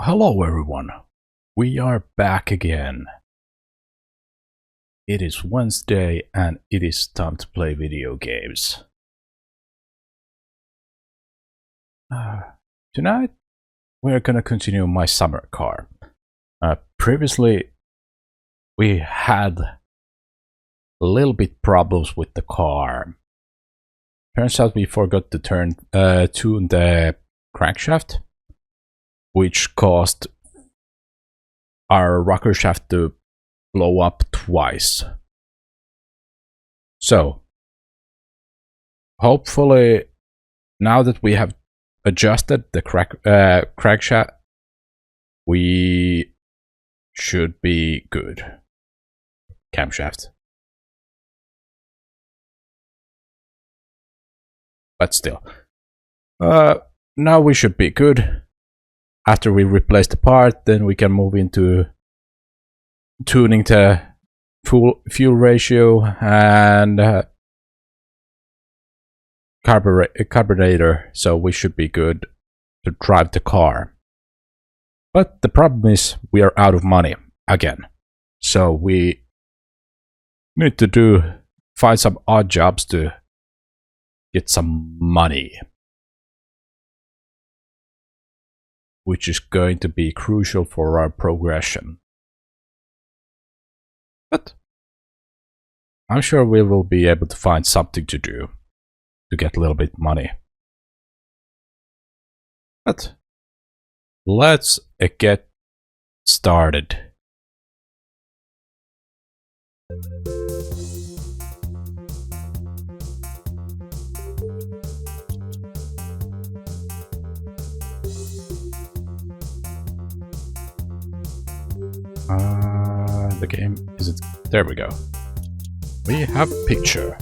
Hello everyone, we are back again. It is Wednesday and it is time to play video games. Tonight we're gonna continue my summer car. Previously we had a little bit problems with the car. Turns out we forgot to tune the crankshaft, which caused our rocker shaft to blow up twice. So, hopefully, now that we have adjusted the crankshaft, we should be good. Camshaft. But still. Now we should be good. After we replace the part, then we can move into tuning the fuel ratio and carburetor, so we should be good to drive the car. But the problem is we are out of money again, so we need to find some odd jobs to get some money, which is going to be crucial for our progression. But I'm sure we will be able to find something to do to get a little bit money. But let's get started. The game is there we go. We have picture.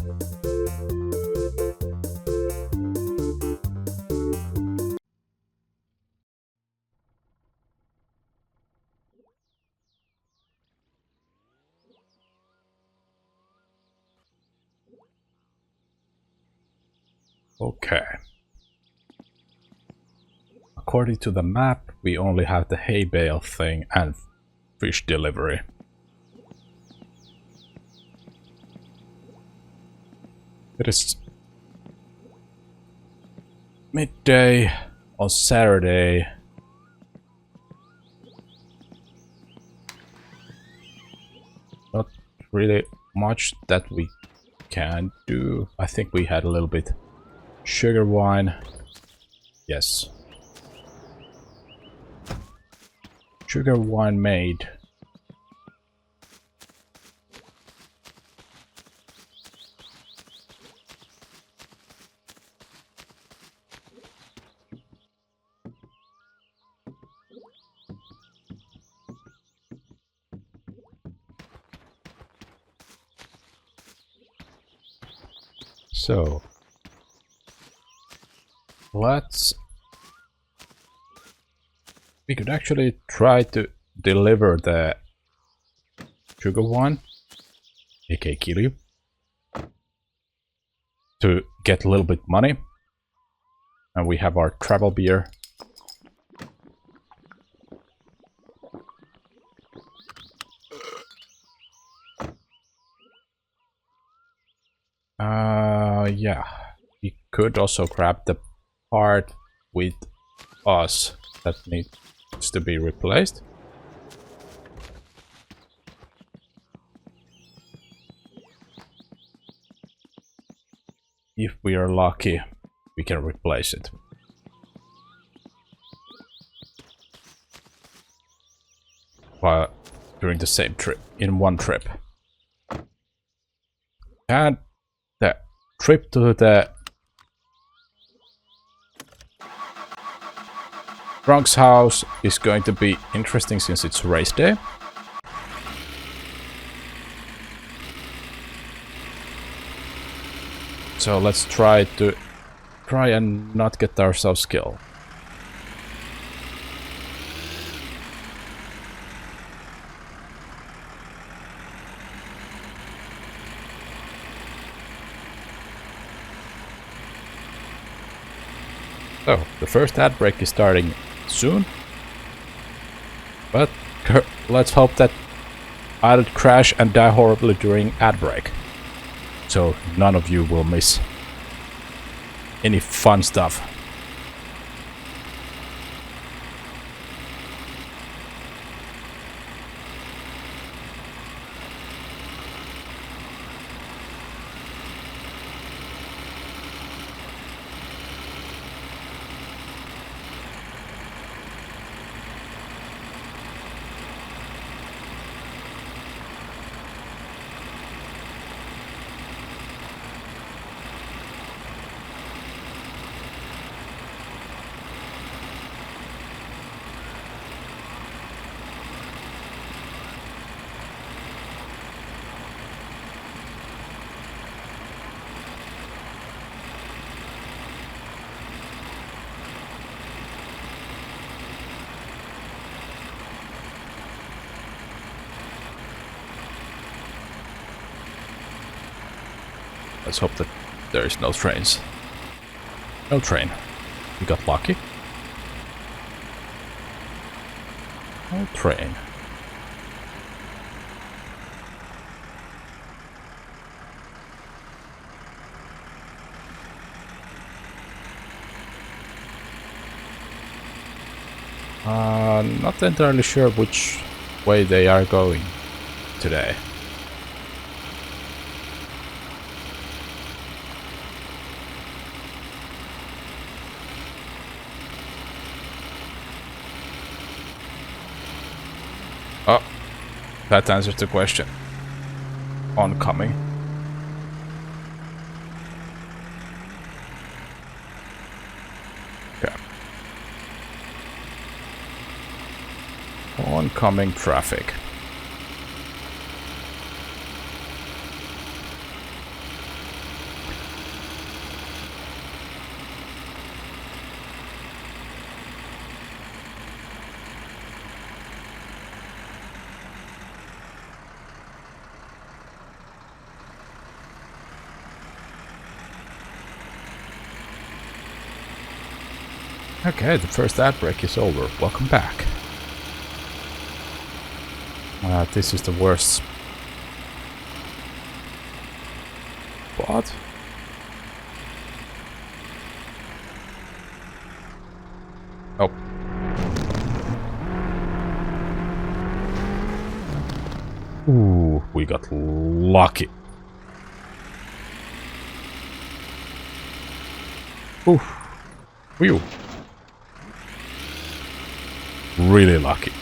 Okay. According to the map, we only have the hay bale thing and fish delivery. It is midday on Saturday. Not really much that we can do. I think we had a little bit sugar wine. Yes. Sugar wine made. So we could actually try to deliver the sugar wine, aka Kiryu, to get a little bit money. And we have our travel beer. Yeah, we could also grab the part with us that needs to be replaced. If we are lucky, we can replace it. While during the same trip, in one trip. And the trip to the Drunk's house is going to be interesting since it's race day. So let's try and not get ourselves killed. So, the first ad break is starting soon. But let's hope that I don't crash and die horribly during ad break. So none of you will miss any fun stuff. Let's hope that there is no trains. No train. We got lucky. No train. Not entirely sure which way they are going today. Oh, that answers the question. Oncoming. Okay. Oncoming traffic. Okay, the first ad break is over. Welcome back. This is the worst spot. Oh. Ooh, we got lucky. Ooh. Whew. Really lucky.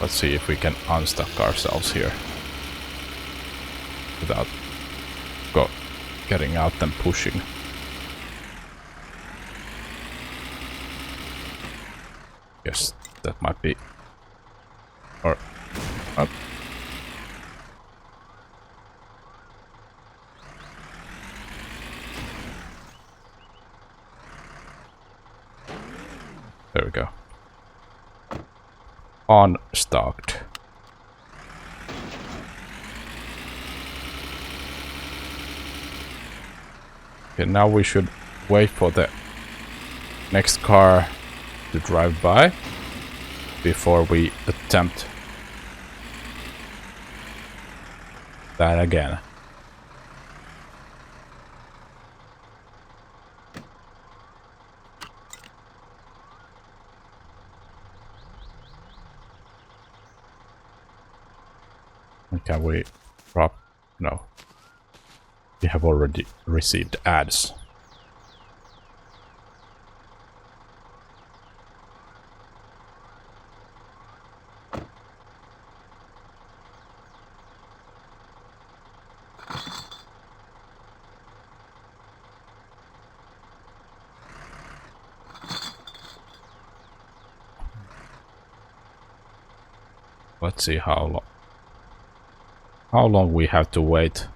Let's see if we can unstuck ourselves here without getting out and pushing. Yes, that might be. Or up. There we go. Unstocked. Okay, now we should wait for the next car to drive by before we attempt that again. Can we drop? No. We have already received ads. Let's see how long we have to wait.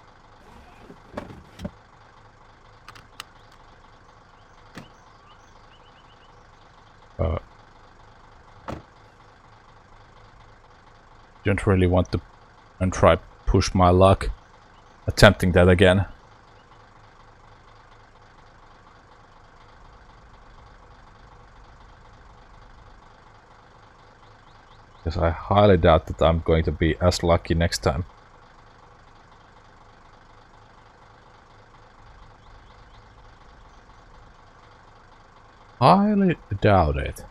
Don't really want to and try push my luck attempting that again. Because I highly doubt that I'm going to be as lucky next time. Highly doubt it.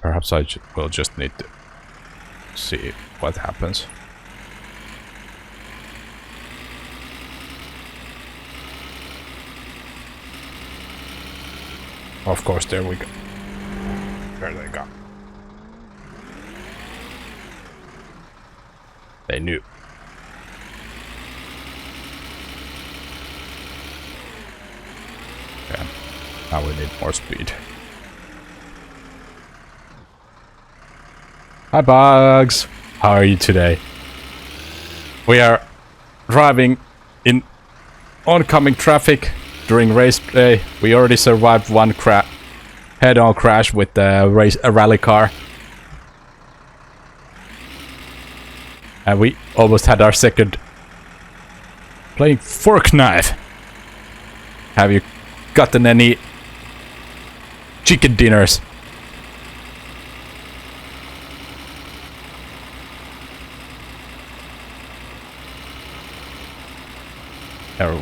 Perhaps I will just need to see what happens. Of course, there we go. There they go. They knew. Okay, now we need more speed. Hi Bugs! How are you today? We are driving in oncoming traffic during race day. We already survived one head-on crash with a rally car. And we almost had our second playing fork knife. Have you gotten any chicken dinners?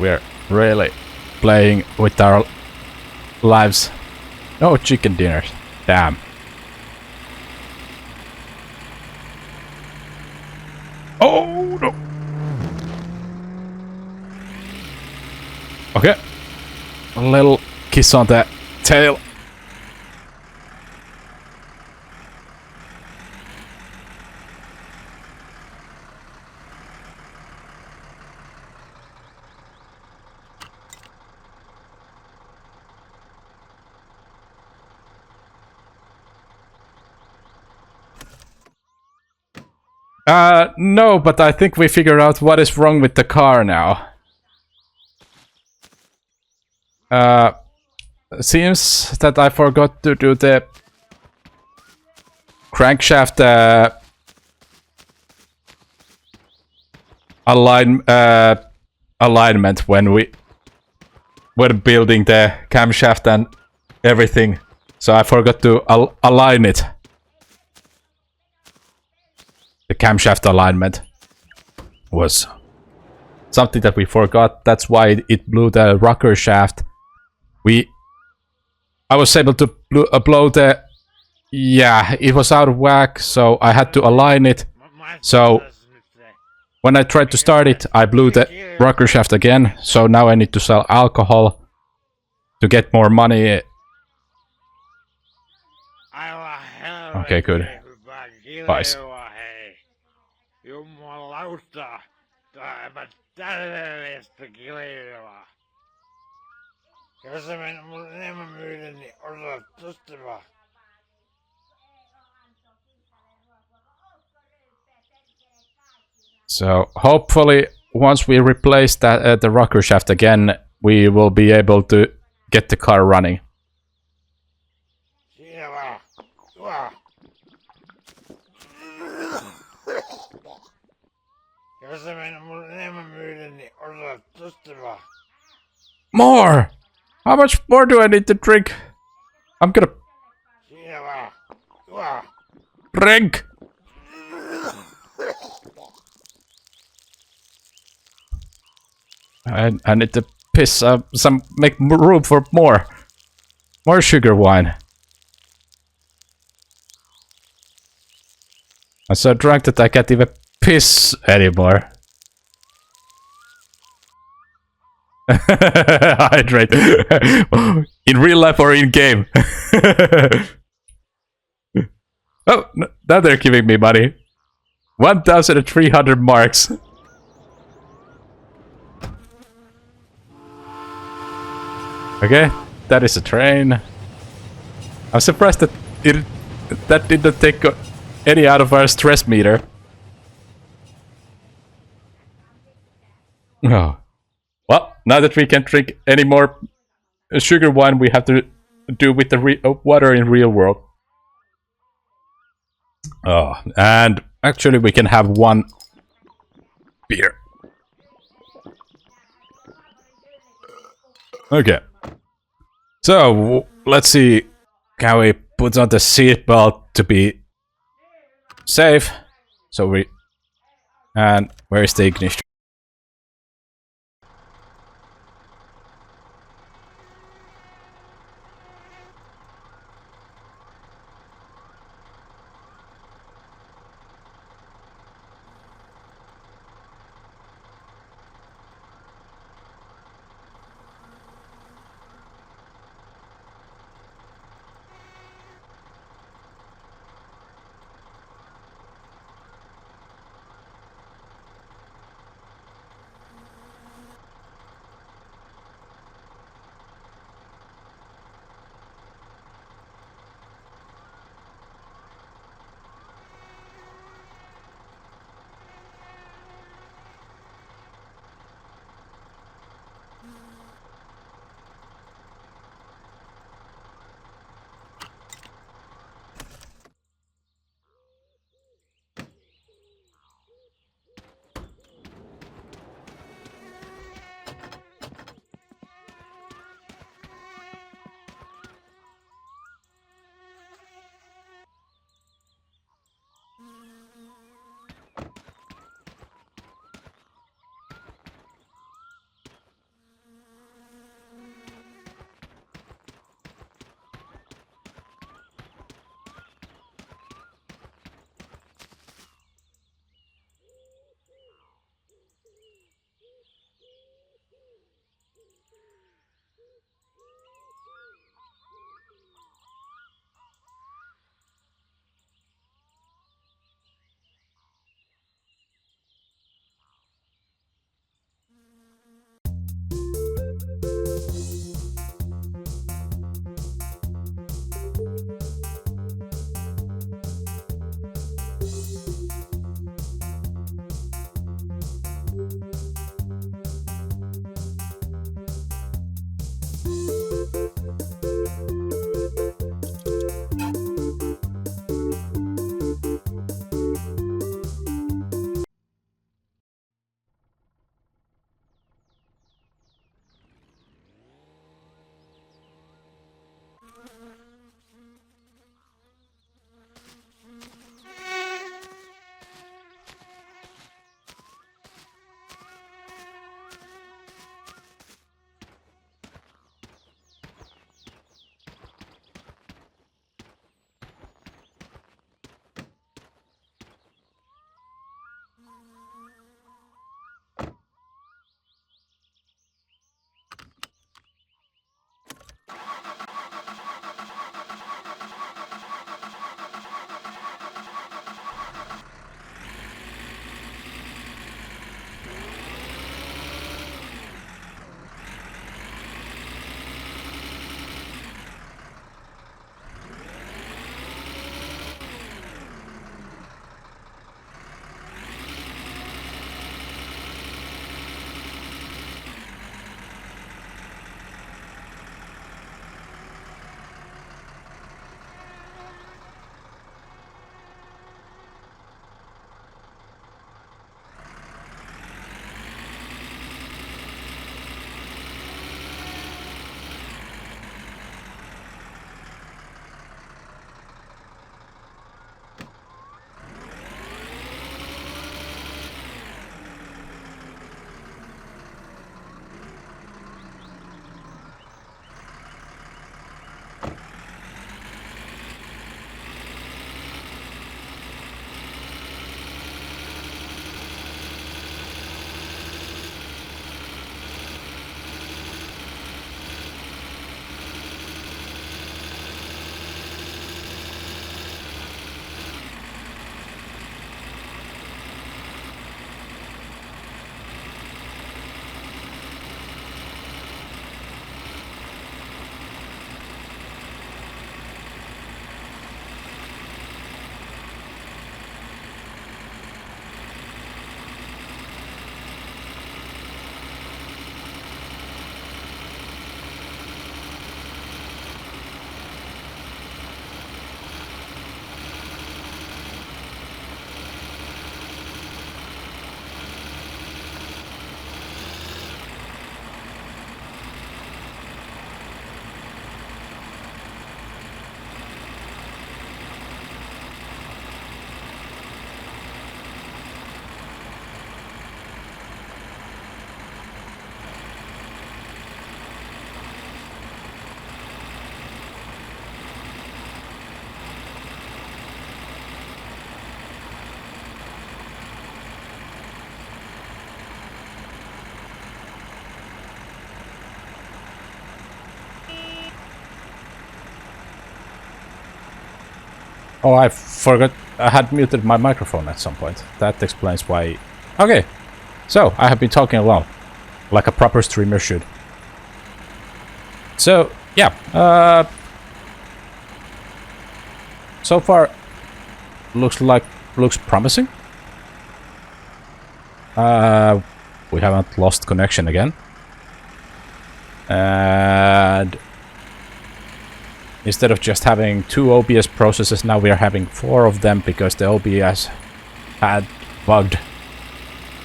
We're really playing with our lives. No chicken dinners. Damn. Oh no. Okay. A little kiss on the tail. No, but I think we figured out what is wrong with the car now. Seems that I forgot to do the crankshaft alignment when we were building the camshaft and everything. So I forgot to align it. The camshaft alignment was something that we forgot. That's why it blew the rocker shaft. I was able to blow the... Yeah, it was out of whack, so I had to align it. So when I tried to start it, I blew the rocker shaft again. So now I need to sell alcohol to get more money. Okay, good. Bye. Jumalauta, tämä täydellistä kiljoa. Jos sä menet mulle enemmän myydä, niin osaat tosta vaan. So hopefully once we replace that the rocker shaft again, we will be able to get the car running. Siinä vaan. Tuo. Jos sä menet mulle enemmän myydä, niin osaat tosta vaan. More! How much more do I need to drink? I'm gonna... Siinä vaan. Tuo. Drink! I need to piss make room for more sugar wine. I'm so drunk that I can't even piss anymore. Hydrate. In real life or in game? Oh, now they're giving me money. 1,300 marks. Okay, that is a train. I'm surprised that that didn't take any out of our stress meter. Oh. Well, now that we can't drink any more sugar wine, we have to do with the water in real world. Oh, and actually we can have one beer. Okay. So, let's see. Can we put on the seatbelt to be safe? So we... And where is the ignition? Oh, I forgot. I had muted my microphone at some point. That explains why. Okay, so I have been talking along, like a proper streamer should. So yeah, so far looks promising. We haven't lost connection again, and instead of just having 2 OBS processes, now we are having 4 of them because the OBS had bugged.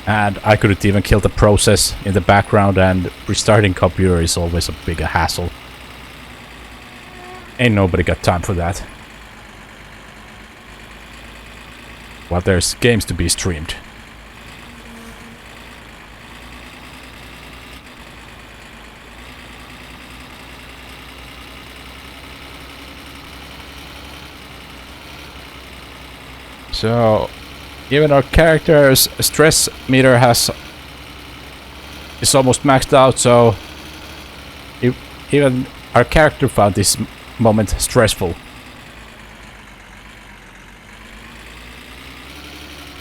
And I couldn't even kill the process in the background, and restarting computer is always a bigger hassle. Ain't nobody got time for that. Well, there's games to be streamed. So, even our character's stress meter is almost maxed out, so even our character found this moment stressful.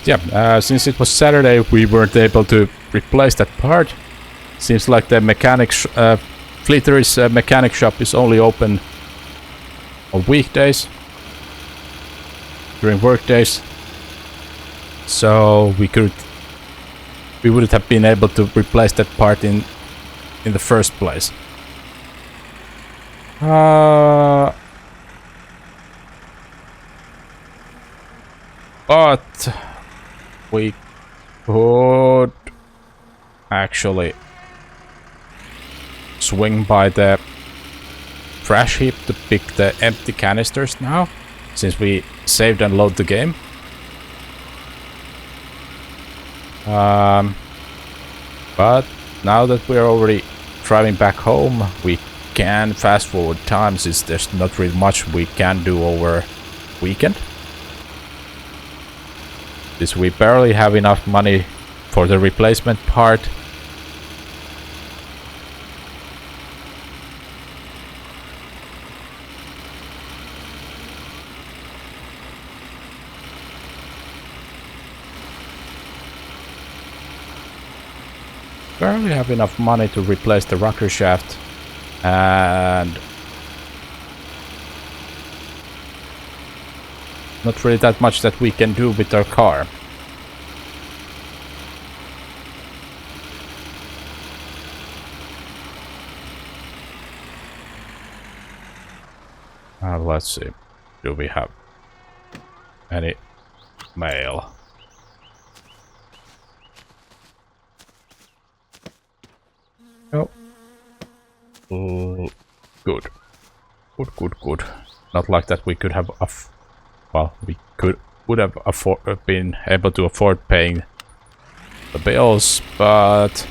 Yeah, since it was Saturday, we weren't able to replace that part. Seems like the Fleeter's mechanic shop is only open on weekdays, during work days. So we wouldn't have been able to replace that part in the first place. But we could actually swing by the trash heap to pick the empty canisters now, since we saved and load the game. But now that we're already driving back home, we can fast forward time, since there's not really much we can do over weekend. Since we barely have enough money for the replacement part. Barely have enough money to replace the rocker shaft, and not really that much that we can do with our car. Let's see. Do we have any mail? No. Good. Good. Not like that we could have well, we would have been able to afford paying the bills, but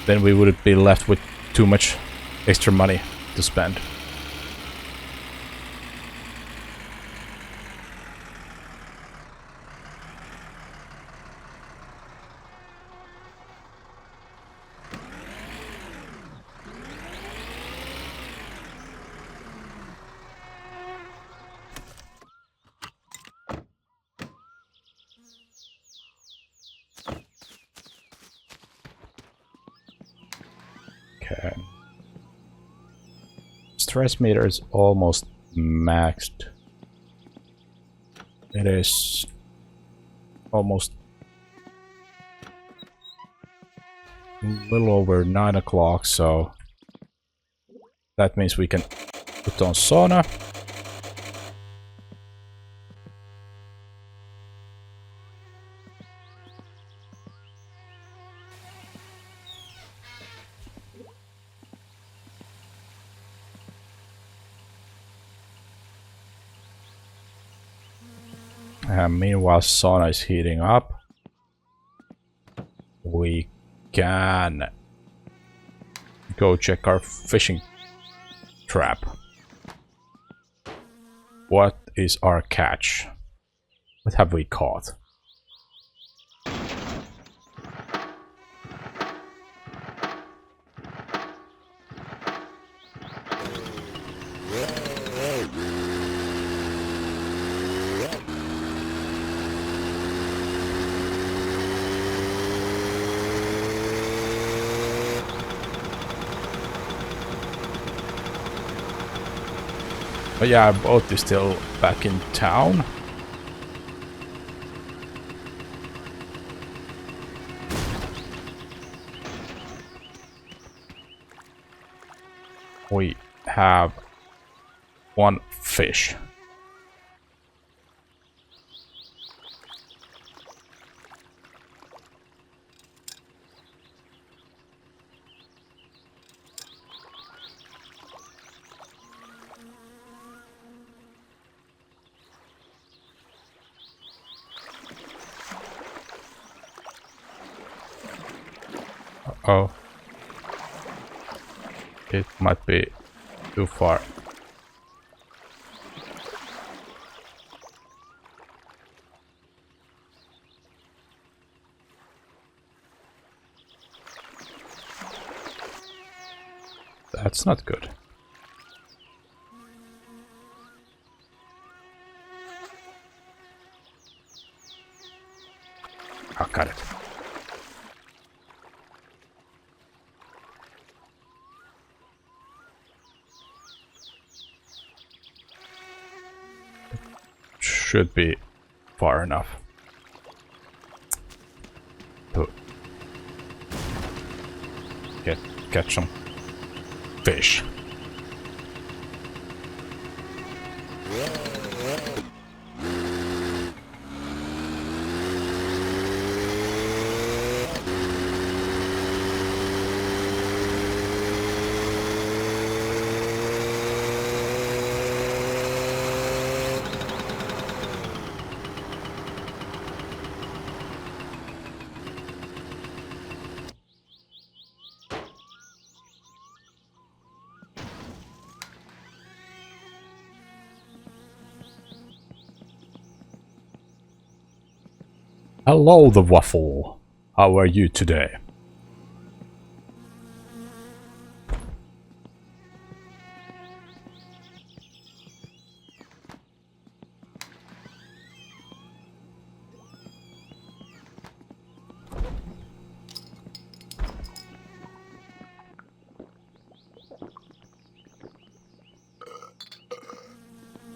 then we would be left with too much extra money to spend. Okay. Stress meter is almost maxed. It is almost a little over 9 o'clock, so that means we can put on sauna. And meanwhile, sauna is heating up. We can go check our fishing trap. What is our catch? What have we caught? But yeah, our boat is still back in town. We have one fish. Uh-oh. It might be too far. That's not good. I got it. Should be far enough to catch some fish. Hello, the waffle. How are you today?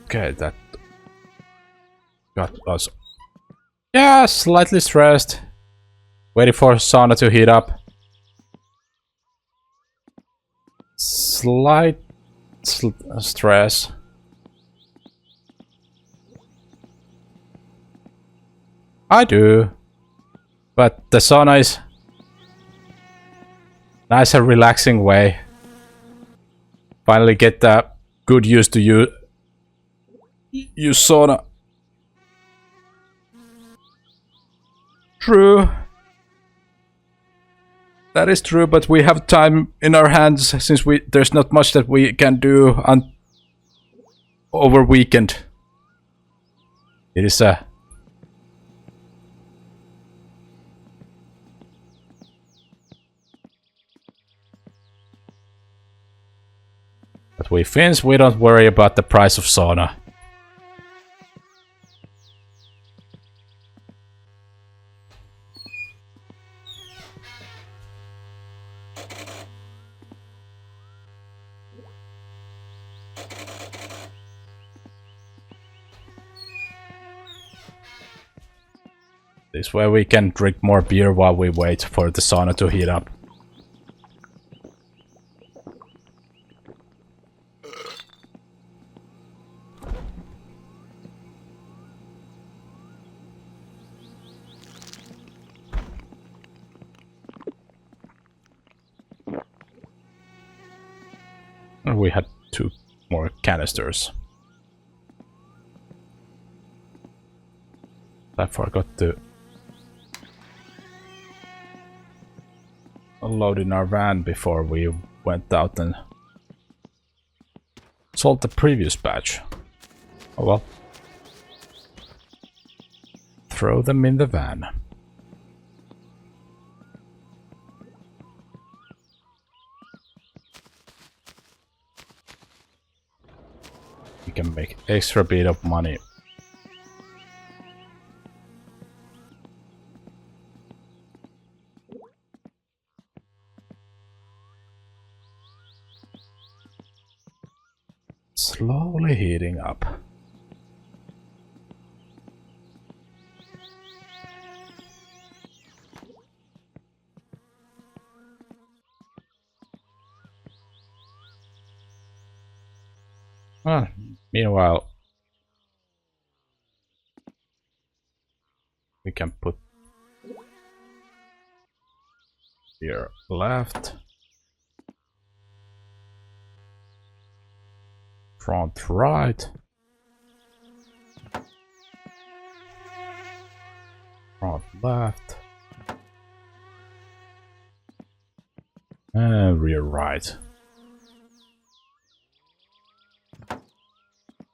Okay, that got us. Yeah, slightly stressed. Waiting for sauna to heat up. Slight stress. I do. But the sauna is nice and relaxing way. Finally get that good used to use sauna. True. That is true, but we have time in our hands since there's not much that we can do over weekend. It is a but we Finns, we don't worry about the price of sauna. This way we can drink more beer while we wait for the sauna to heat up. And we had 2 more canisters. I forgot to load in our van before we went out and sold the previous batch. Oh well. Throw them in the van. You can make extra bit of money. slowly heating up. Well, meanwhile, we can put here left, front right, front left, and rear right.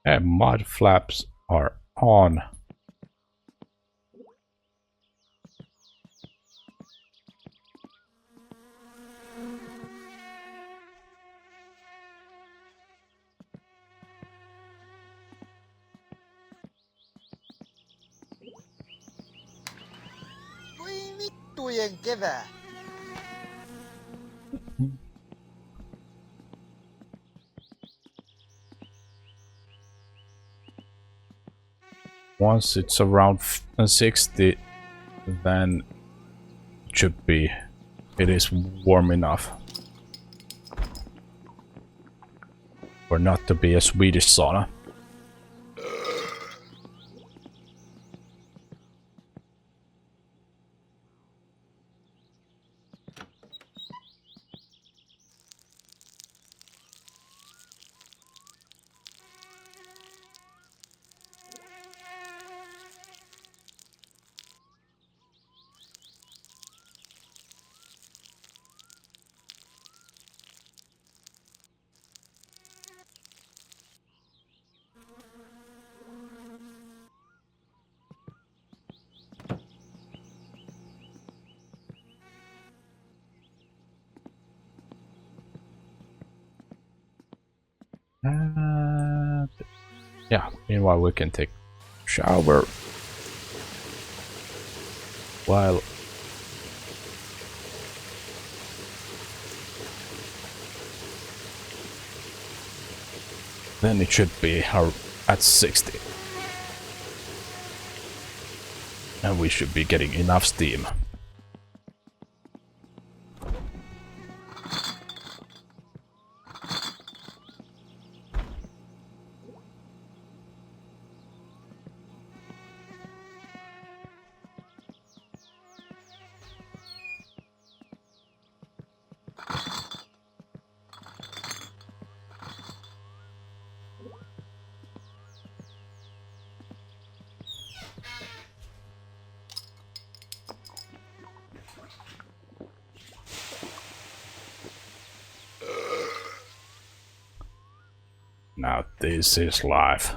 And mud flaps are on. Voi vittujen kevää. Once it's around 60, then it should be. It is warm enough for not to be a Swedish sauna. And yeah, meanwhile we can take shower while then it should be at 60. And we should be getting enough steam. Now this is life.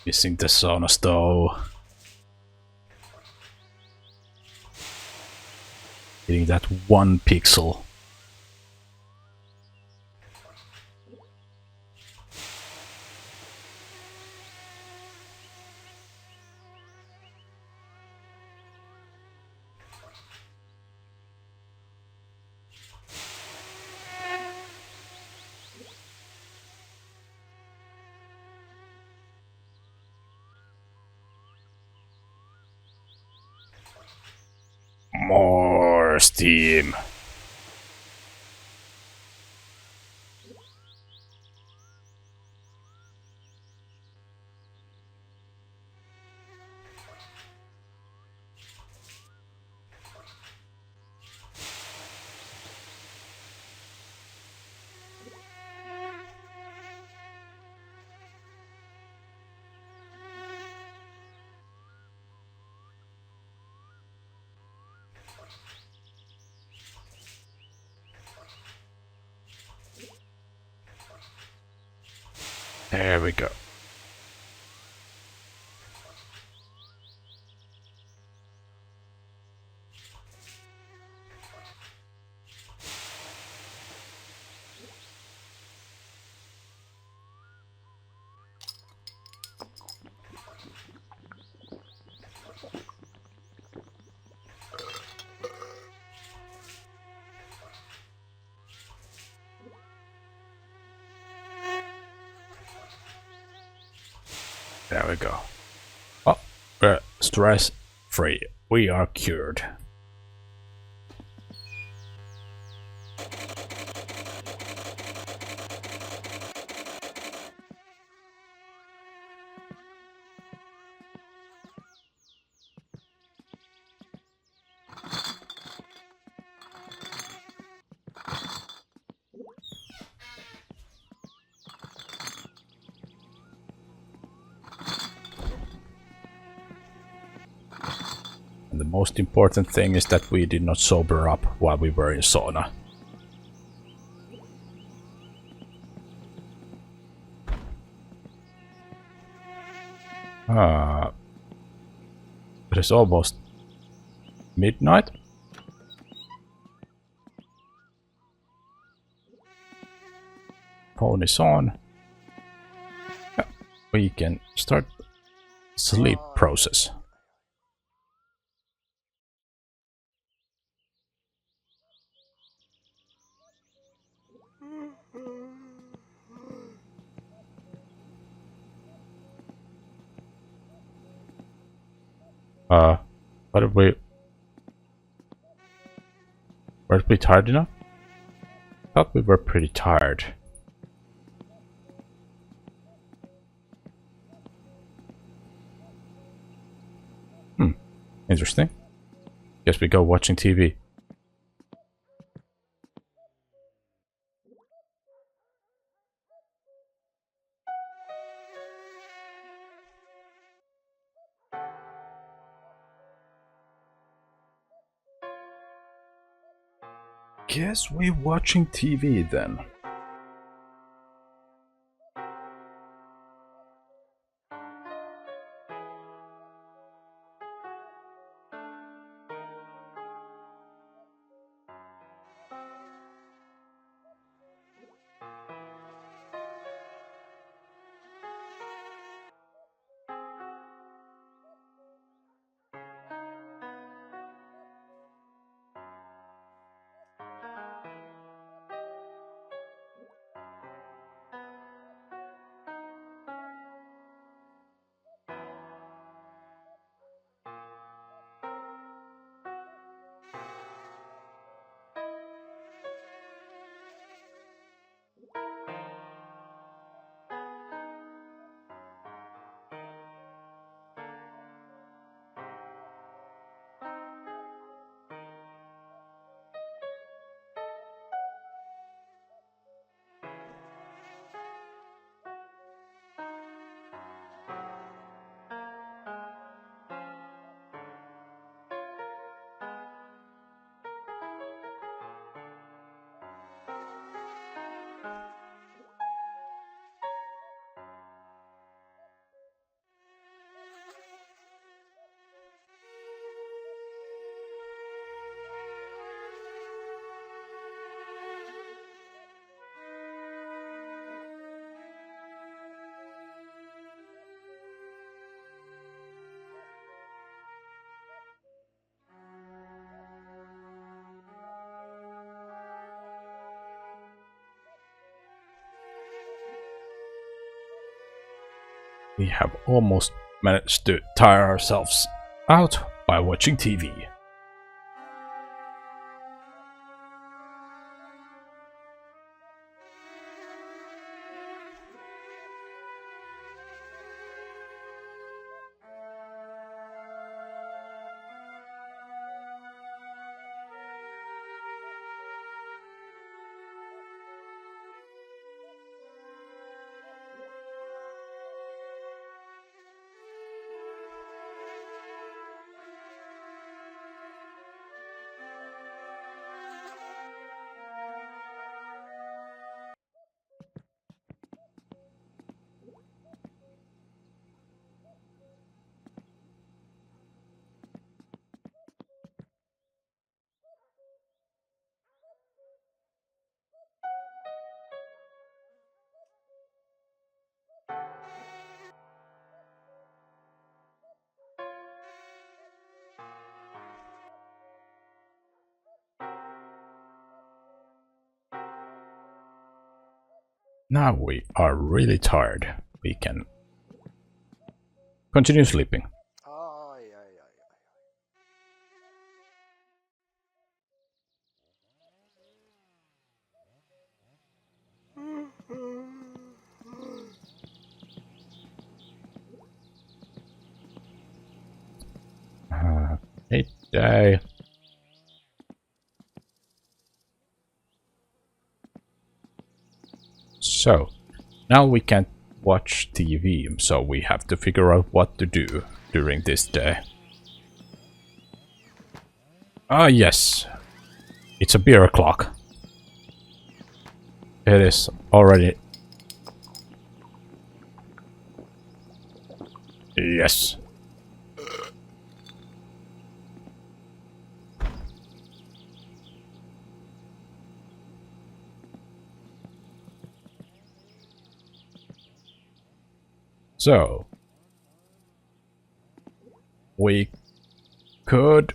Missing the sauna stove. Hitting that 1 pixel. More steam. There we go. we go. Oh, we're stress free. We are cured. And the most important thing is that we did not sober up while we were in sauna. It is almost midnight. Phone is on. Yeah, we can start sleep process. What if we... Were we tired enough? Thought we were pretty tired. Interesting. Guess we go watching TV. Guess we're watching TV then. We have almost managed to tire ourselves out by watching TV. Now we are really tired. We can continue sleeping. Ai, ai, ai. Midday. So, now we can't watch TV, so we have to figure out what to do during this day. Ah, yes. It's a beer o'clock. It is already... Yes. So, we could...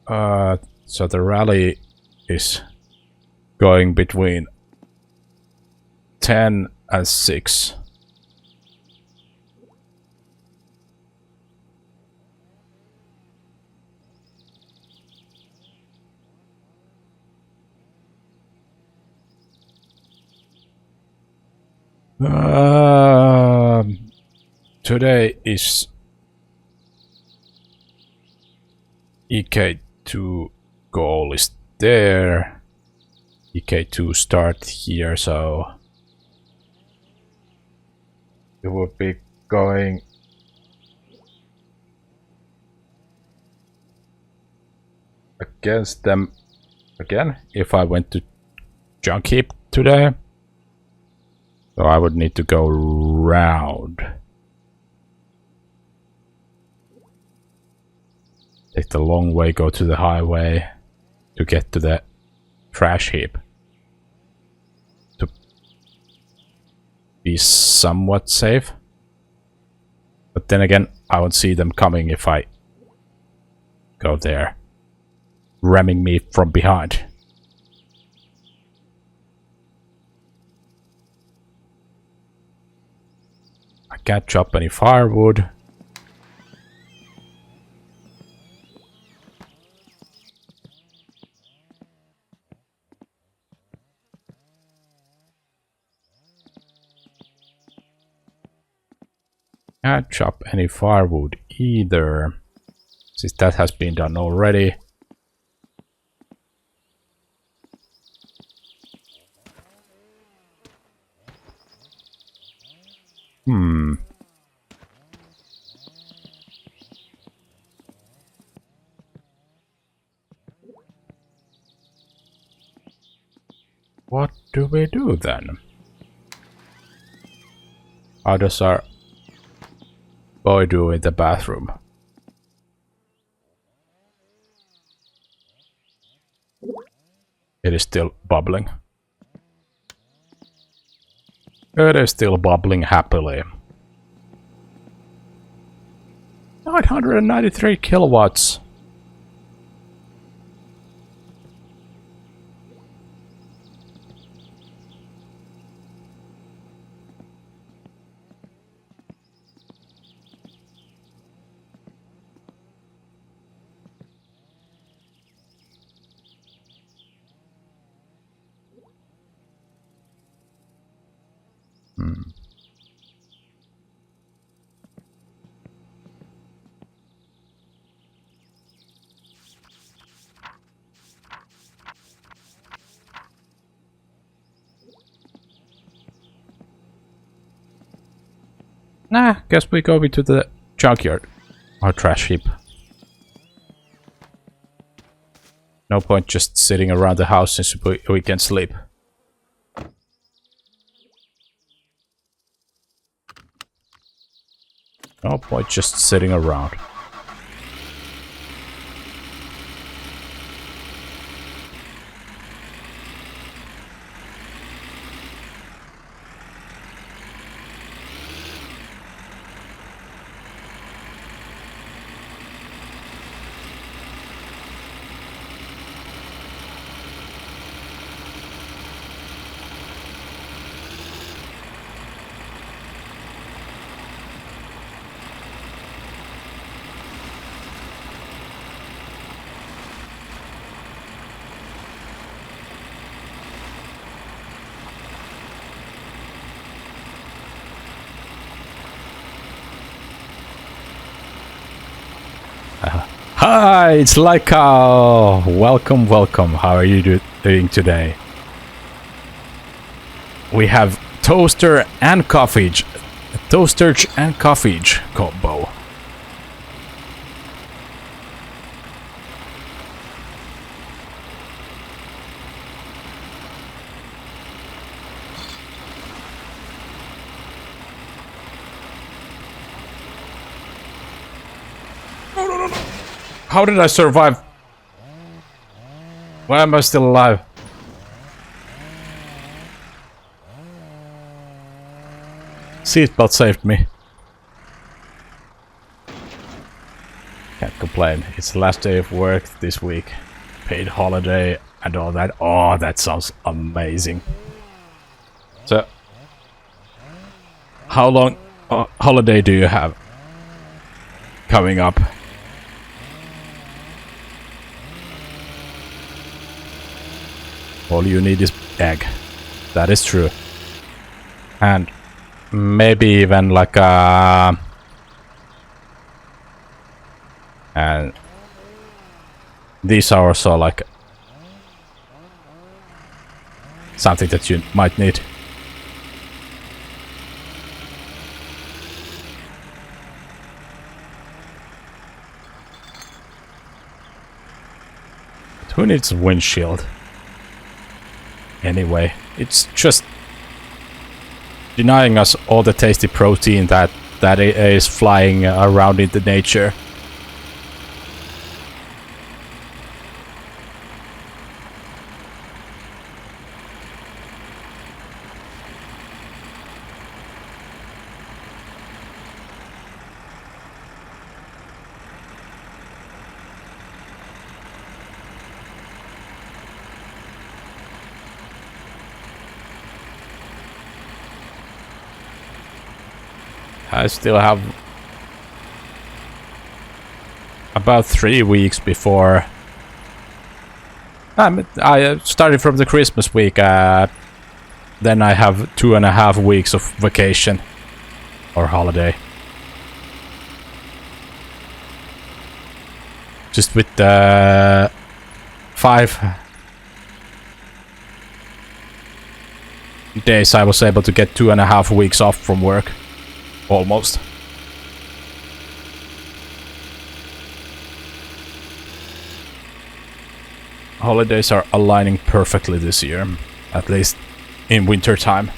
so the rally is going between 10 and 6. Today is EK2 goal is there. EK2 start here, so it would be going against them again if I went to junk heap today. So I would need to go round. Take the long way, go to the highway to get to the trash heap. To be somewhat safe. But then again, I would see them coming if I go there, ramming me from behind. I can't chop any firewood. Can't chop any firewood either, since that has been done already. What do we do then? How does our boy do in the bathroom? It is still bubbling. It is still bubbling happily. 993 kilowatts. Nah, guess we go into the junkyard. Or trash heap. No point just sitting around the house since we can sleep. No point just sitting around. Hi, it's Laika. Welcome, welcome. How are you doing today? We have toaster and coffee, combo. How did I survive? Why am I still alive? Seatbelt saved me. Can't complain. It's the last day of work this week. Paid holiday and all that. Oh, that sounds amazing. So, how long holiday do you have coming up? All you need is egg. That is true. And maybe even like a... And these are also like something that you might need. But who needs a windshield? Anyway, it's just denying us all the tasty protein that is flying around in the nature. I still have about 3 weeks before I started from the Christmas week. Then I have 2.5 weeks of vacation or holiday. Just with 5 days I was able to get 2.5 weeks off from work. Almost. Holidays are aligning perfectly this year, at least in winter time.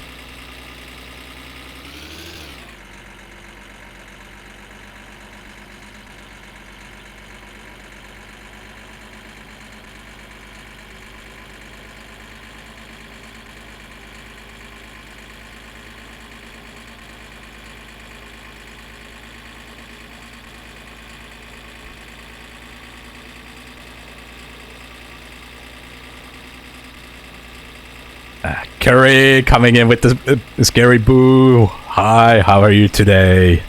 Curry coming in with the scary boo. Hi, how are you today?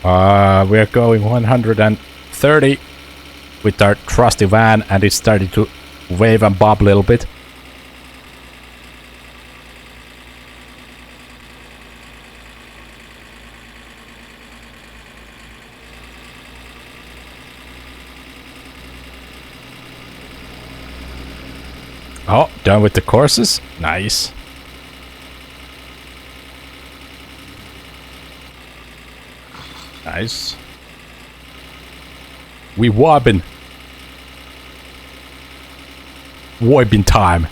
We're going 130 with our trusty van, and it's starting to wave and bob a little bit. Oh, done with the courses? Nice. Nice. We wobbin'. Wobbin' time.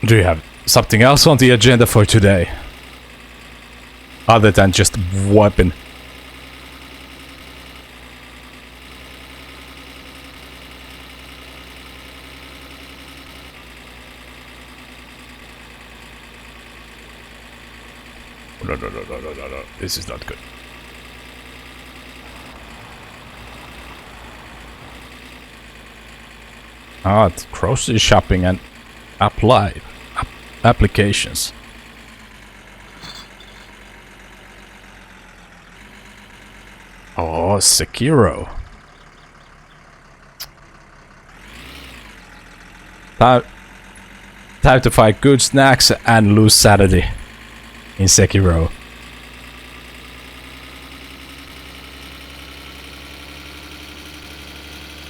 Do you have something else on the agenda for today? Other than just weapon. No. This is not good. It's grocery shopping and applications. Oh, Sekiro. Time to find good snacks and lose sanity in Sekiro.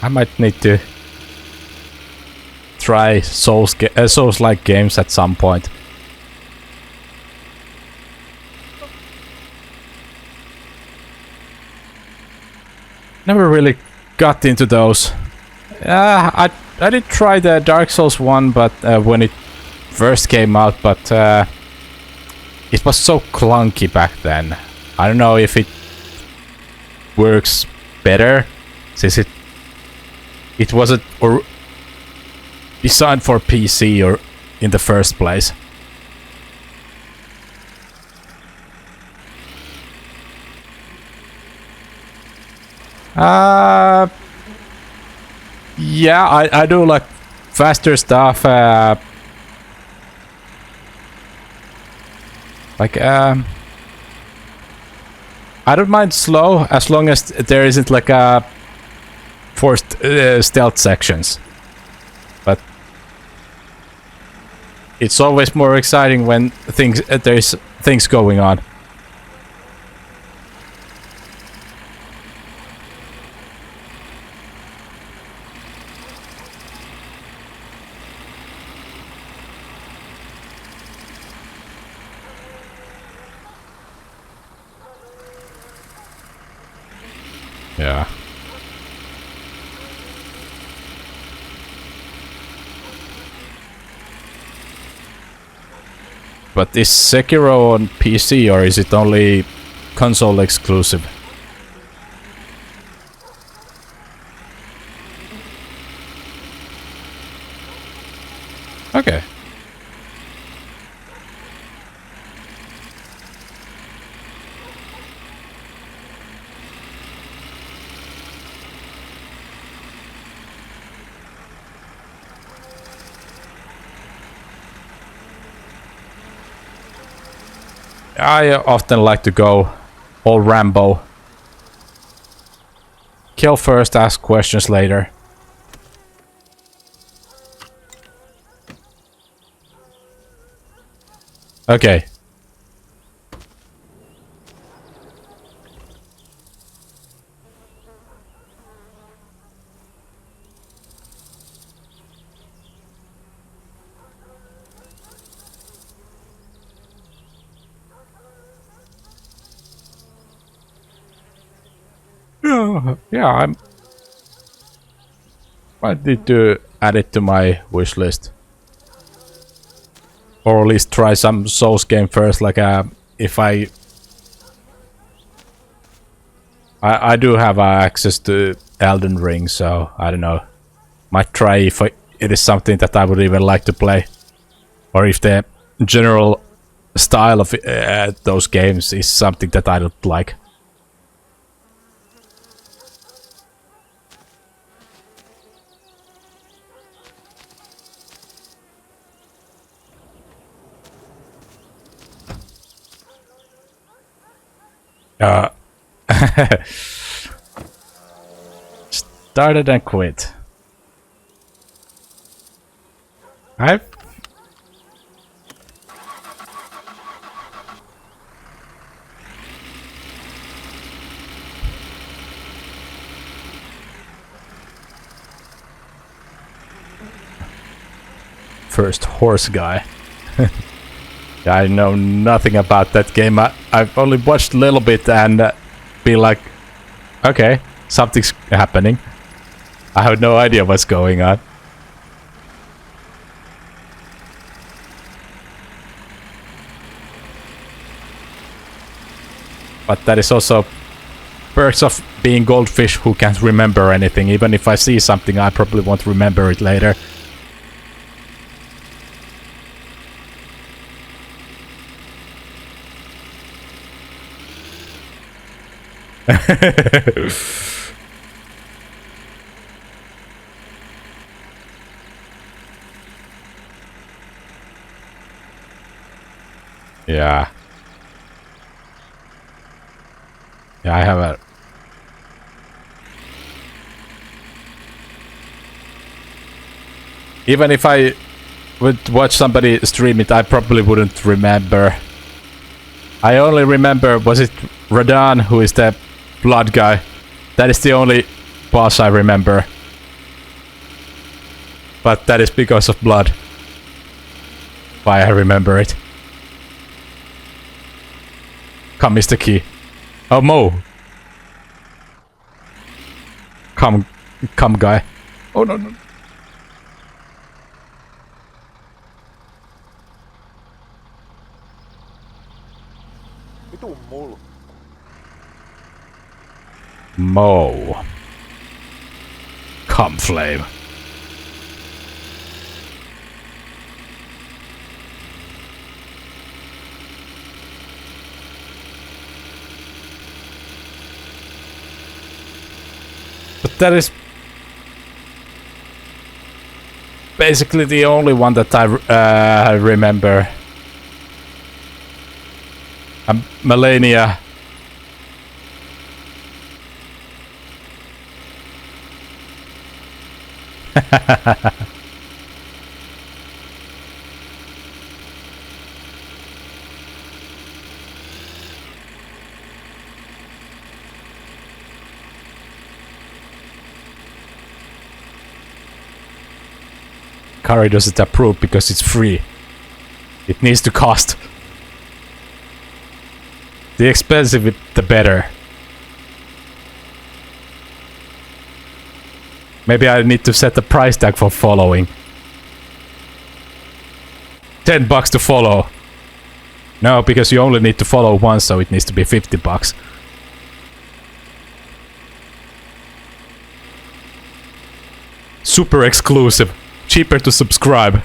I might need to try Souls-like games at some point. Never really got into those. I did try the Dark Souls one, but when it first came out, but it was so clunky back then. I don't know if it works better since it wasn't designed for PC or in the first place. Yeah, I do like faster stuff. I don't mind slow as long as there isn't like a forced stealth sections. But it's always more exciting when there's things going on. Yeah. But is Sekiro on PC or is it only console exclusive? Okay. I often like to go all Rambo. Kill first, ask questions later. Okay. Yeah, I need to add it to my wish list. Or at least try some Souls game first, like if I do have access to Elden Ring, so I don't know. Might try if it is something that I would even like to play. Or if the general style of those games is something that I don't like. Started and quit. I first horse guy. I know nothing about that game. I've only watched a little bit and be like, okay, something's happening. I have no idea what's going on. But that is also perks of being Goldfish who can't remember anything. Even if I see something, I probably won't remember it later. Yeah. Yeah, I have a Even if I would watch somebody stream it, I probably wouldn't remember. I only remember, was it Radan, who is the blood guy? That is the only boss I remember. But that is because of blood. Why I remember it. Come, Mr. Key. Oh, Mo. Come, guy. Oh, no, no. Vitu mul. Mo. Come, Flame. But that is basically the only one that I remember. Melania. Kari doesn't approve because it's free. It needs to cost. The expensive it, the better. Maybe I need to set the price tag for following. $10 to follow. No, because you only need to follow once, so it needs to be $50. Super exclusive. Cheaper to subscribe.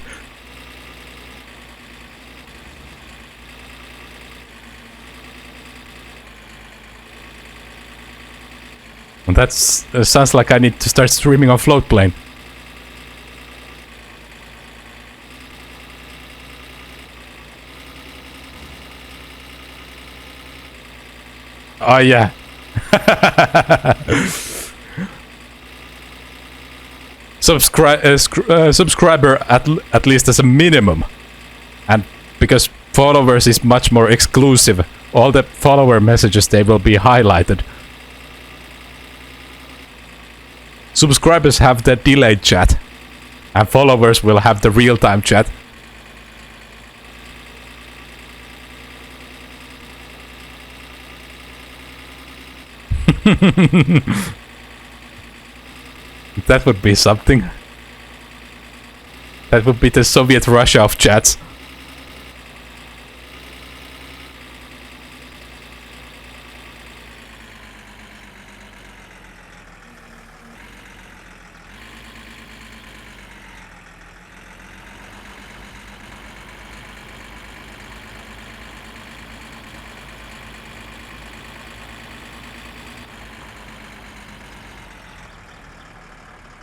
And that's sounds like I need to start streaming on Floatplane. Oh yeah. Subscriber at least as a minimum, and because followers is much more exclusive, all the follower messages, they will be highlighted. Subscribers have the delayed chat, and followers will have the real-time chat. That would be something. That would be the Soviet Russia of chats.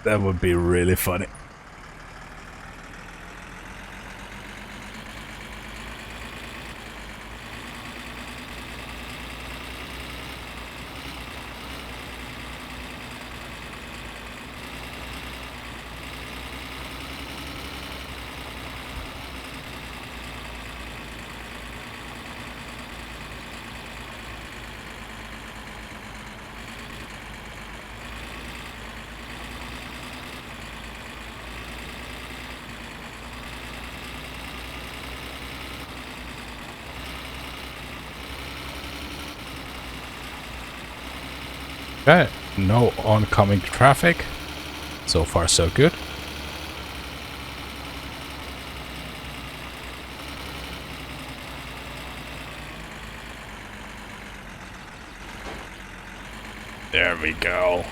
That would be really funny. Okay, no oncoming traffic. So far, so good. There we go.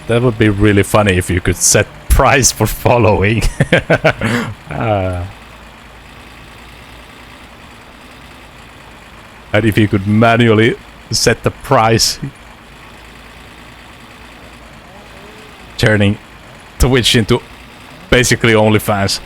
That would be really funny if you could set price for following. And if you could manually set the price, turning Twitch into basically OnlyFans.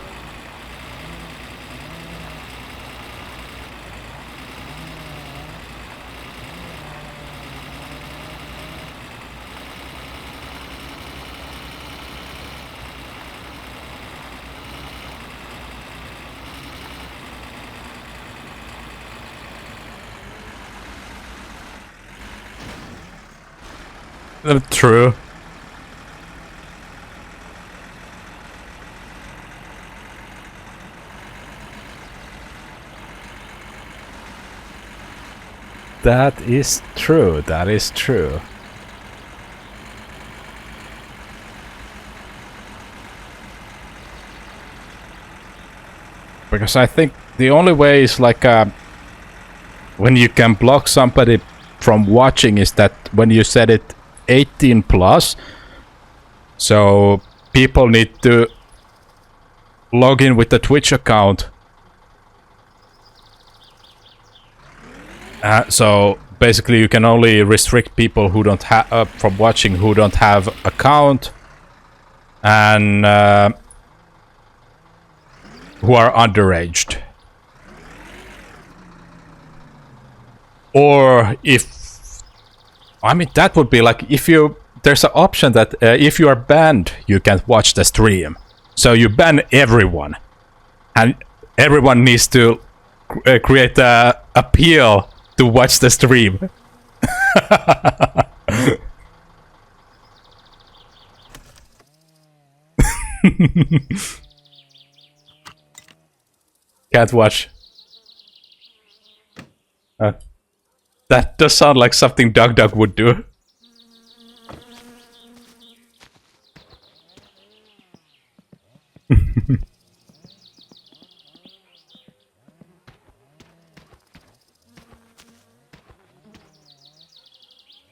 True. That is true. That is true. Because I think the only way is like when you can block somebody from watching is that when you set it 18 plus, so people need to log in with the Twitch account. So basically you can only restrict people who don't have from watching who don't have account and who are underaged. Or if I mean that would be like if you there's an option that if you are banned you can't watch the stream. So you ban everyone and everyone needs to create a appeal to watch the stream. Can't watch. That does sound like something Dug Dug would do.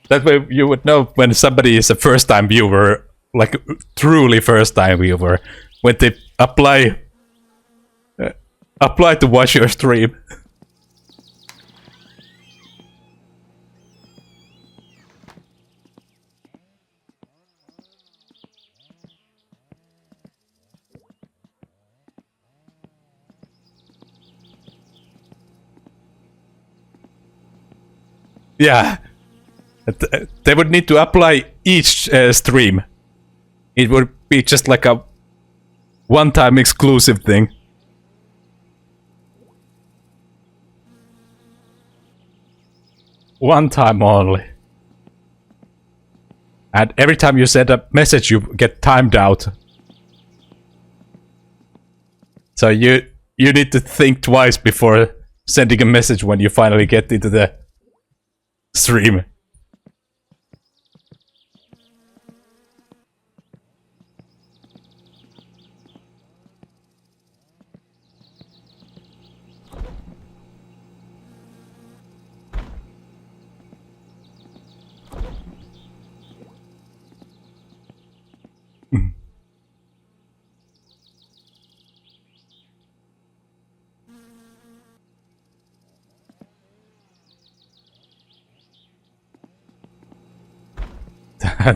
That way you would know when somebody is a first-time viewer, like truly first-time viewer, when they apply to watch your stream. Yeah. They would need to apply each stream. It would be just like a one-time exclusive thing. One time only. And every time you send a message you get timed out. So you need to think twice before sending a message when you finally get into the stream.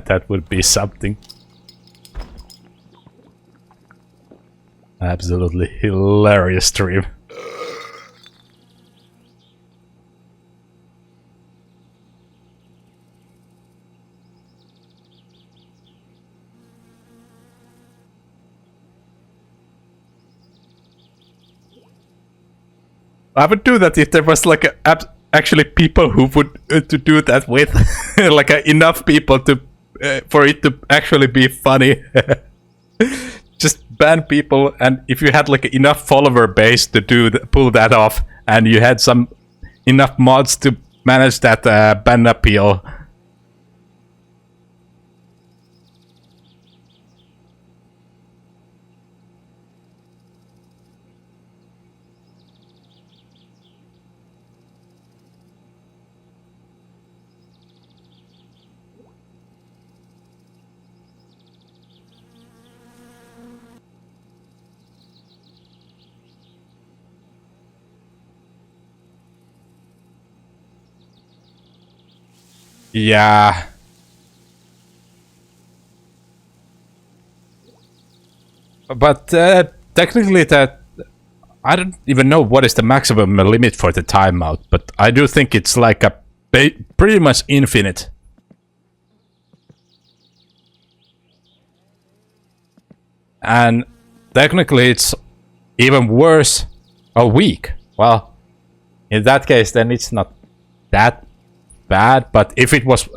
That would be something. Absolutely hilarious stream. I would do that if there was like actually people who would to do that with, like enough people to for it to actually be funny. Just ban people, and if you had like enough follower base to pull that off, and you had some enough mods to manage that ban appeal. Yeah. But technically that... I don't even know what is the maximum limit for the timeout, but I do think it's like a pretty much infinite. And technically it's even worse a week. Well, in that case then it's not that bad, but if it was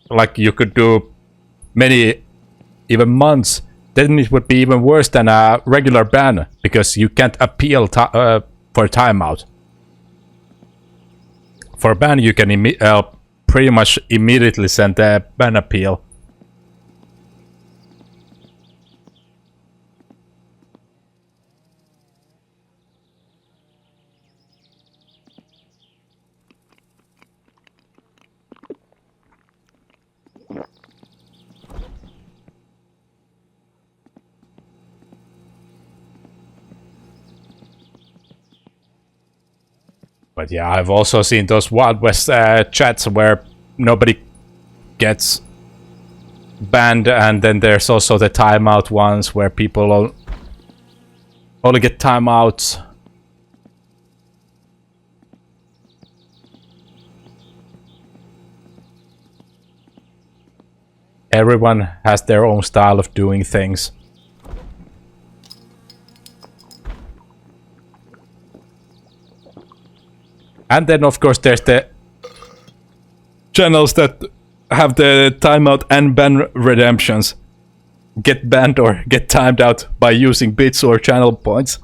like you could do many even months, then it would be even worse than a regular ban, because you can't appeal for timeout. For a ban you can pretty much immediately send a ban appeal. But yeah, I've also seen those Wild West chats where nobody gets banned, and then there's also the timeout ones where people only get timeouts. Everyone has their own style of doing things. And then, of course, there's the channels that have the timeout and ban redemptions. Get banned or get timed out by using bits or channel points.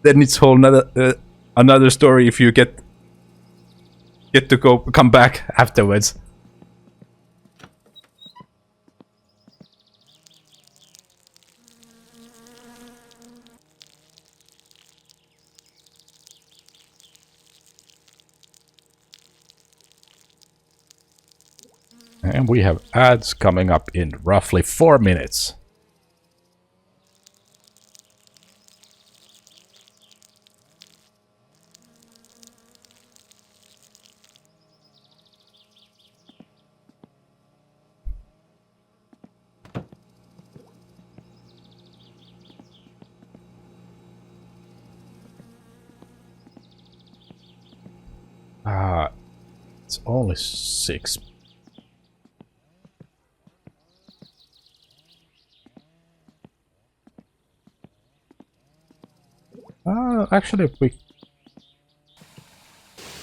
Then it's whole another story if you get to come back afterwards. And we have ads coming up in roughly 4 minutes. It's only 6. Actually,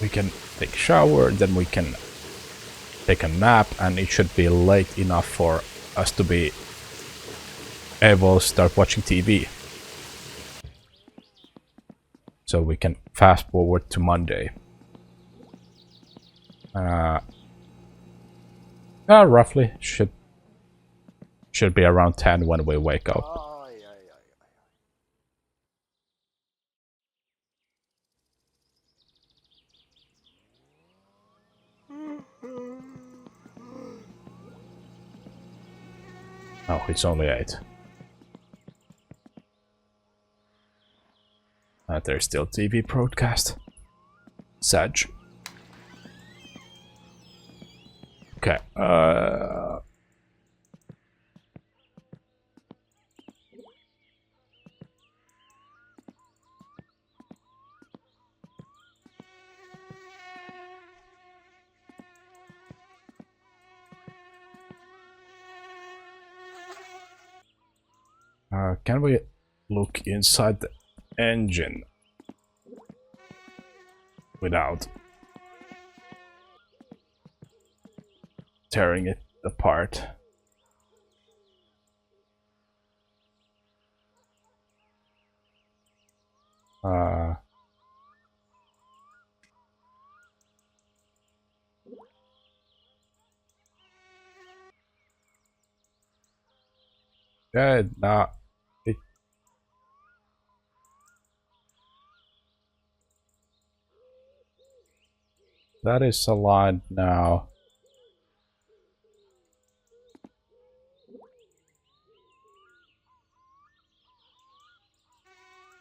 we can take a shower, then we can take a nap, and it should be late enough for us to be able to start watching TV. So we can fast forward to Monday. Roughly should be around 10 when we wake up. Oh, it's only 8. There's still TV broadcast. Sag. Okay. Can we look inside the engine without tearing it apart? Yeah, nah. That is aligned now.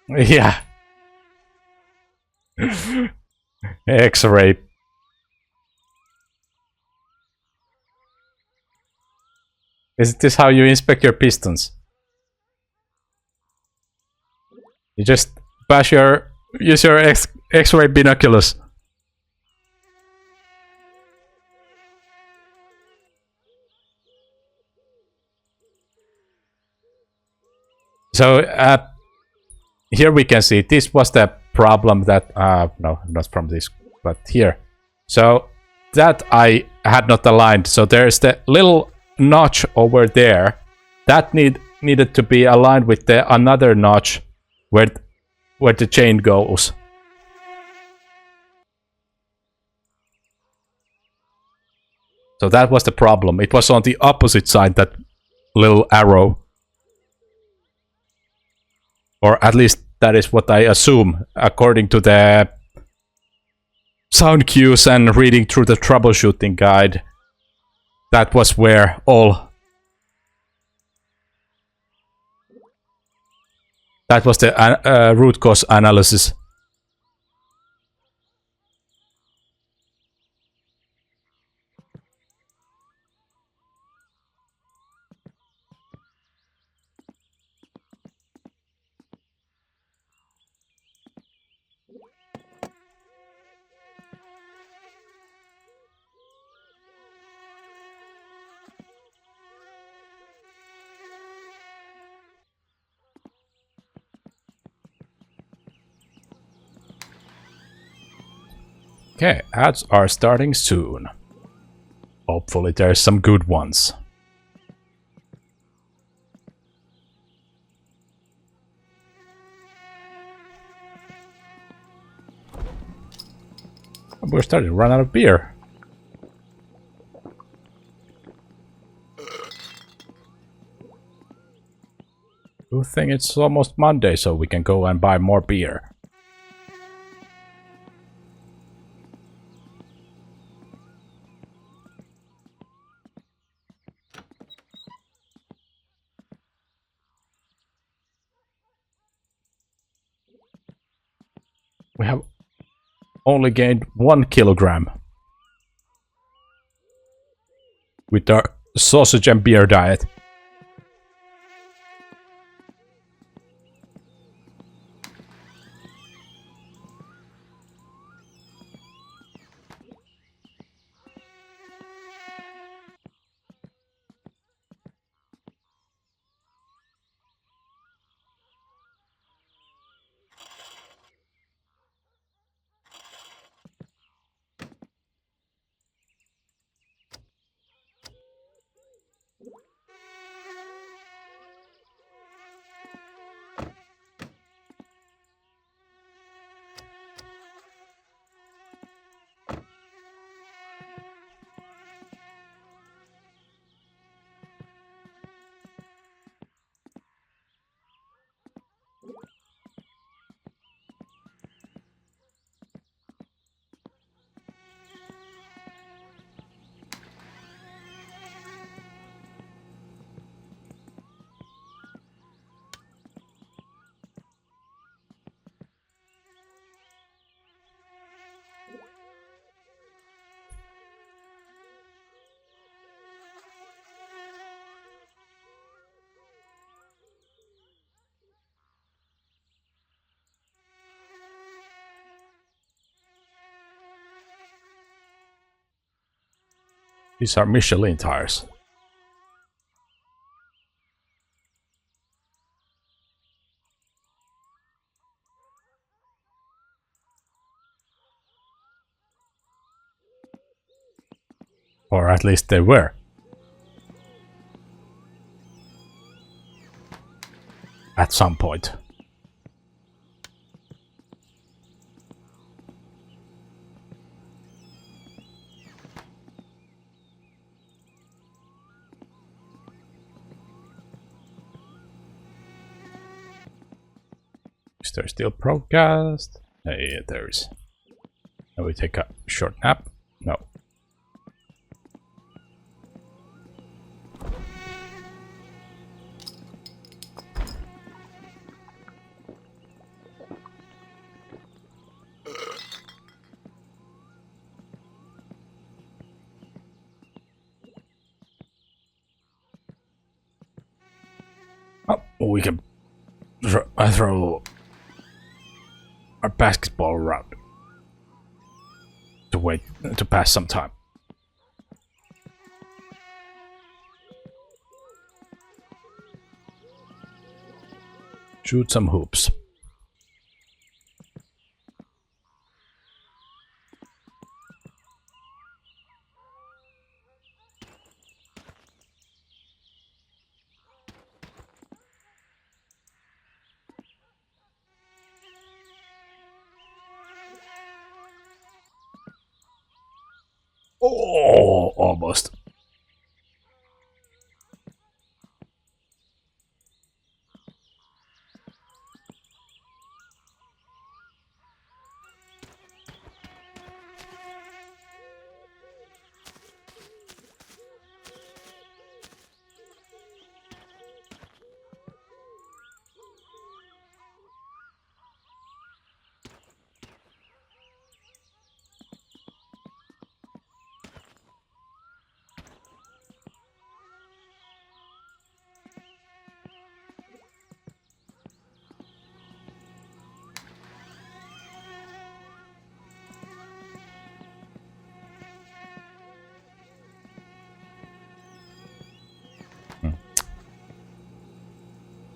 Yeah. X-ray. Is this how you inspect your pistons? You just use your X-ray binoculars. So here we can see this was the problem that no, not from this, but here. So that I had not aligned. So there's the little notch over there that needed to be aligned with the another notch where the chain goes. So that was the problem. It was on the opposite side, that little arrow. Or at least that is what I assume, according to the sound cues and reading through the troubleshooting guide. That was where all... That was the root cause analysis. Okay, ads are starting soon. Hopefully there's some good ones. We're starting to run out of beer. Good thing it's almost Monday, so we can go and buy more beer. We have only gained 1 kilogram with our sausage and beer diet. These are Michelin tires. Or at least they were. At some point. Is there still broadcast? Yeah, there is. Now we take a short nap. No. Oh, we can throw basketball around to wait to pass some time. Shoot some hoops. Oh, almost.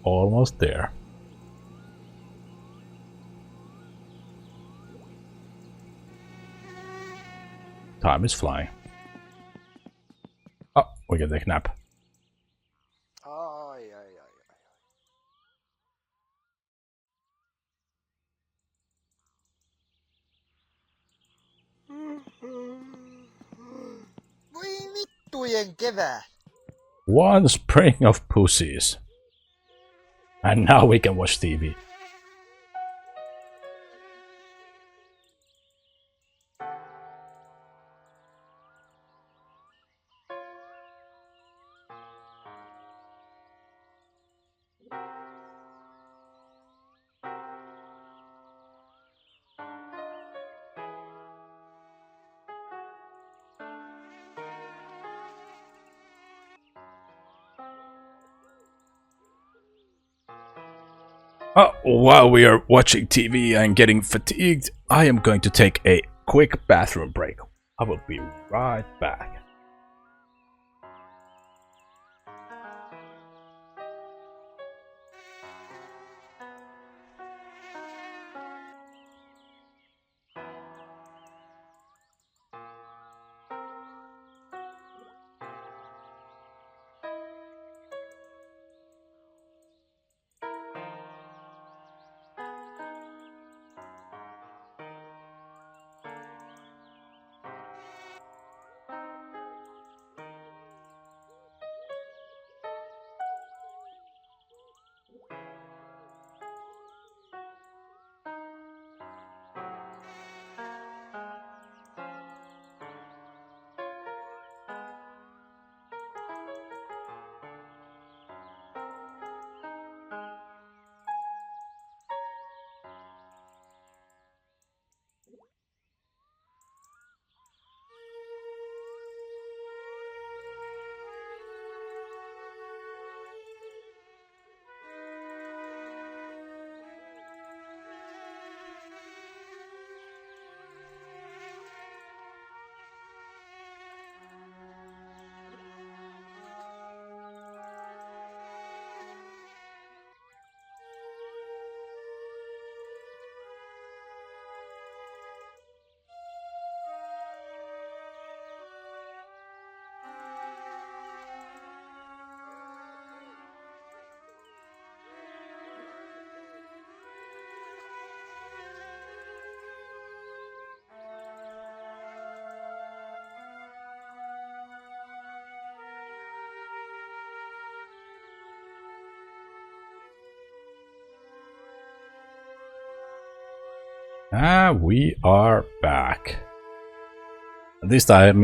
Almost there. Time is flying. Oh, we can take a nap. Ai, ai, ai, ai. Voi vittujen kevää. One spring of pussies. And now we can watch TV. While we are watching TV and getting fatigued, I am going to take a quick bathroom break. I will be right back. We are back. This time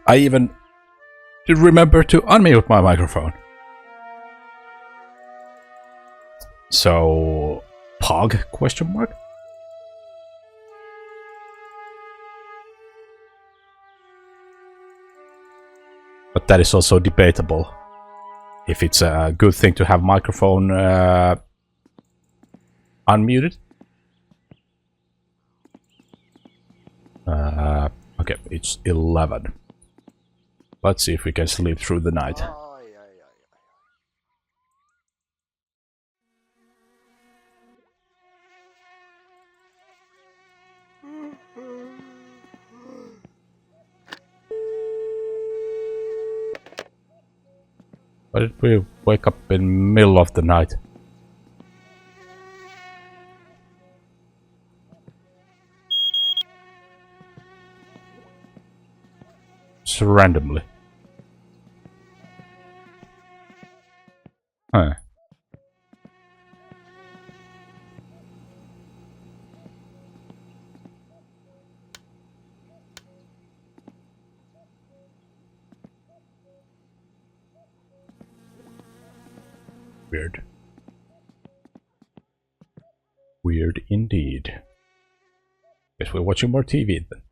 I even did remember to unmute my microphone. So, Pog question mark? But that is also debatable. If it's a good thing to have microphone unmuted. it's 11. Let's see if we can sleep through the night. Why did we wake up in the middle of the night? Just randomly. Huh. Weird. Weird indeed. Guess we're watching more TV then.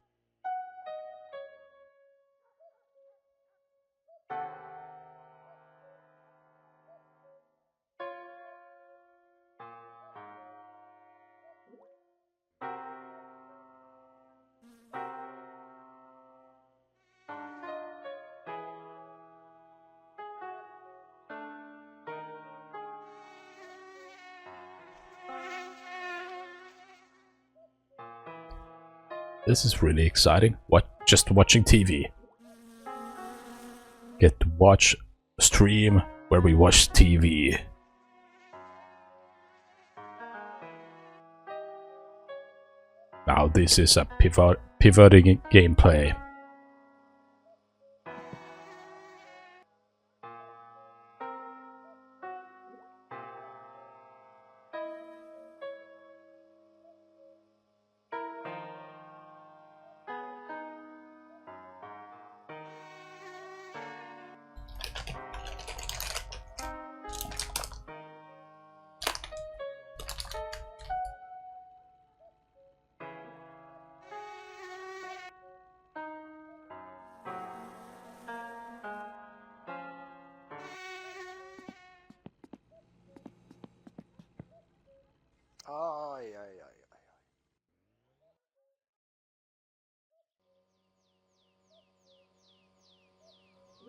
This is really exciting. What? Just watching TV. Get to watch a stream where we watch TV. Now this is a pivoting gameplay.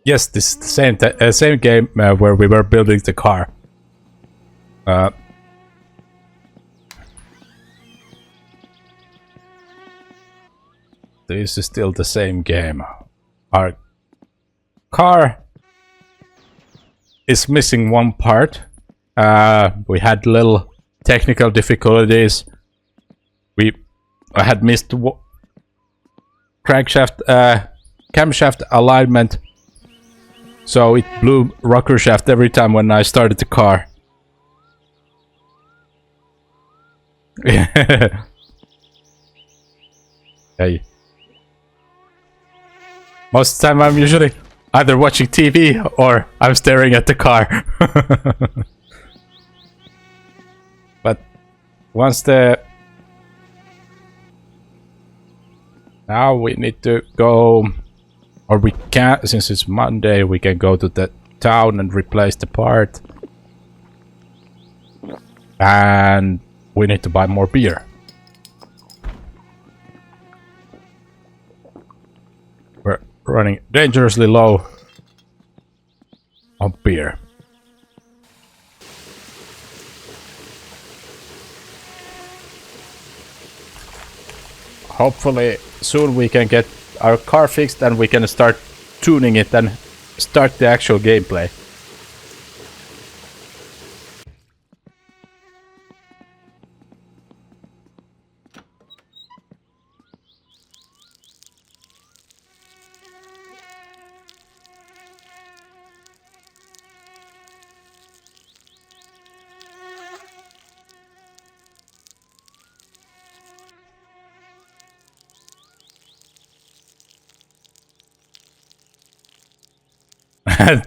Yes, this is the same game where we were building the car. This is still the same game. Our car is missing one part. We had little technical difficulties. I had missed crankshaft, camshaft alignment. So it blew rocker shaft every time when I started the car. Hey. Most of the time I'm usually either watching TV or I'm staring at the car. But once now we need to go. Or we can't, since it's Monday, we can go to the town and replace the part. And we need to buy more beer. We're running dangerously low on beer. Hopefully soon we can get our car fixed and we can start tuning it and start the actual gameplay.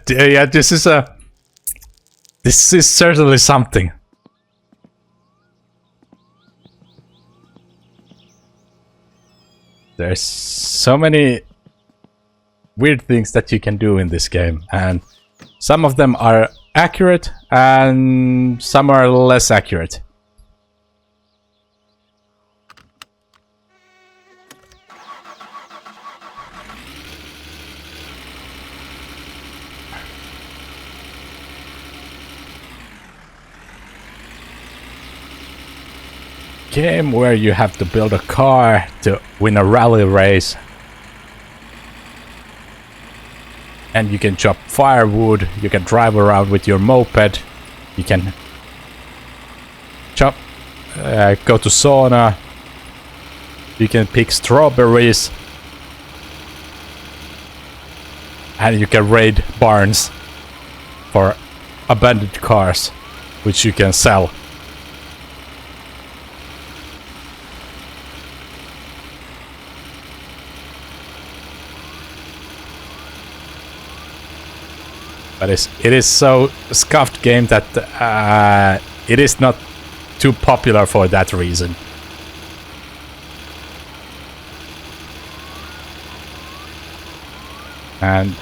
Yeah, this is certainly something. There's so many weird things that you can do in this game, and some of them are accurate and some are less accurate. game where you have to build a car to win a rally race. And you can chop firewood, you can drive around with your moped, you can go to sauna, you can pick strawberries, and you can raid barns for abandoned cars, which you can sell. But it is so scuffed game that it is not too popular for that reason. And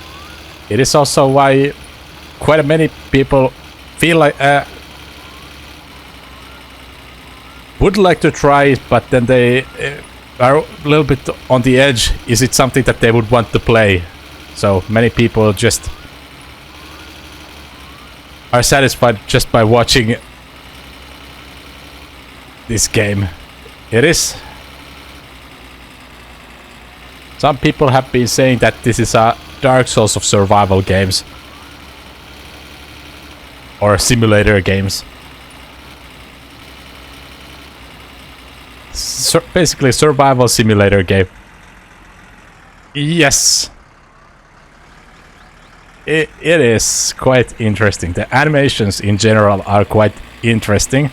it is also why quite many people feel like would like to try it, but then they are a little bit on the edge. Is it something that they would want to play? So many people just are satisfied just by watching this game. It is. Some people have been saying that this is a Dark Souls of survival games. Or simulator games. Basically survival simulator game. Yes. It is quite interesting. The animations in general are quite interesting.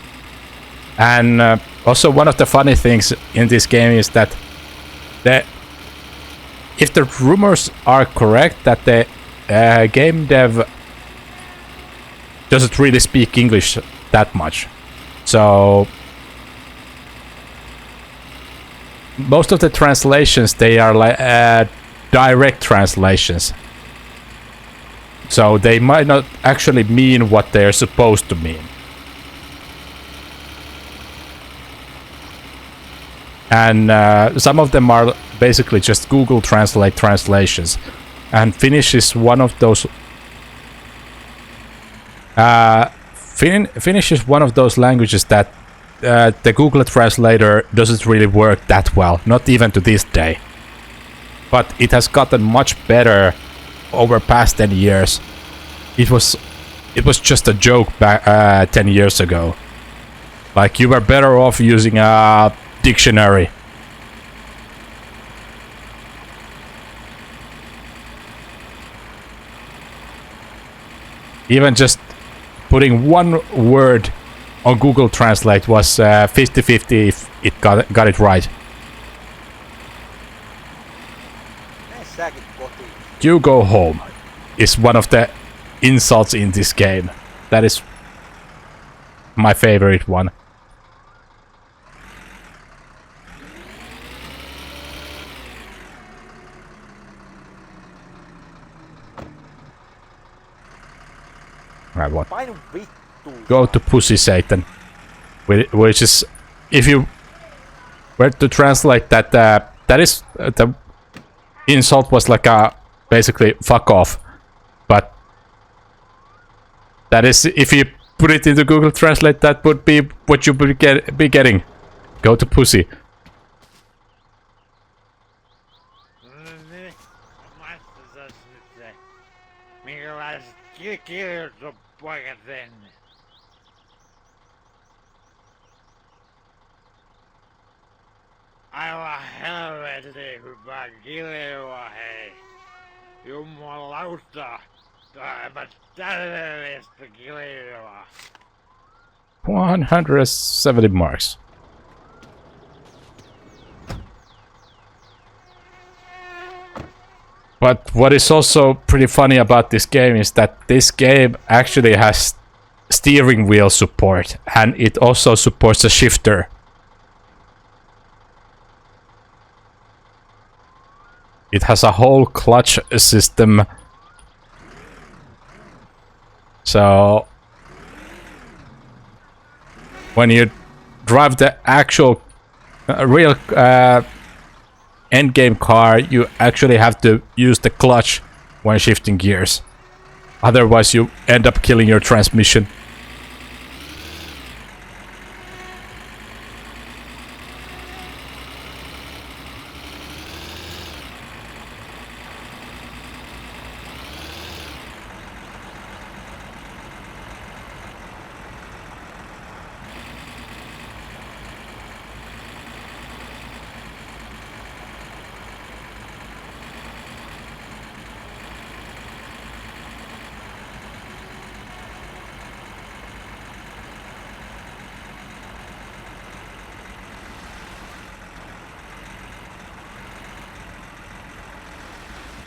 And also one of the funny things in this game is that if the rumors are correct that the game dev doesn't really speak English that much. So most of the translations, they are like direct translations. So they might not actually mean what they're supposed to mean. And some of them are basically just Google Translate translations. And Finnish is one of those... Finnish is one of those languages that the Google Translator doesn't really work that well. Not even to this day. But it has gotten much better over past 10 years. It was just a joke back 10 years ago. Like, you were better off using a dictionary. Even just putting one word on Google Translate was 50-50 if it got it right. You go home is one of the insults in this game. That is my favorite one. Right, what? Go to Pussy Satan. Which is, if you were to translate that, that is, the insult was like a, basically, fuck off. But that is, if you put it into Google Translate, that would be what you would be getting. Go to Pussy. Aivan helvetti, hyvä kiljoa, hei. Jumalauta, aivan täydellistä kiljoa. 170 marks. But what is also pretty funny about this game is that this game actually has steering wheel support, and it also supports a shifter. It has a whole clutch system. So when you drive the actual real endgame car, you actually have to use the clutch when shifting gears. Otherwise you end up killing your transmission.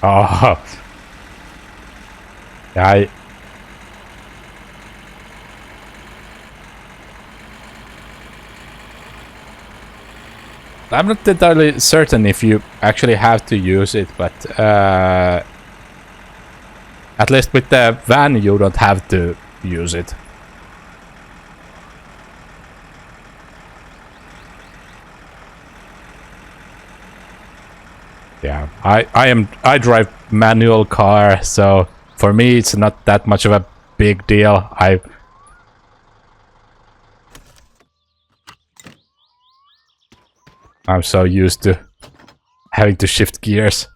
Oh. Yeah, I'm not entirely certain if you actually have to use it, but at least with the van you don't have to use it. Yeah, I drive manual car, so for me it's not that much of a big deal. I'm so used to having to shift gears.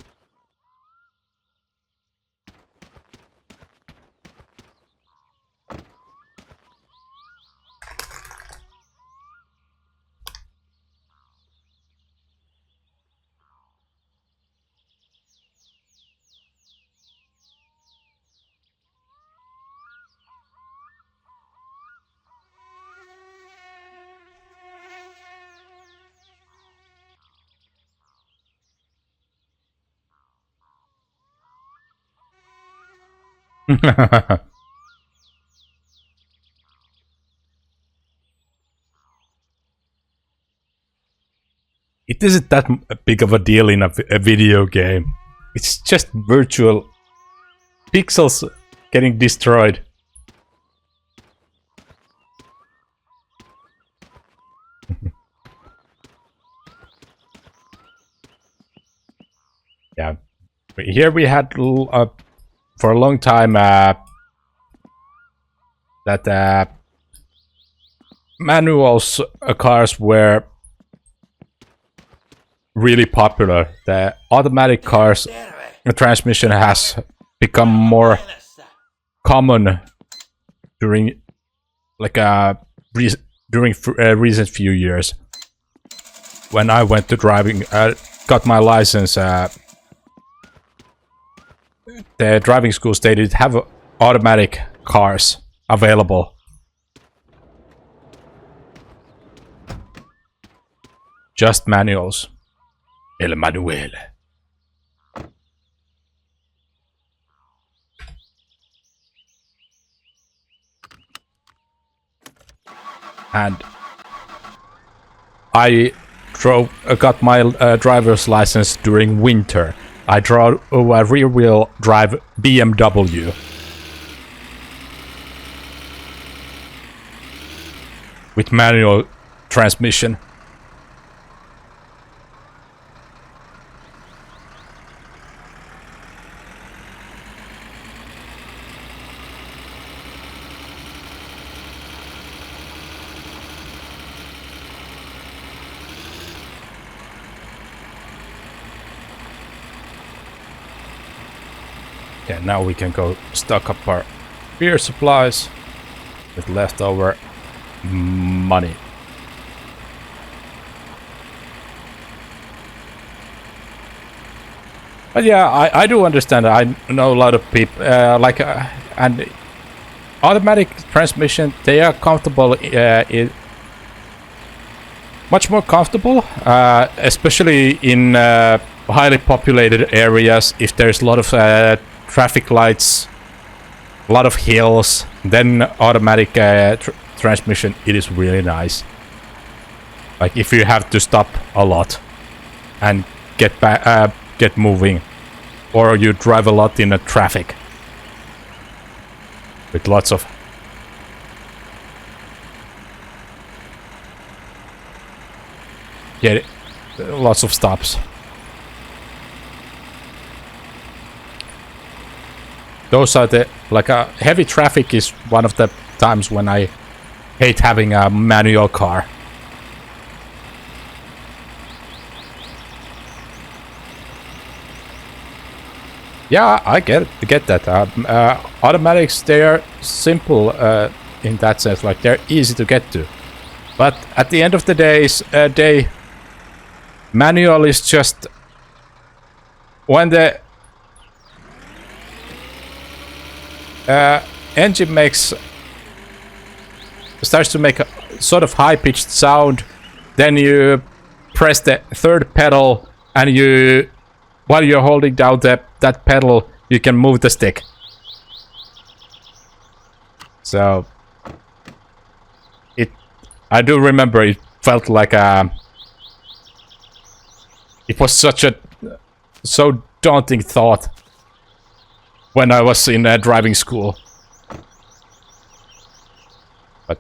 It isn't that big of a deal in a video game. It's just virtual pixels getting destroyed. Yeah, here we had for a long time that manuals cars were really popular. The automatic cars transmission has become more common during like during recent few years. When I went to driving, got my license. The driving schools they did have automatic cars available. Just manuals. El manuel. And I got my driver's license during winter. I drove a rear-wheel drive BMW with manual transmission. Okay, now we can go stock up our beer supplies with leftover money. But yeah, I do understand. I know a lot of people and automatic transmission. They are comfortable. Much more comfortable, especially in highly populated areas. If there's a lot of traffic lights, a lot of hills, then automatic transmission, it is really nice. Like if you have to stop a lot and get back, get moving, or you drive a lot in a traffic with lots of lots of stops. Those are the heavy traffic is one of the times when I hate having a manual car. Yeah, I get that. Automatics, they are simple in that sense. Like they're easy to get to, but at the end of the day, manual is just when the engine starts to make a sort of high-pitched sound, then you press the third pedal and you while you're holding down that pedal, you can move the stick. So I do remember it felt like it was so daunting thought when I was in driving school. But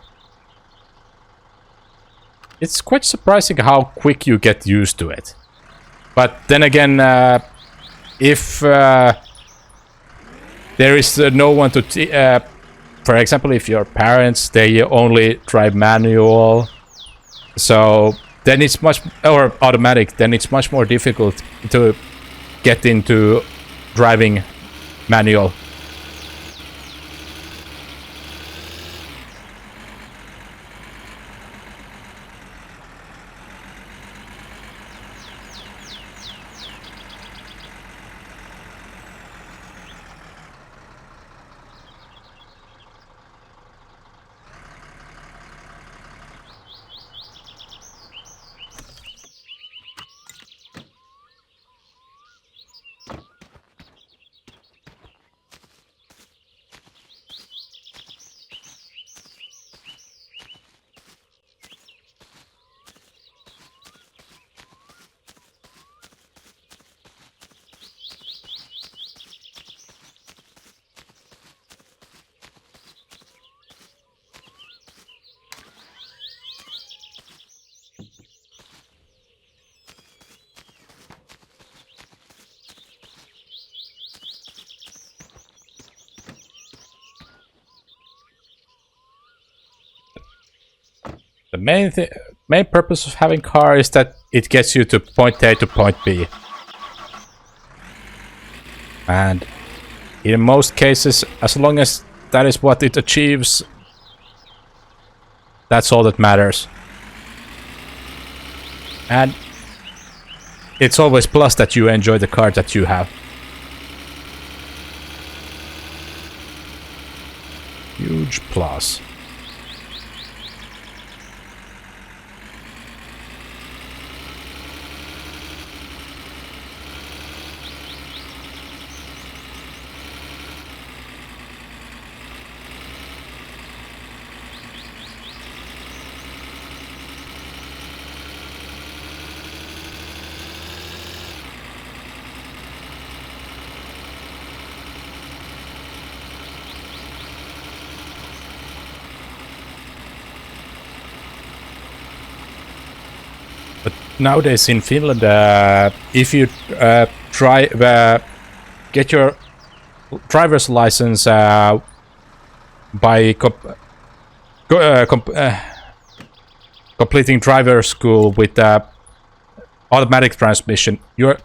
it's quite surprising how quick you get used to it. But then again, if there is no one to for example, if your parents, they only drive manual, so then it's or automatic, then it's much more difficult to get into driving manual. The main purpose of having car is that it gets you to point A to point B. And in most cases, as long as that is what it achieves, that's all that matters. And it's always plus that you enjoy the car that you have. Huge plus. Nowadays in Finland, if you get your driver's license by completing driver school with automatic transmission, you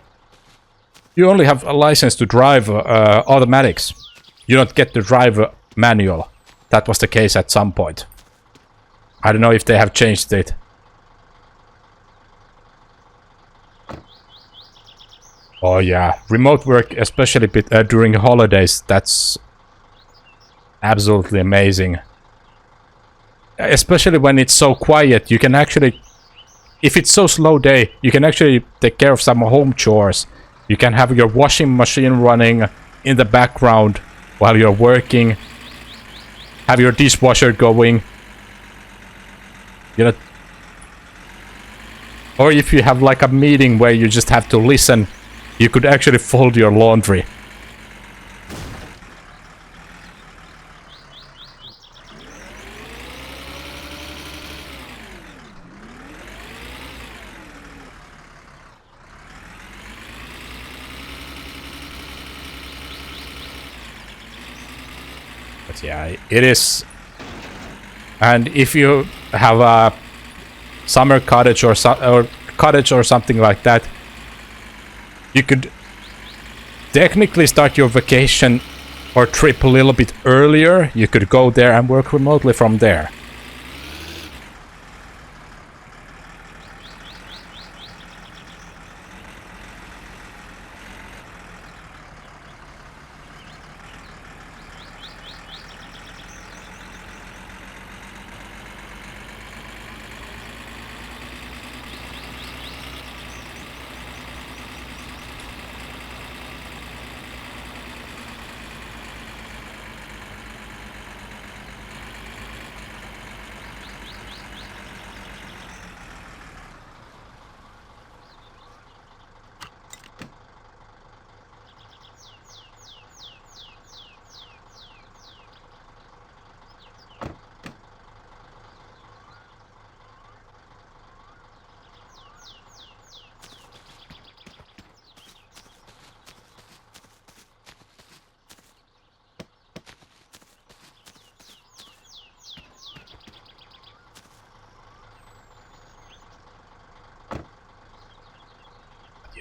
only have a license to drive automatics. You don't get to drive manual. That was the case at some point. I don't know if they have changed it. Oh yeah, remote work, especially during holidays, that's absolutely amazing. Especially when it's so quiet, you can actually, if it's so slow day, you can actually take care of some home chores. You can have your washing machine running in the background while you're working. Have your dishwasher going. You know, or if you have like a meeting where you just have to listen, you could actually fold your laundry. But yeah, it is. And if you have a summer cottage or something like that, you could technically start your vacation or trip a little bit earlier. You could go there and work remotely from there.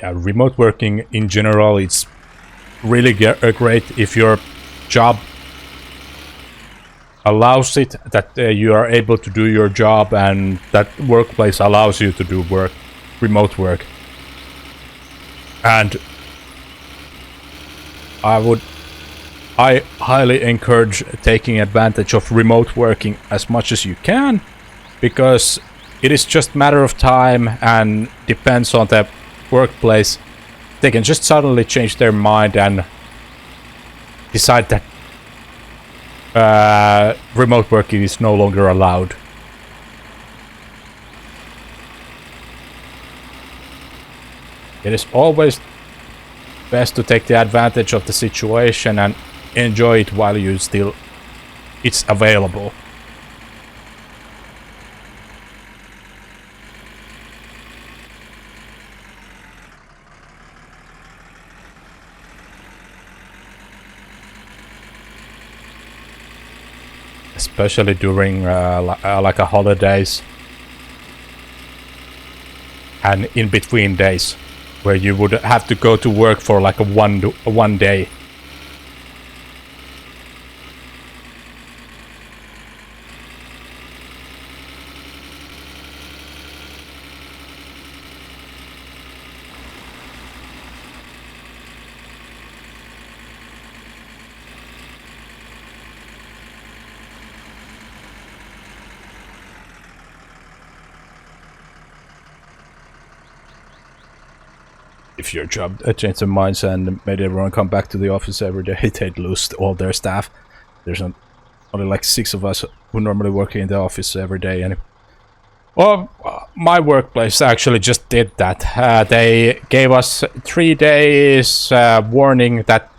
yeah, remote working in general, it's really great if your job allows it, that you are able to do your job and that workplace allows you to do remote work. And I highly encourage taking advantage of remote working as much as you can, because it is just a matter of time and depends on the workplace. They can just suddenly change their mind and decide that remote working is no longer allowed. It is always best to take the advantage of the situation and enjoy it while it's available. Especially during like a holidays and in between days, where you would have to go to work for like a one day. If your job changed their minds and made everyone come back to the office every day, they'd lose all their staff. There's only like 6 of us who normally work in the office every day. And well, my workplace actually just did that. They gave us 3 days warning that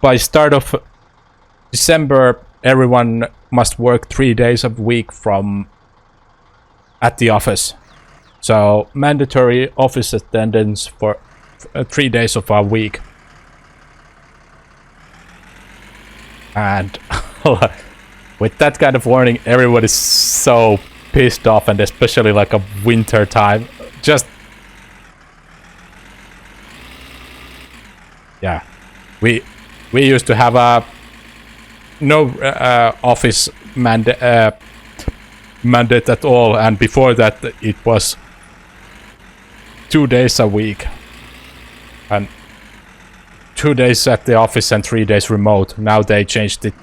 by start of December, everyone must work 3 days a week at the office. So mandatory office attendance for 3 days of our week. And with that kind of warning, everyone is so pissed off, and especially like a winter time. Just yeah, we used to have a no office mandate at all, and before that it was 2 days a week, and 2 days at the office and 3 days remote. Now they changed it,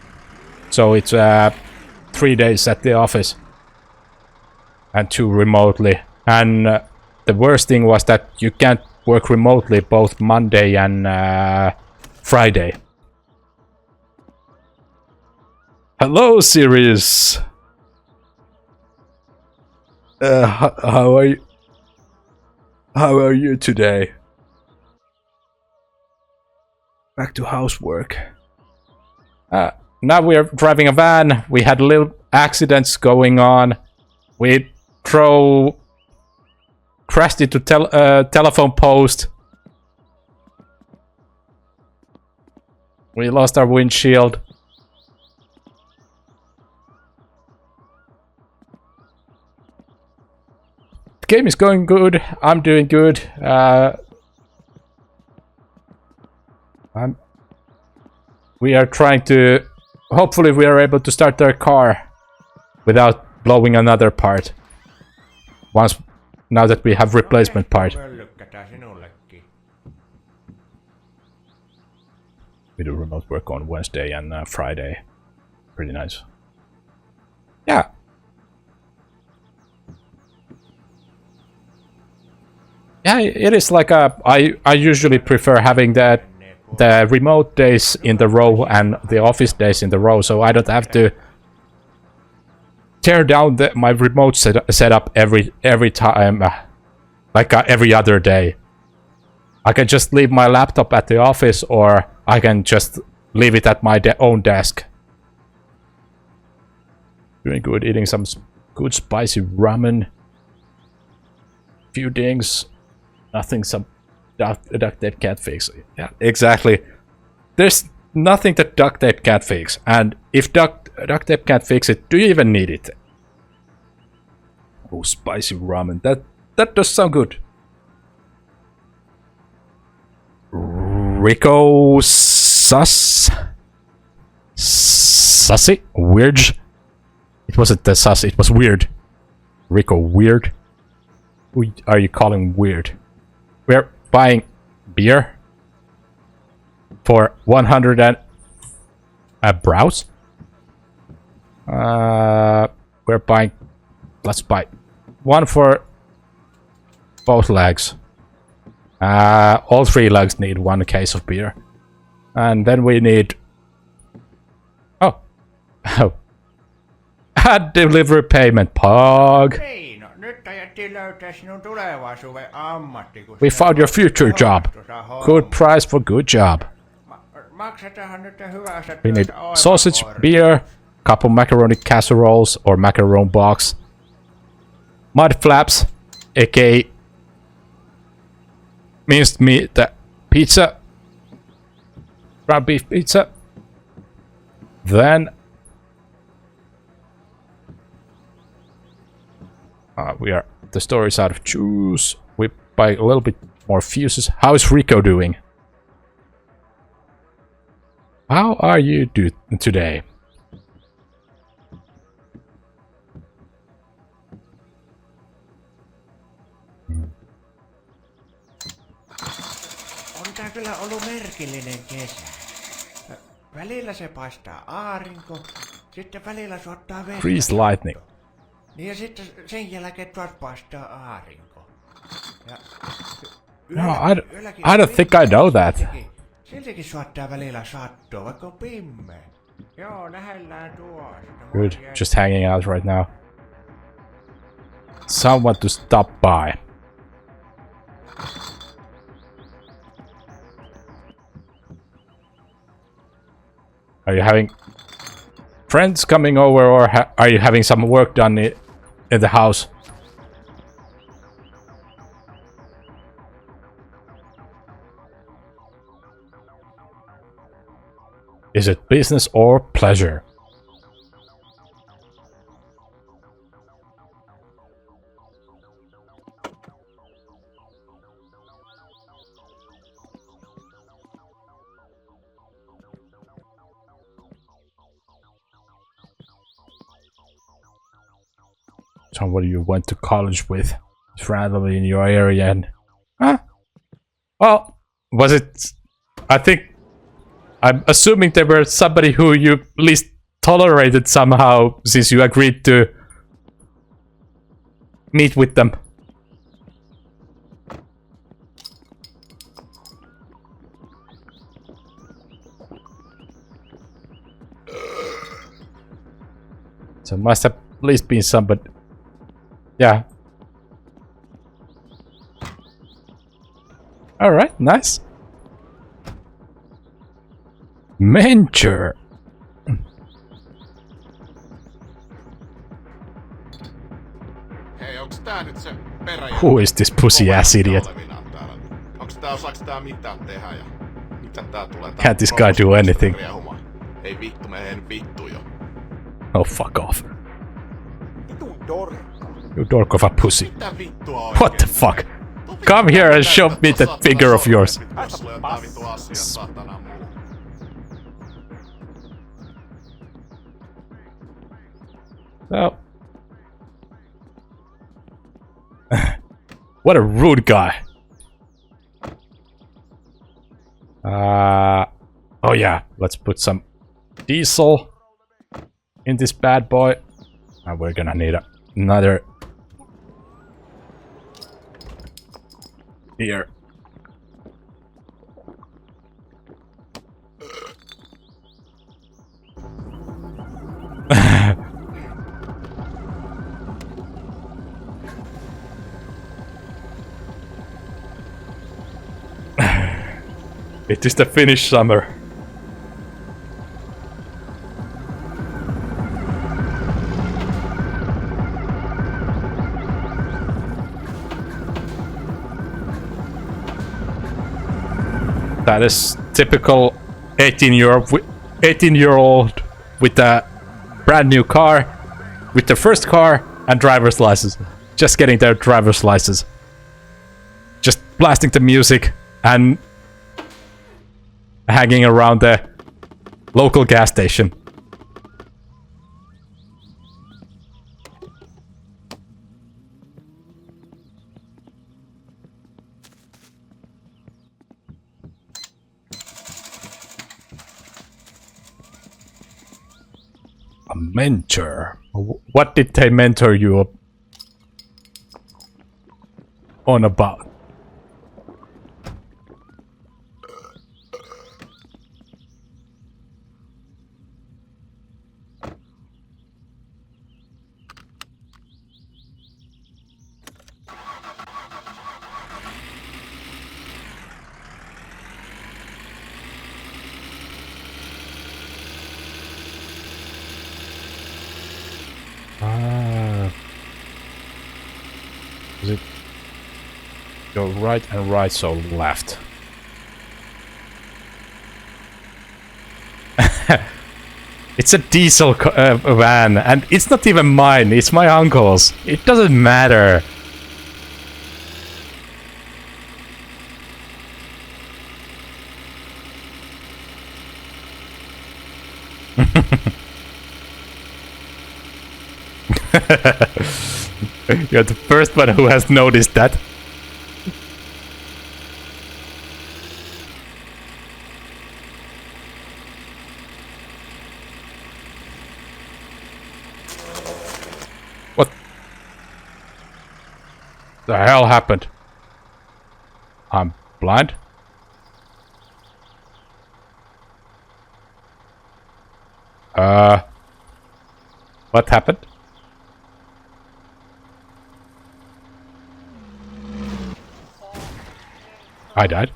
so it's 3 days at the office and 2 remotely. And the worst thing was that you can't work remotely both Monday and Friday. Hello, Sirius. How are you? How are you today? Back to housework. Now we are driving a van. We had little accidents going on. We crashed into telephone post. We lost our windshield. The game is going good. I'm doing good. We are trying to. Hopefully, we are able to start our car without blowing another part. Now that we have replacement part. We do remote work on Wednesday and Friday. Pretty nice. Yeah. Yeah, it is like I usually prefer having the remote days in the row and the office days in the row, so I don't have to tear down my remote setup every time, like every other day. I can just leave my laptop at the office, or I can just leave it at my own desk. Doing good, eating some good spicy ramen. Few dings. Nothing some duct tape can't fix. Yeah, exactly. There's nothing that duct tape can't fix. And if duct tape can't fix it, do you even need it? Oh, spicy ramen. That does sound good. Rico Sussy? Weird? It wasn't the sus, it was weird. Rico Weird? Who are you calling weird? We're buying beer for 100 and a browse. We're buying. Let's buy one for both legs. All 3 legs need 1 case of beer, and then we need. Oh, a delivery payment, Pog. Niin, no nyt ajettiin löytää sinun tulevaisuuden ammatti. We found your future job. Good price for good job. Maksetaanhan nyt hyvästä We need työstä aivan sausage, korkeasti. beer, couple macaroni casseroles or macaron box, mud flaps, aka minced meat pizza, ground beef pizza. Then the store is out of juice. We buy a little bit more fuses. How is Rico doing? How are you today? On tää kyllä ollut merkillinen kesä. Välillä se paistaa aurinko, sitten välillä suottaa vettä. Freeze lightning. Niin ja sitten sen jälkeen taas paistaa aurinko. Ja No, I don't think I know that. Siltikin suottaa välillä sattua, vaikka on pimmeä. Joo, nähdään tuosta. Good. Just hanging out right now. Someone to stop by. Are you having friends coming over, or are you having some work done in the house? Is it business or pleasure? Somebody you went to college with is randomly in your area and... Huh? Well, was it... I'm assuming they were somebody who you at least tolerated somehow, since you agreed to meet with them. So must have at least been somebody. Yeah. Alright, nice. Mentor. Hei, onks tää nyt se perä? Who is this pussy ass idiot? Onks tää, osaaks tää mitään tehdä ja mitä tää tulee? Can't this guy do anything? Ei vittu, menen vittu jo. Oh, fuck off. Vitun dorkka. You dork of a pussy. Mitä vittua oikein? What the fuck? Come here and show me that finger of yours. Sulla on tää vittu asia, saatana muu. Oh. What a rude guy. Oh yeah, let's put some diesel in this bad boy. And we're gonna need another here. It is the Finnish summer. That is typical 18-year-old with a brand new car, with their first car and driver's license. Just getting their driver's license. Just blasting the music and hanging around the local gas station. A mentor? What did they mentor you on about? Is it go right and right, so left? It's a diesel van, and it's not even mine, it's my uncle's. It doesn't matter. You're the first one who has noticed that. What the hell happened? I'm blind? What happened? I died.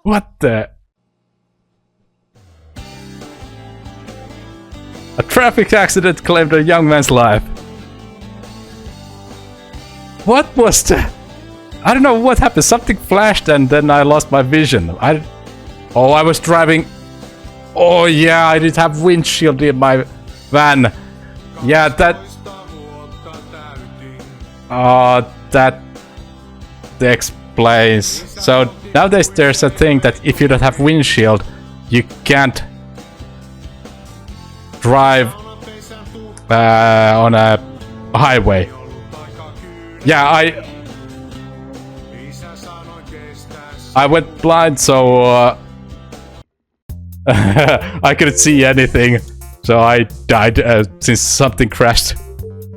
What the? A traffic accident claimed a young man's life. What was that? I don't know what happened. Something flashed and then I lost my vision. Oh, I was driving. Oh yeah, I didn't have windshield in my van. Yeah, that explains. So nowadays there's a thing that if you don't have windshield, you can't drive on a highway. Yeah, I went blind, so I couldn't see anything. So I died since something crashed.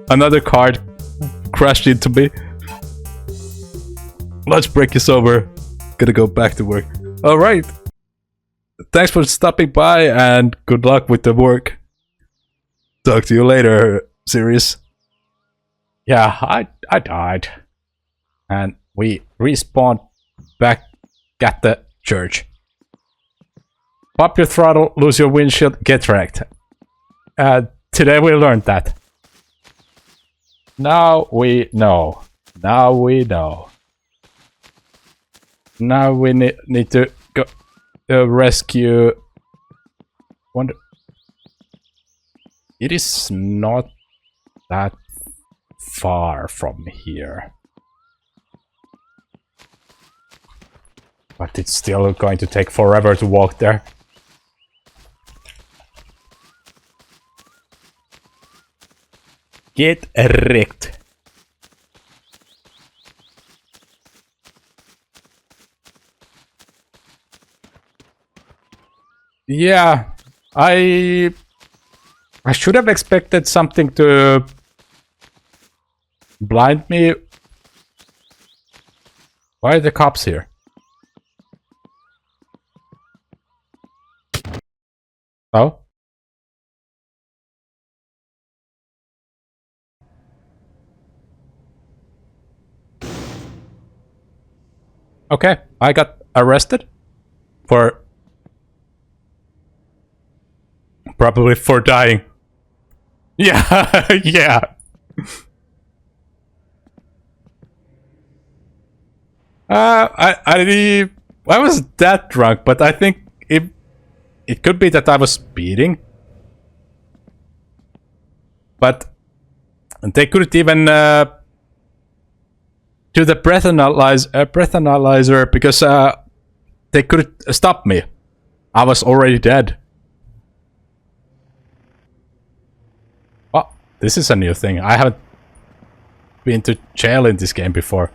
Another car crashed into me. Lunch break is over. Gonna go back to work. Alright. Thanks for stopping by and good luck with the work. Talk to you later, series. Yeah, I died. And we respawned back at the church. Pop your throttle, lose your windshield, get wrecked. Today we learned that. Now we know. Now we know. Now we need to go rescue. Wonder. It is not that far from here, but it's still going to take forever to walk there. Get wrecked. Yeah, I should have expected something to blind me. Why are the cops here? Oh? Okay, I got arrested for probably for dying. Yeah, yeah. I was that drunk, but I think it could be that I was speeding. But they couldn't even to the breath analyzer because they couldn't stop me. I was already dead. Oh, this is a new thing. I haven't been to jail in this game before.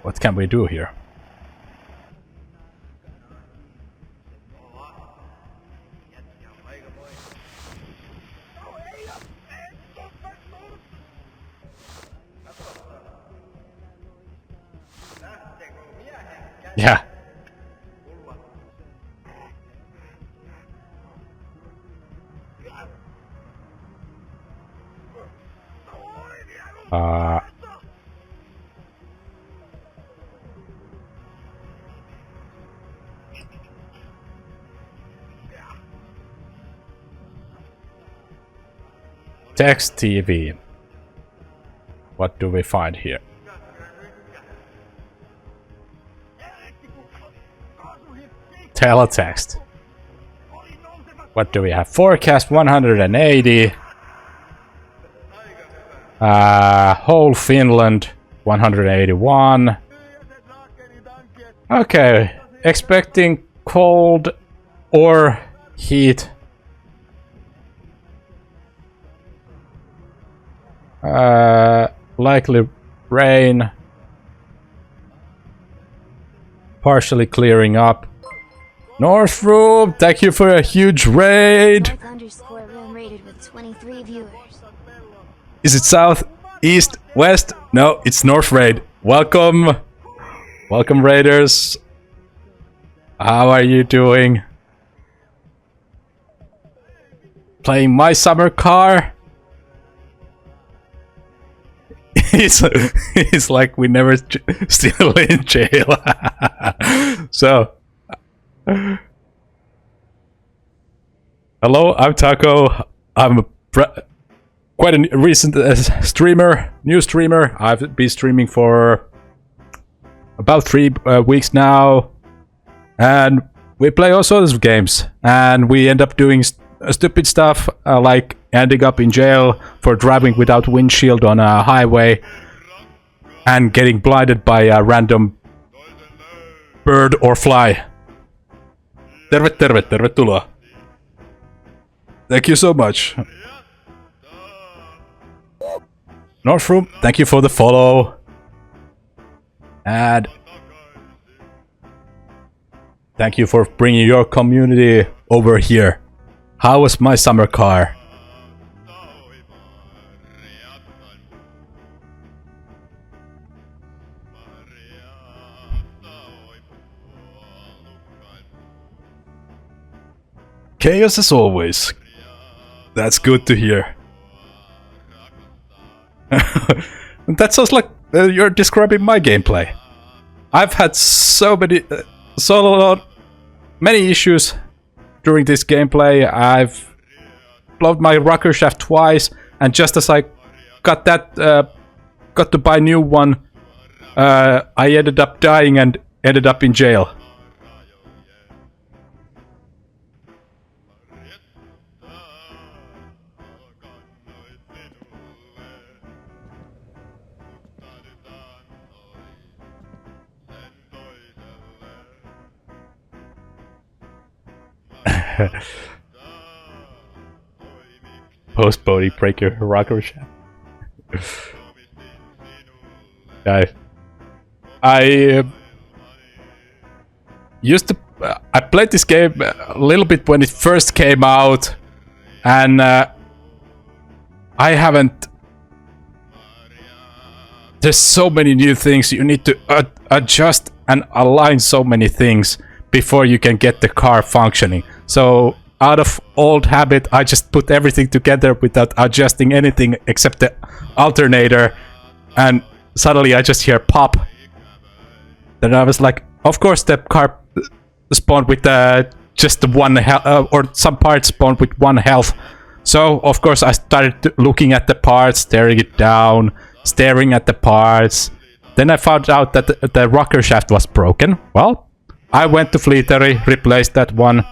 What can we do here? Yeah. Text TV. What do we find here? Teletext. What do we have? Forecast 180. Whole Finland 181. Okay, expecting cold or heat. Likely rain. Partially clearing up. North Room, thank you for a huge raid. Room rated with 23 viewers. Is it south, east, west? No, it's North Raid. Welcome. Welcome, raiders. How are you doing? Playing my summer car? it's like we never still in jail. So, hello, I'm Taco. I'm quite a recent streamer, new streamer. I've been streaming for about 3 weeks now, and we play all sorts of games, and we end up doing stupid stuff like ending up in jail for driving without windshield on a highway and getting blinded by a random bird or fly. Tervetuloa. Thank you so much. Northroom, thank you for the follow. And thank you for bringing your community over here. How was my summer car? Chaos as always. That's good to hear. That sounds like you're describing my gameplay. I've had so many issues during this gameplay. I've blown my rocker shaft twice, and just as I got to buy a new one, I ended up dying and ended up in jail. Post body break your rocker shaft. I used to I played this game a little bit when it first came out, and I haven't. There's so many new things you need to adjust and align so many things before you can get the car functioning. So out of old habit, I just put everything together without adjusting anything except the alternator, and suddenly I just hear pop. Then I was like, of course the car spawned with just the one health, or some parts spawned with 1 health. So of course I started looking at the parts, tearing it down, staring at the parts. Then I found out that the rocker shaft was broken. Well, I went to Fleetery, replaced that one.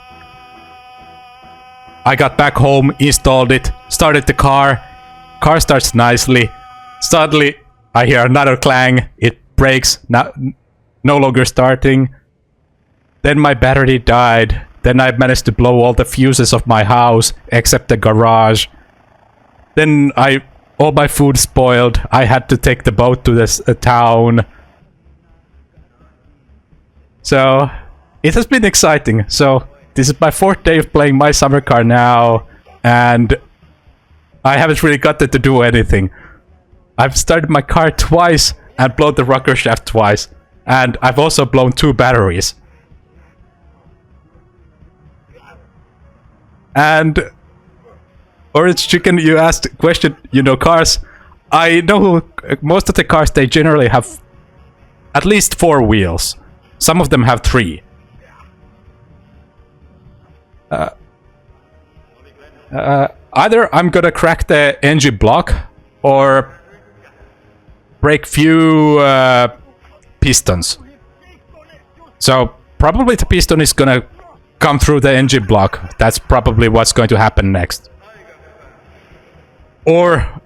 I got back home, installed it, started the car car starts nicely. Suddenly, I hear another clang. It breaks. No longer starting. Then my battery died. Then I managed to blow all the fuses of my house, except the garage. Then all my food spoiled. I had to take the boat to this town. So, it has been exciting. So, this is my 4th day of playing My Summer Car now, and I haven't really gotten to do anything. I've started my car twice and blown the rocker shaft twice, and I've also blown 2 batteries. And Orange Chicken, you asked a question, you know cars. I know most of the cars, they generally have at least 4 wheels. Some of them have 3. Either I'm gonna crack the engine block or break few pistons. So probably the piston is gonna come through the engine block. That's probably what's going to happen next. Or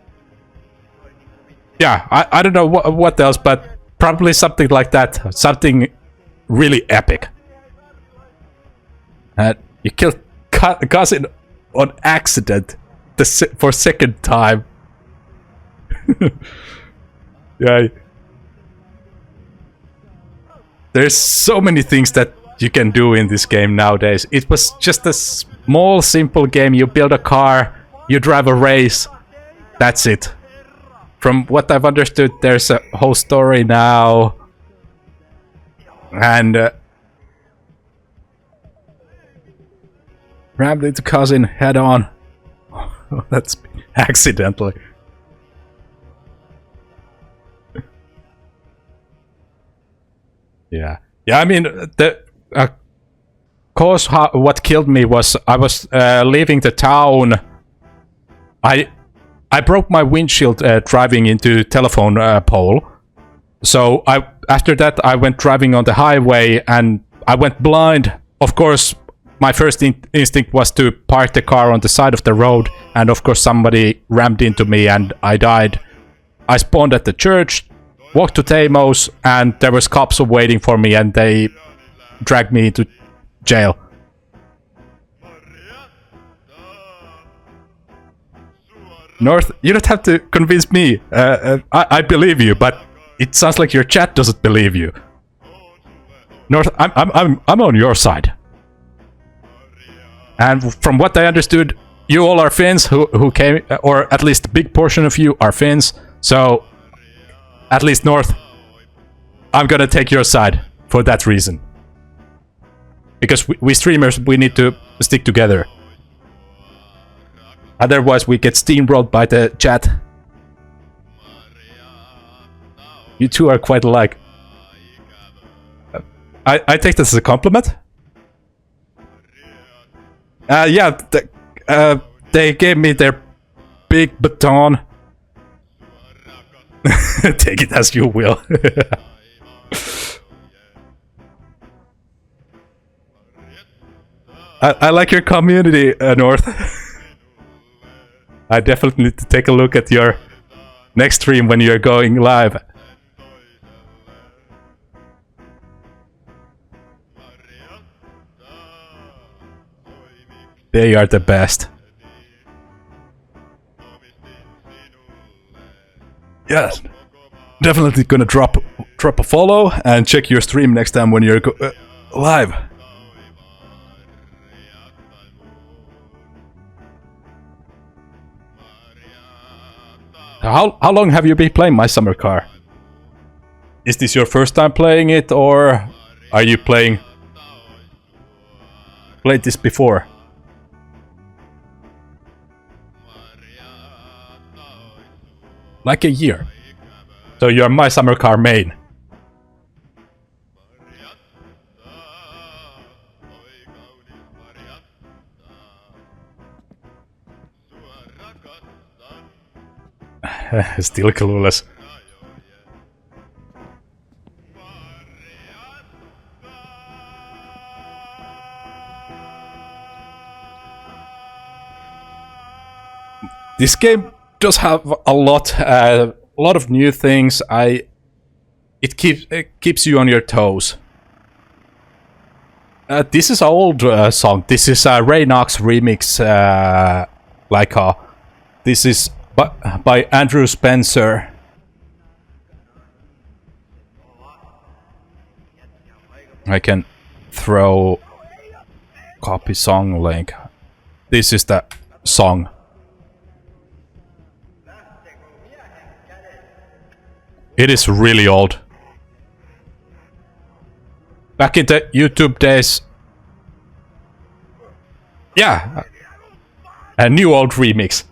yeah, I don't know what else, but probably something like that. Something really epic. You killed cousin on accident for 2nd time. Yeah. There's so many things that you can do in this game nowadays. It was just a small, simple game. You build a car, you drive a race. That's it. From what I've understood, there's a whole story now. And rammed into cousin head on. That's accidentally. Yeah. I mean, the cause what killed me was I was leaving the town. I broke my windshield driving into telephone pole. So after that I went driving on the highway and I went blind. Of course, my first instinct was to park the car on the side of the road, and of course somebody rammed into me and I died. I spawned at the church, walked to Tamos, and there was cops waiting for me and they dragged me into jail. North, you don't have to convince me. I believe you, but it sounds like your chat doesn't believe you. North, I'm on your side. And from what I understood, you all are Finns who came, or at least a big portion of you are Finns. So, at least North, I'm gonna take your side for that reason. Because we streamers, we need to stick together. Otherwise we get steamrolled by the chat. You two are quite alike. I take this as a compliment. Yeah, they gave me their big baton. Take it as you will. I like your community, North. I definitely need to take a look at your next stream when you're going live. They are the best. Yes, definitely gonna drop a follow and check your stream next time when you're live. How long have you been playing My Summer Car? Is this your first time playing it, or are you played this before? Like a year. So you're My Summer Car main. Still clueless. This game does have a lot of new things. It keeps you on your toes. This is an old song. This is a Ray Knox remix. This is by Andrew Spencer. I can throw copy song link. This is the song. It is really old. Back in the YouTube days. Yeah. A new old remix.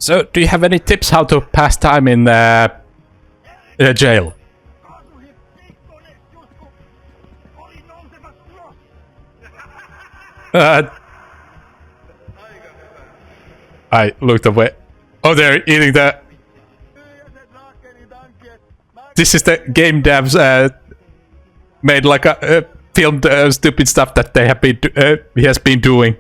So, do you have any tips how to pass time in jail? I looked away. Oh, they're eating the... This is the game devs made like a filmed stupid stuff that they have been he has been doing.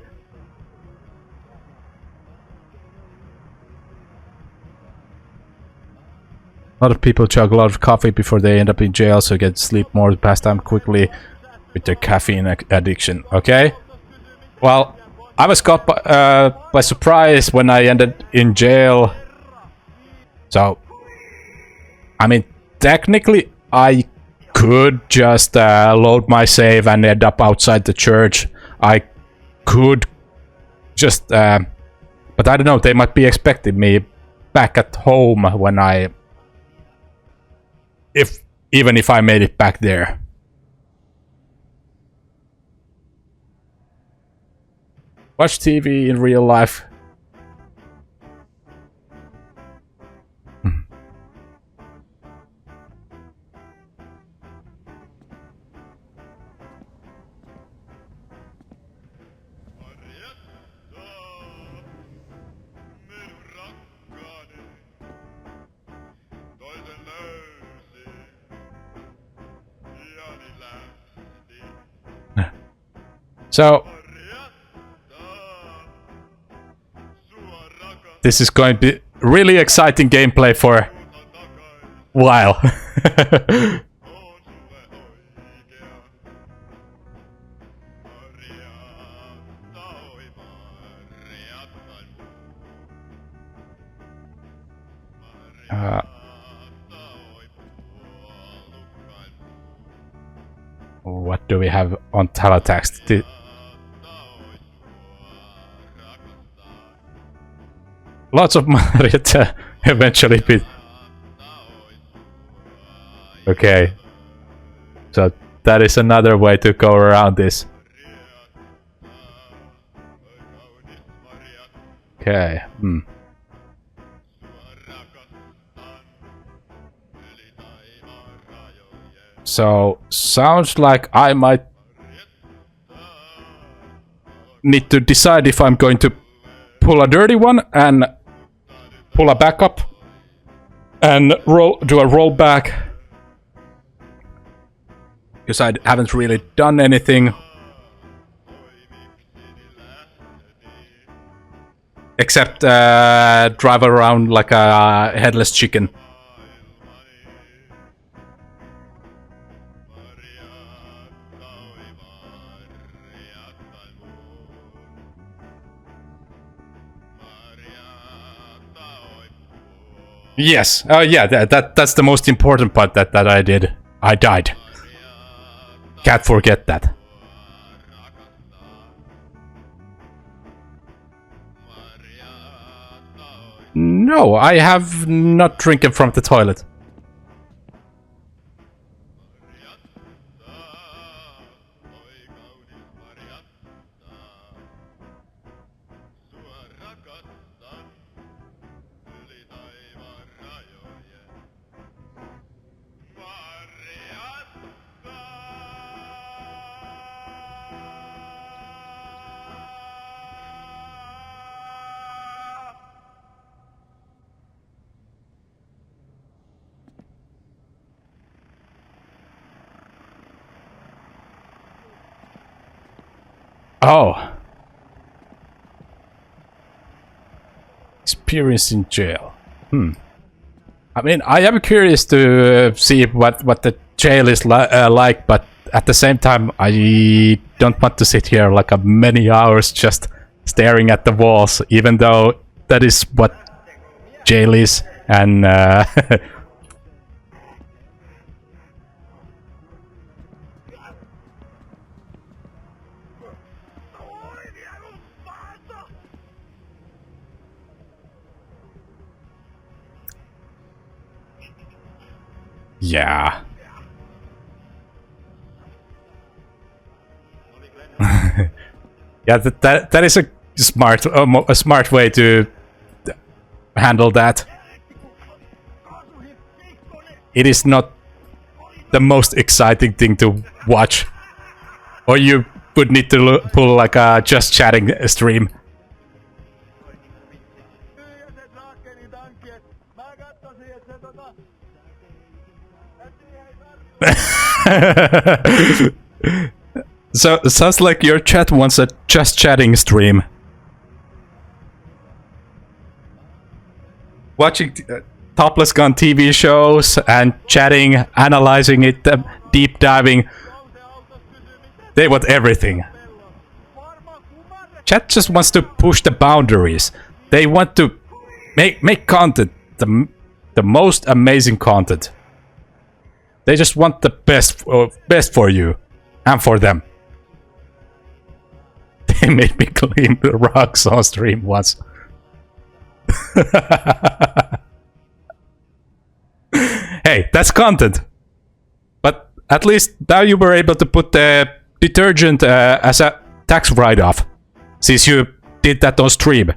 A lot of people chug a lot of coffee before they end up in jail, so get sleep more, pass time quickly with their caffeine addiction. Okay? Well, I was caught by surprise when I ended in jail. So, I mean, technically, I could just load my save and end up outside the church. I could just... but I don't know, they might be expecting me back at home when I... Even if I made it back there. Watch TV in real life. So, this is going to be really exciting gameplay for a while. What do we have on teletext? Lots of Marietta eventually be... Okay. So that is another way to go around this. Okay. So, sounds like I might need to decide if I'm going to pull a dirty one and pull a backup and do a rollback, because I haven't really done anything except drive around like a headless chicken. Yes. Oh, yeah. That's the most important part that I did. I died. Can't forget that. No, I have not drinking from the toilet. Oh. Experience in jail. I mean, I am curious to see what the jail is like, but at the same time, I don't want to sit here like many hours just staring at the walls, even though that is what jail is. And yeah. Yeah, that is a smart way to handle that. It is not the most exciting thing to watch, or you would need to pull like a just chatting stream. So it sounds like your chat wants a just chatting stream. Watching Topless Gun TV shows and chatting, analyzing it, deep diving. They want everything. Chat just wants to push the boundaries. They want to make content, the most amazing content. They just want the best for you and for them. They made me clean the rocks on stream once. Hey, that's content. But at least now you were able to put the detergent as a tax write-off, since you did that on stream.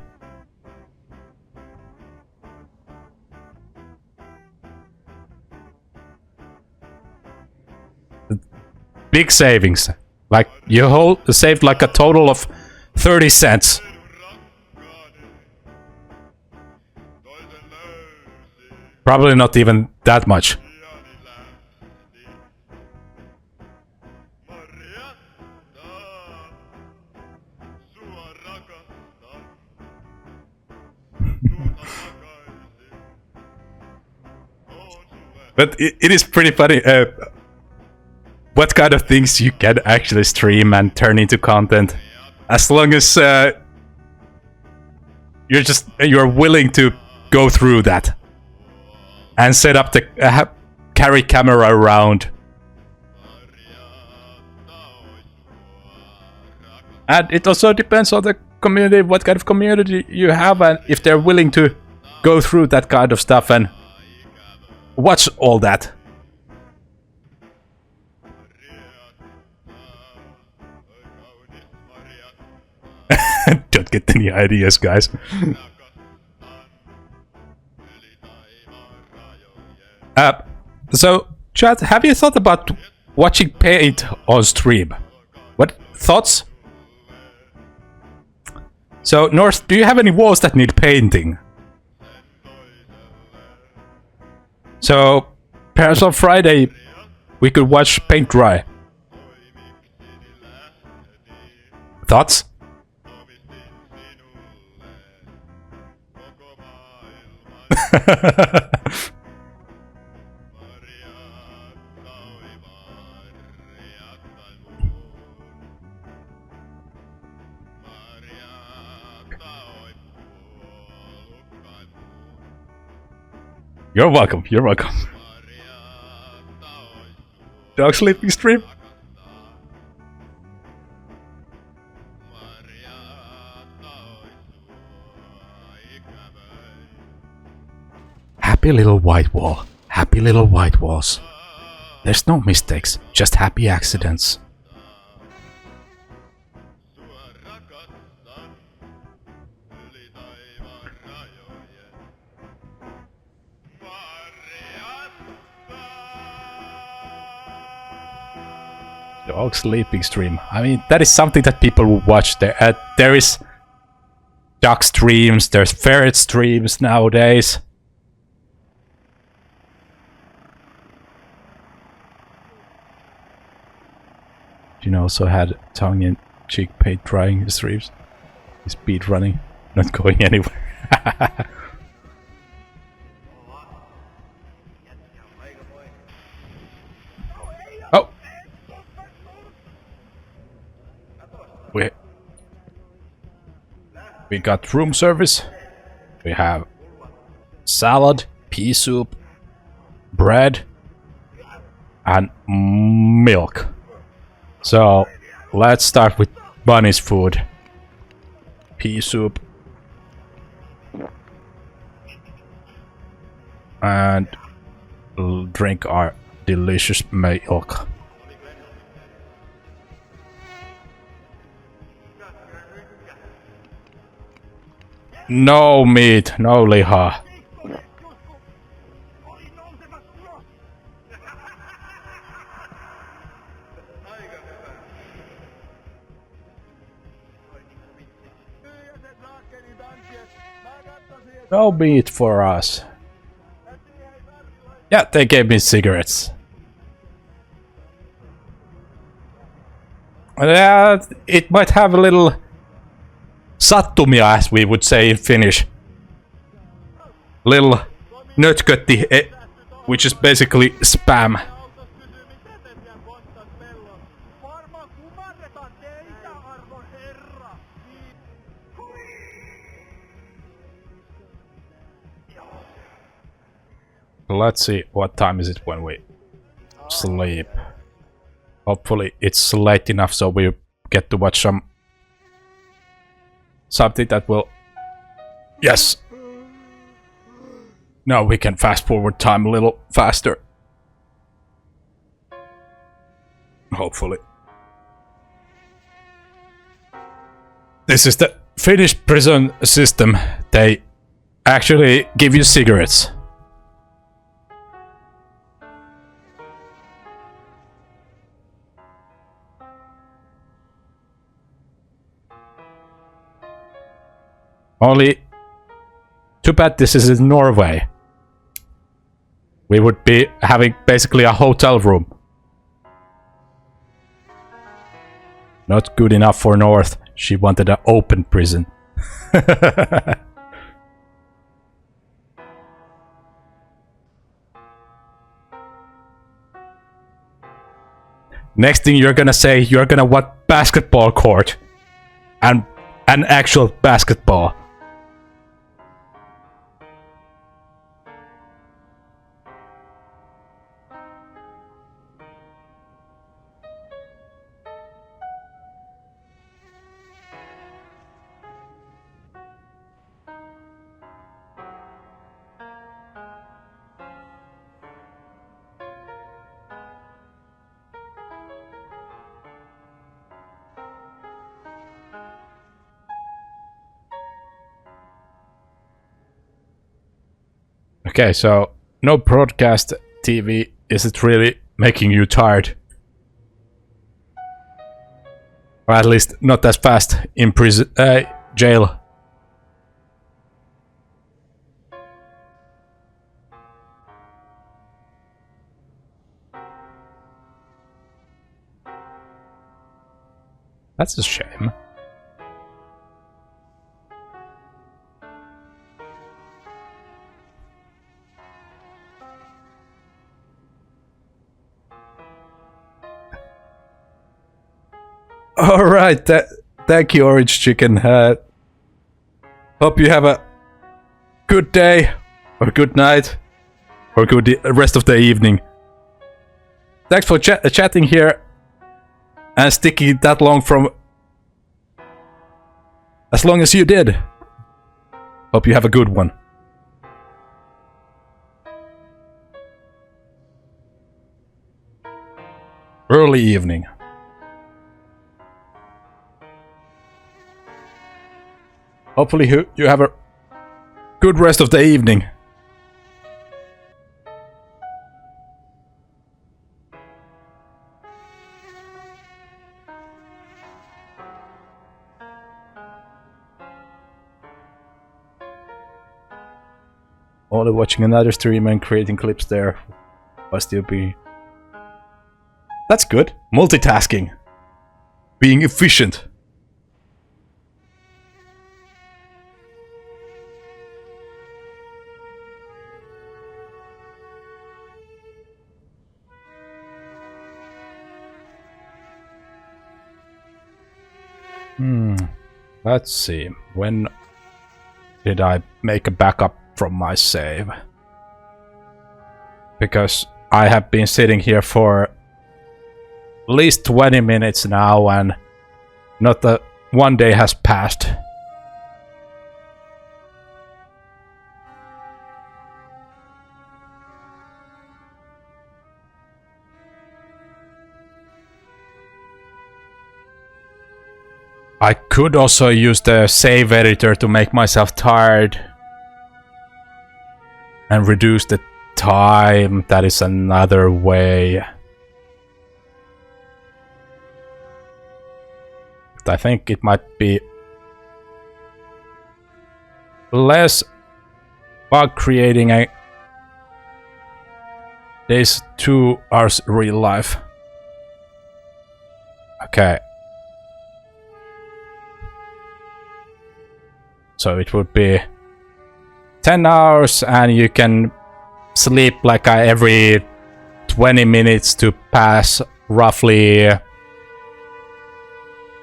Big savings. Like, you saved like a total of 30 cents. Probably not even that much. But it is pretty funny what kind of things you can actually stream and turn into content, as long as you're willing to go through that and set up the carry camera around. And it also depends on the community, what kind of community you have, and if they're willing to go through that kind of stuff and watch all that. Don't get any ideas, guys. So, chat, have you thought about watching paint on stream? What thoughts? So, North, do you have any walls that need painting? So, perhaps on Friday we could watch paint dry. Thoughts? You're welcome, you're welcome. Dog sleeping stream? Happy little white wall. Happy little white walls. There's no mistakes, just happy accidents. Dog sleeping stream. I mean, that is something that people will watch. There is duck streams, there's ferret streams nowadays. Jin also had tongue in cheek paint drying his streams. He's speed running, not going anywhere. Oh! We got room service. We have salad, pea soup, bread, and milk. So let's start with Bunny's food. Pea soup. And drink our delicious milk. No meat, no liha. No meat for us. Yeah, they gave me cigarettes. Yeah, it might have a little sattumia, as we would say in Finnish. Little nötkötti, which is basically spam. Let's see, what time is it when we sleep? Hopefully it's late enough so we get to watch something that will... Yes! Now we can fast forward time a little faster. Hopefully. This is the Finnish prison system. They actually give you cigarettes. Only too bad this is in Norway. We would be having basically a hotel room. Not good enough for North. She wanted an open prison. Next thing you're gonna say, you're gonna want basketball court. And an actual basketball. Okay, so no broadcast TV. Is it really making you tired? Or at least not as fast in prison, jail. That's a shame. Alright, thank you, Orange Chicken. Hope you have a good day, or good night, or good rest of the evening. Thanks for chatting here, and sticking that long from... as long as you did. Hope you have a good one. Early evening. Hopefully you have a good rest of the evening. Only watching another stream and creating clips there. Must still be... That's good. Multitasking. Being efficient. Let's see. When did I make a backup from my save? Because I have been sitting here for at least 20 minutes now and not one day has passed. I could also use the save editor to make myself tired and reduce the time. That is another way. But I think it might be less bug creating these 2 hours real life. Okay. So it would be 10 hours and you can sleep like every 20 minutes to pass roughly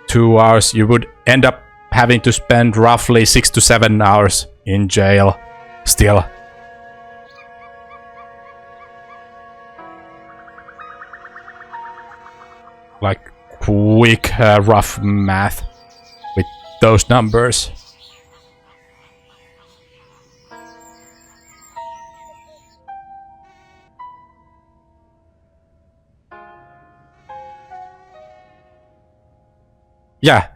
2 hours. You would end up having to spend roughly 6 to 7 hours in jail still. Like quick rough math with those numbers. Yeah.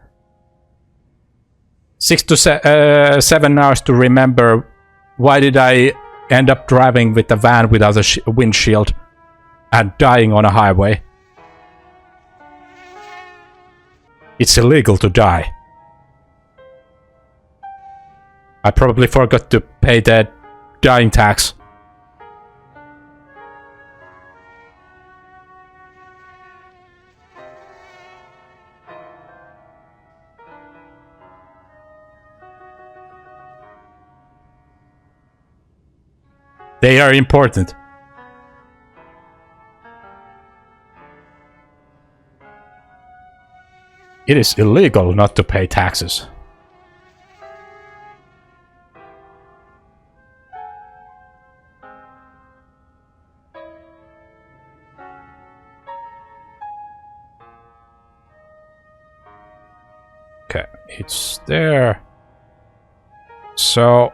6 to 7 hours to remember why did I end up driving with a van without a windshield and dying on a highway. It's illegal to die. I probably forgot to pay the dying tax. They are important. It is illegal not to pay taxes. Okay, it's there. So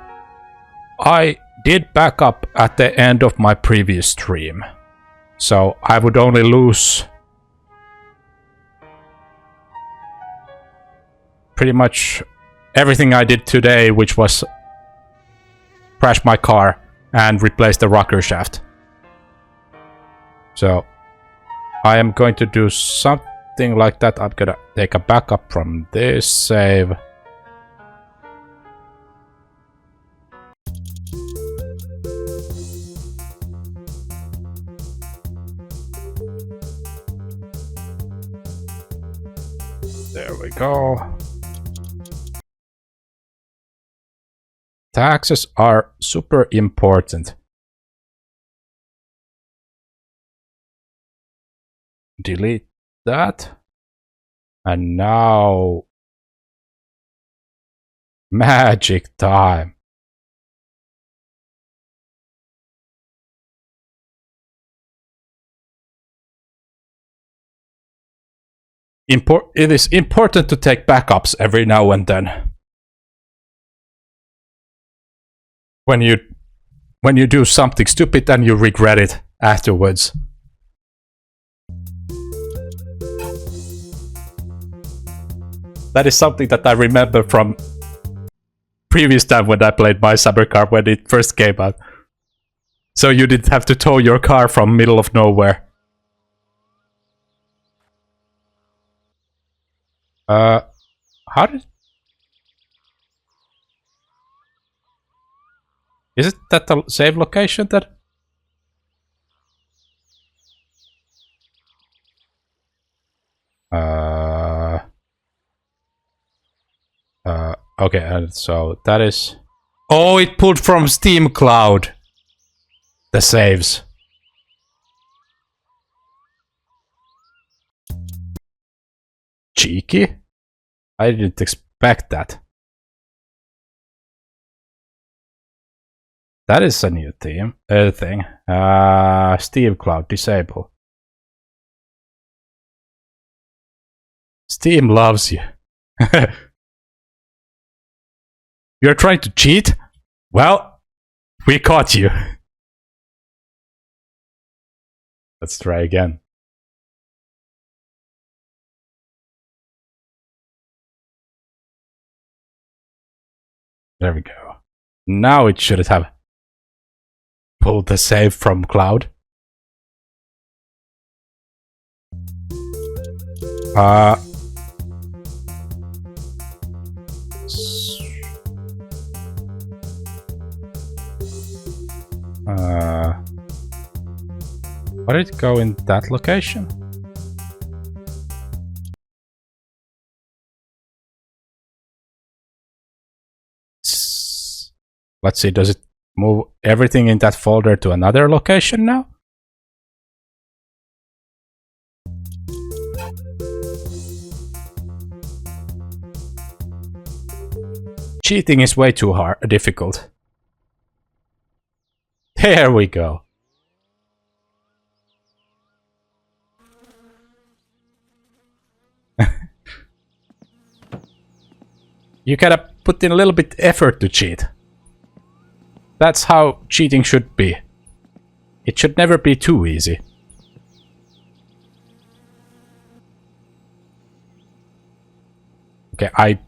I did back up at the end of my previous stream. So I would only lose pretty much everything I did today, which was crash my car and replace the rocker shaft. So I am going to do something like that. I'm gonna take a backup from this save. There we go. Taxes are super important. Delete that. And now... magic time. It is important to take backups every now and then. When you do something stupid and you regret it afterwards. That is something that I remember from previous time when I played my summer car when it first came out. So you didn't have to tow your car from middle of nowhere. How did... Is it that the save location that... okay, and so that is... Oh, it pulled from Steam Cloud. The saves. Cheeky? I didn't expect that. That is a new thing. Steam Cloud disable. Steam loves you. You're trying to cheat? Well, we caught you. Let's try again. There we go. Now it should have pulled the save from cloud. Why did it go in that location? Let's see, does it move everything in that folder to another location now? Cheating is way too difficult. There we go. You gotta put in a little bit effort to cheat. That's how cheating should be. It should never be too easy. Okay, I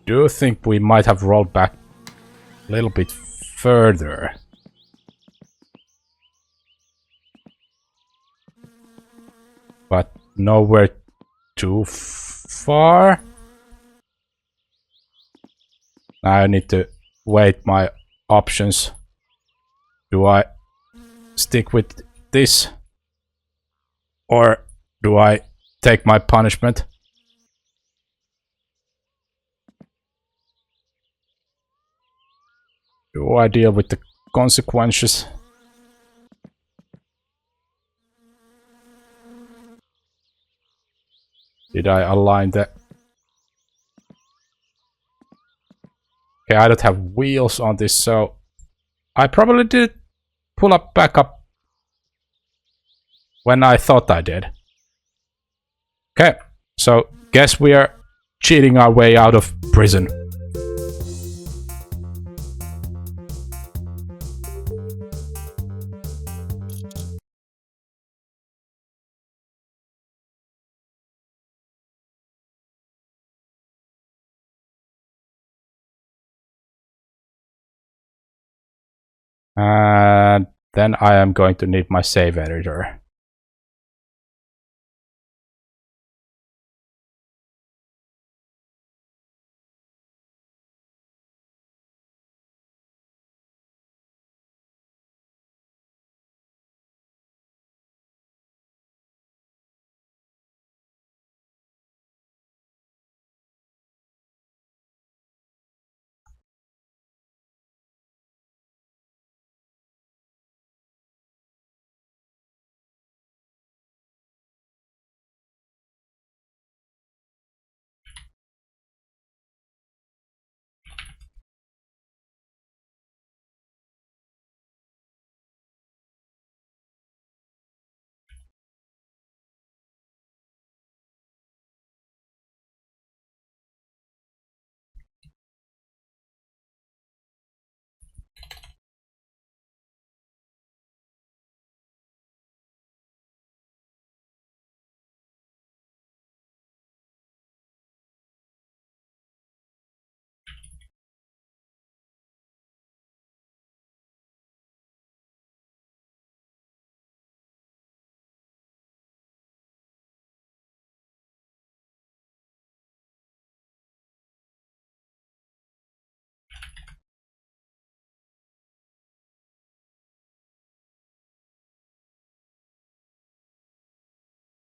do think we might have rolled back a little bit further. But nowhere too far. Now I need to weigh my options. Do I stick with this? Or do I take my punishment? Do I deal with the consequences? Did I align the... Okay, I don't have wheels on this, so I probably did pull up back up when I thought I did. Okay, so guess we are cheating our way out of prison. And then I am going to need my save editor.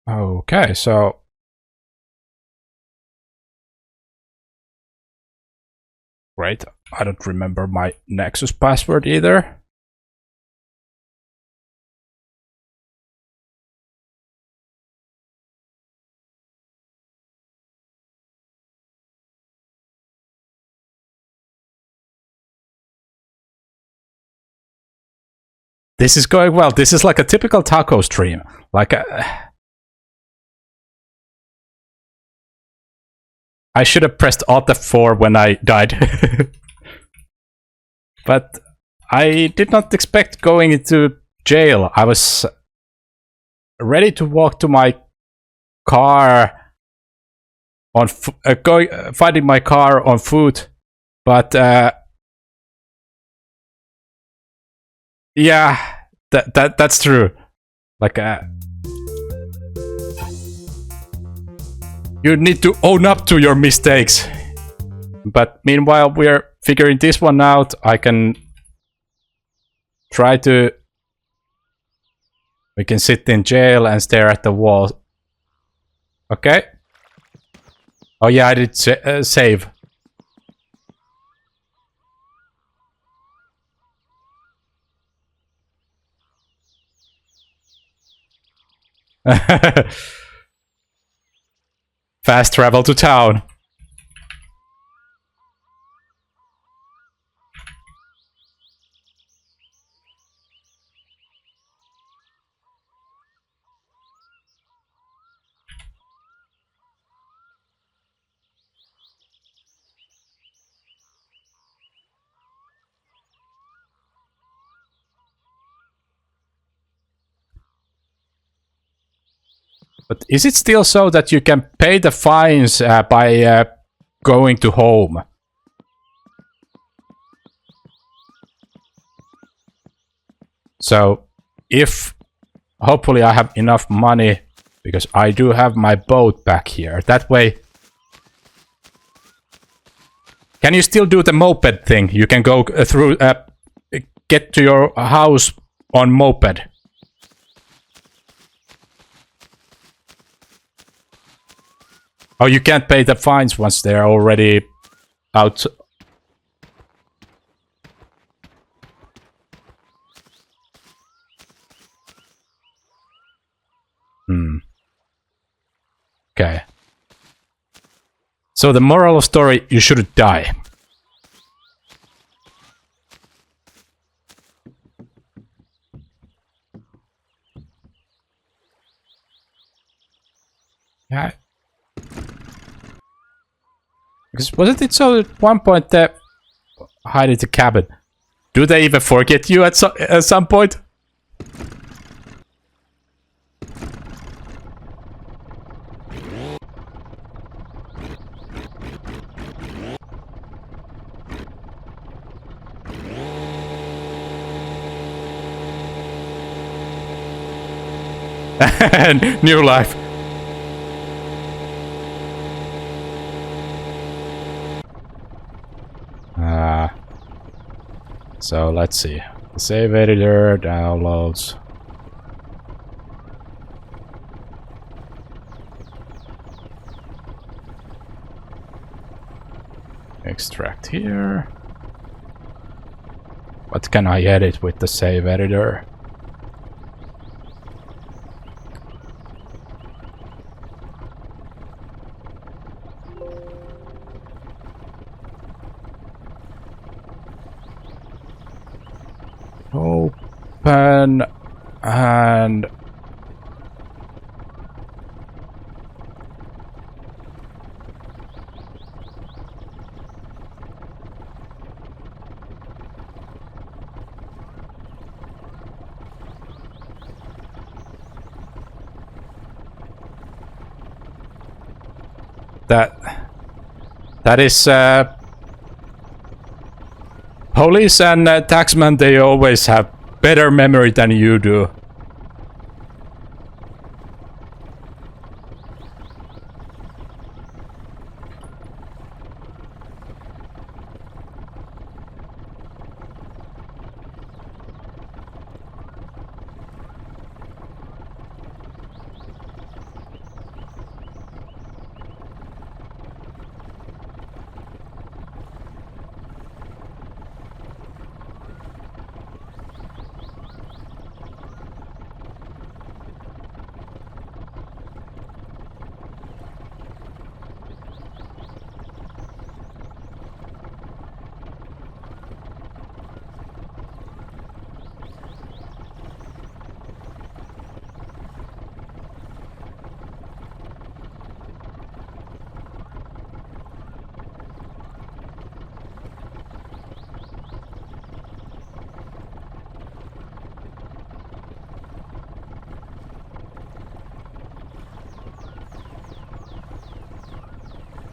Okay, so great. I don't remember my Nexus password either. This is going well. This is like a typical taco stream. Like I should have pressed Alt F4 when I died. But I did not expect going into jail. I was ready to walk to my car on finding my car on foot, but yeah, that's true. Like you need to own up to your mistakes. But meanwhile, we're figuring this one out. I can try to. We can sit in jail and stare at the wall. Okay. Oh yeah, I did save. Fast travel to town. But is it still so that you can pay the fines by going to home? So, if hopefully I have enough money, because I do have my boat back here. That way, can you still do the moped thing? You can go through, get to your house on moped. Oh, you can't pay the fines once they're already out. Okay. So the moral of story, you shouldn't die. Yeah. Because wasn't it so at one point that hide in the cabin? Do they even forget you at some point? New life. So let's see. Save editor, downloads. Extract here. What can I edit with the save editor? Open and that is police and taxman, they always have better memory than you do.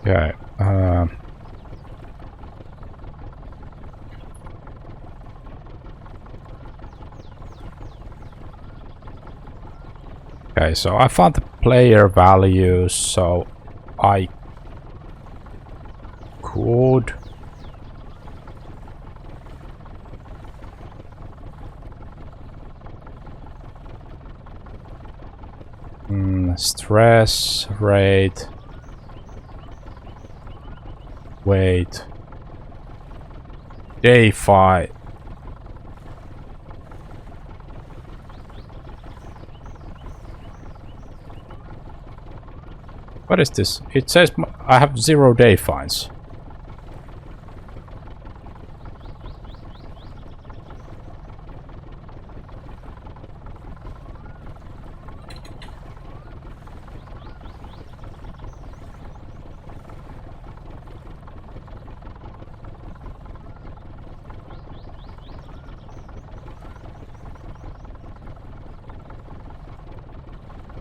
Okay. Okay, so I found the player values, so I could stress rate, weight, day 5. What is this? It says I have 0 day fines.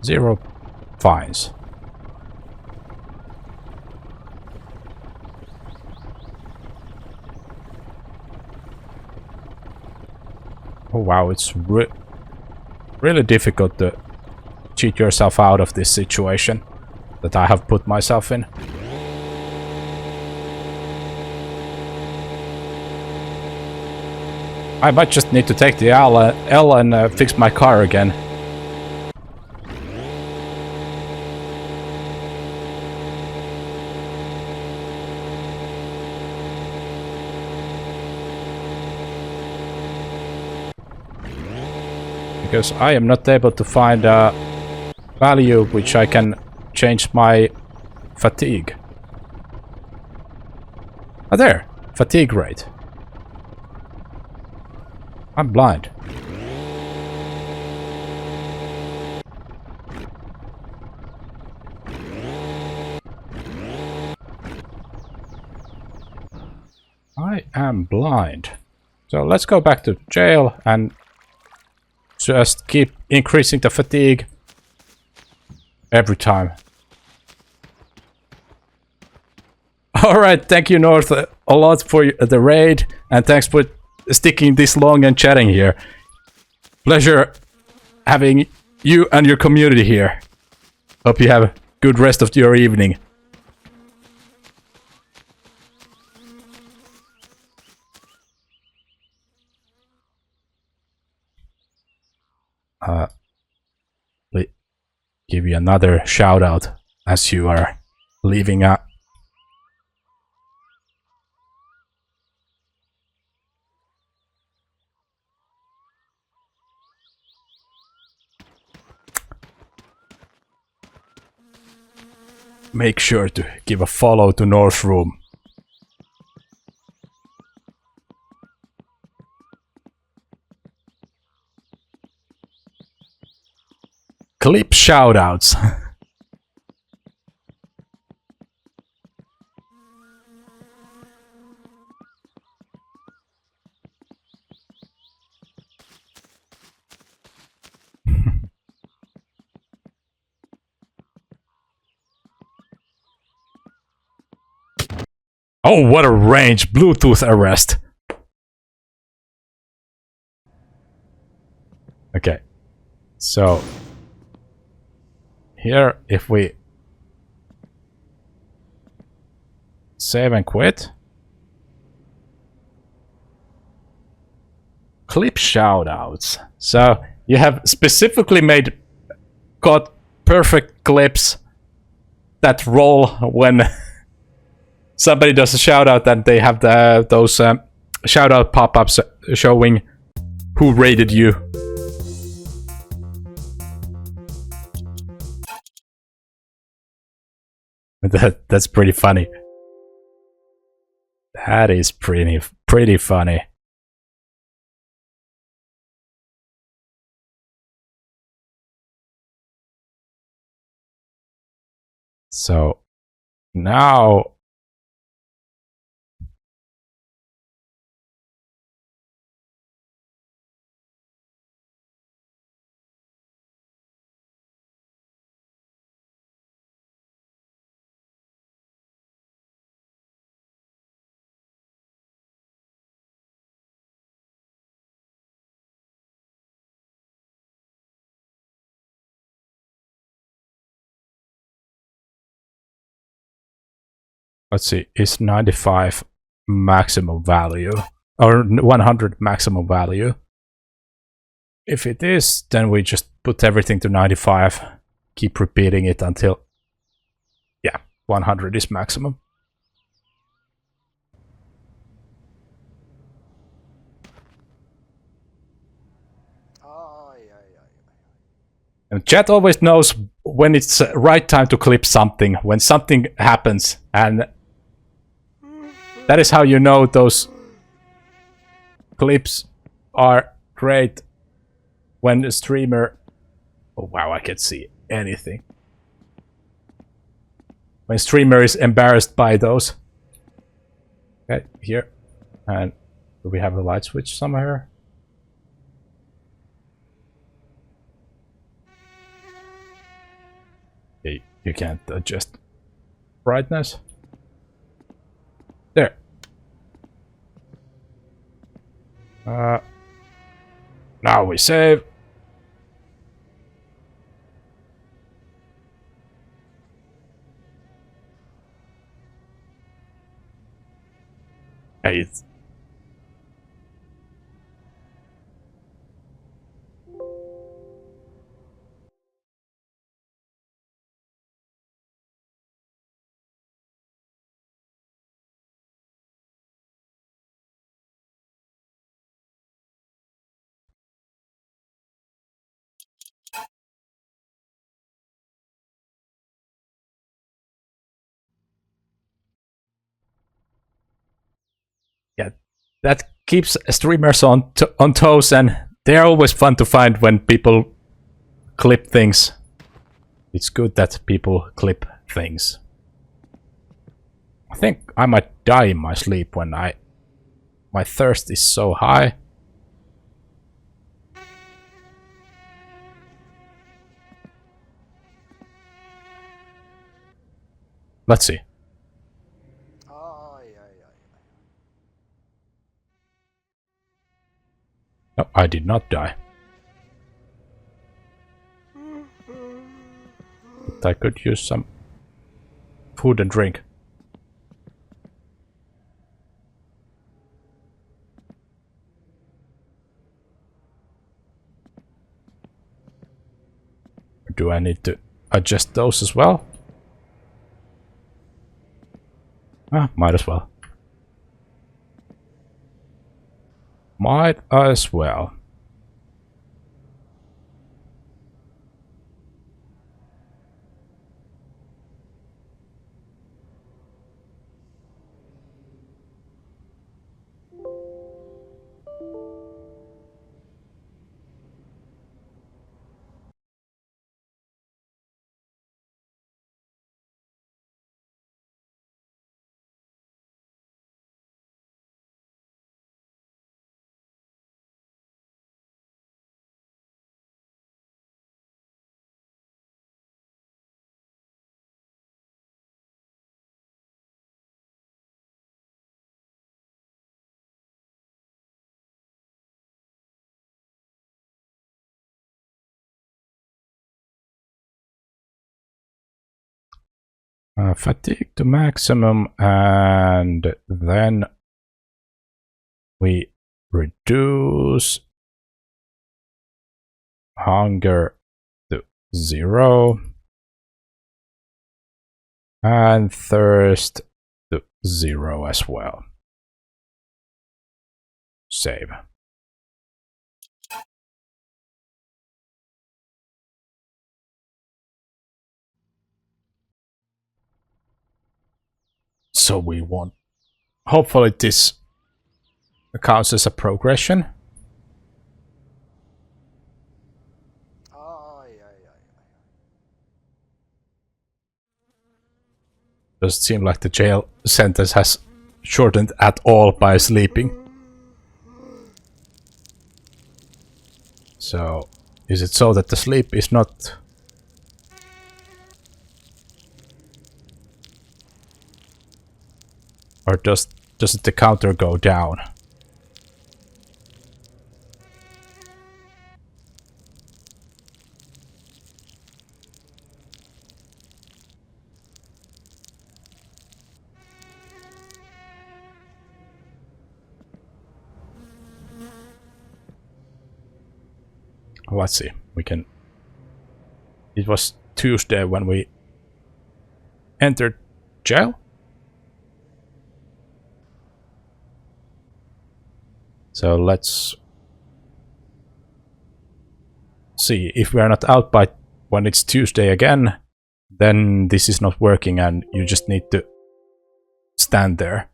Zero fines. Oh wow, it's really difficult to cheat yourself out of this situation that I have put myself in. I might just need to take the L and fix my car again. Because I am not able to find a value which I can change my fatigue. Ah, there! Fatigue rate. I'm blind. I am blind. So let's go back to jail and just keep increasing the fatigue every time. Alright, thank you North a lot for the raid, and thanks for sticking this long and chatting here. Pleasure having you and your community here. Hope you have a good rest of your evening. Give you another shout out as you are leaving a make sure to give a follow to North Room. Clip shoutouts. Oh, what a range! Bluetooth arrest. Okay. So here, if we save and quit. Clip shoutouts. So you have specifically got perfect clips that roll when somebody does a shoutout, and they have those shoutout pop-ups showing who rated you. That's pretty funny. That is pretty funny. So now Let's see, is 95 maximum value? Or 100 maximum value? If it is, then we just put everything to 95. Keep repeating it until... Yeah, 100 is maximum. And chat always knows when it's right time to clip something, when something happens, and that is how you know those clips are great when the streamer... Oh wow, I can't see anything. When streamer is embarrassed by those. Okay, here. And do we have a light switch somewhere? Okay, you can't adjust brightness. There. Now we save. Hey, it's... Yeah, that keeps streamers on toes, and they're always fun to find when people clip things. It's good that people clip things. I think I might die in my sleep when my thirst is so high. Let's see. No, I did not die. But I could use some food and drink. Do I need to adjust those as well? Ah, might as well. Might as well. Fatigue to maximum, and then we reduce hunger to 0 and thirst to 0 as well. Save. So we want... Hopefully this counts as a progression. Doesn't seem like the jail sentence has shortened at all by sleeping. So, is it so that the sleep is not... Or doesn't the counter go down? Let's see. We can. It was Tuesday when we entered jail. So let's see. If we are not out by when it's Tuesday again, then this is not working and you just need to stand there.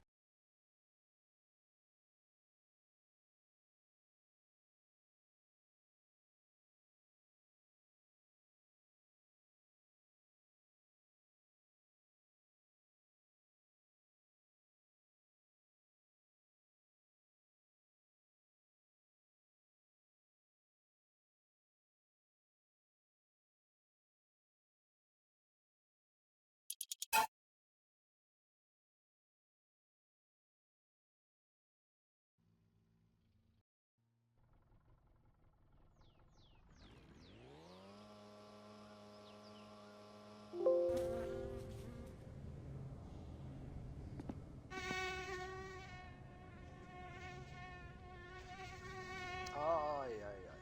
Ai, ai, ai.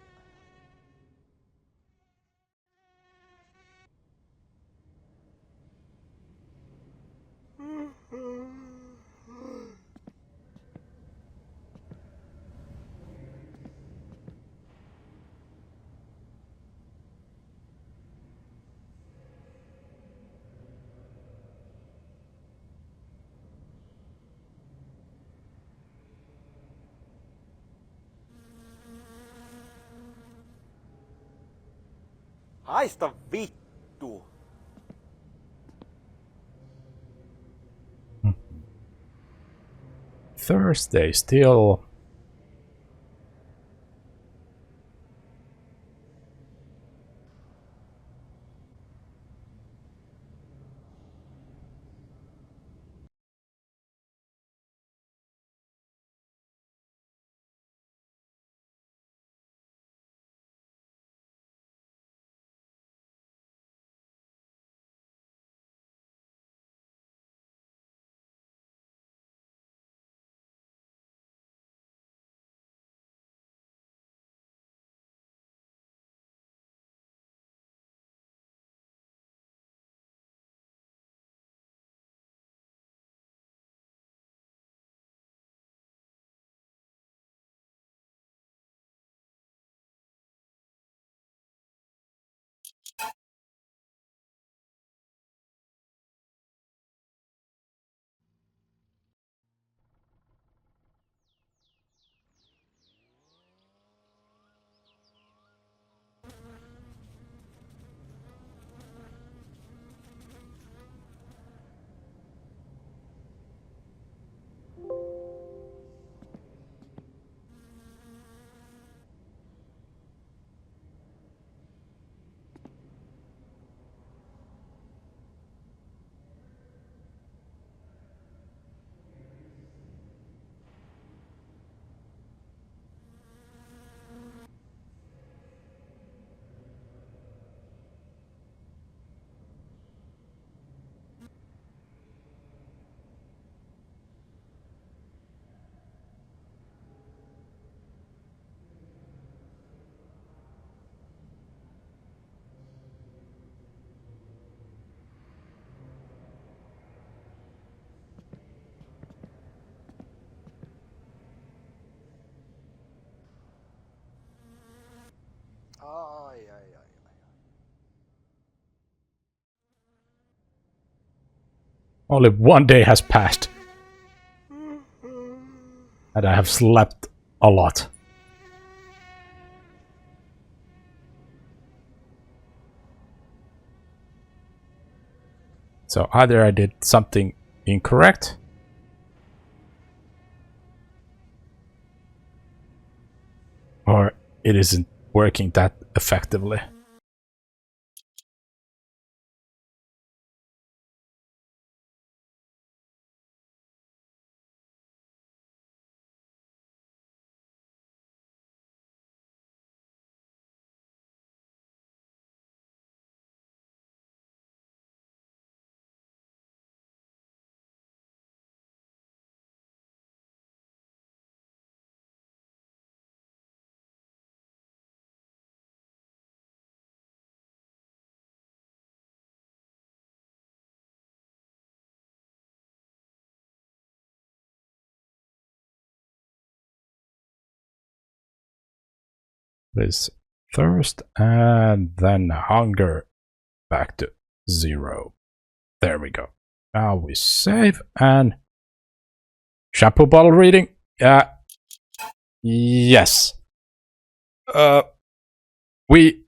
Haista vittu! Thursday still. Ai, ai, ai, ai. Only one day has passed. And I have slept a lot. So either I did something incorrect, or it isn't working that effectively. This thirst and then hunger back to 0. There we go. Now we save and shampoo bottle reading. Yes. We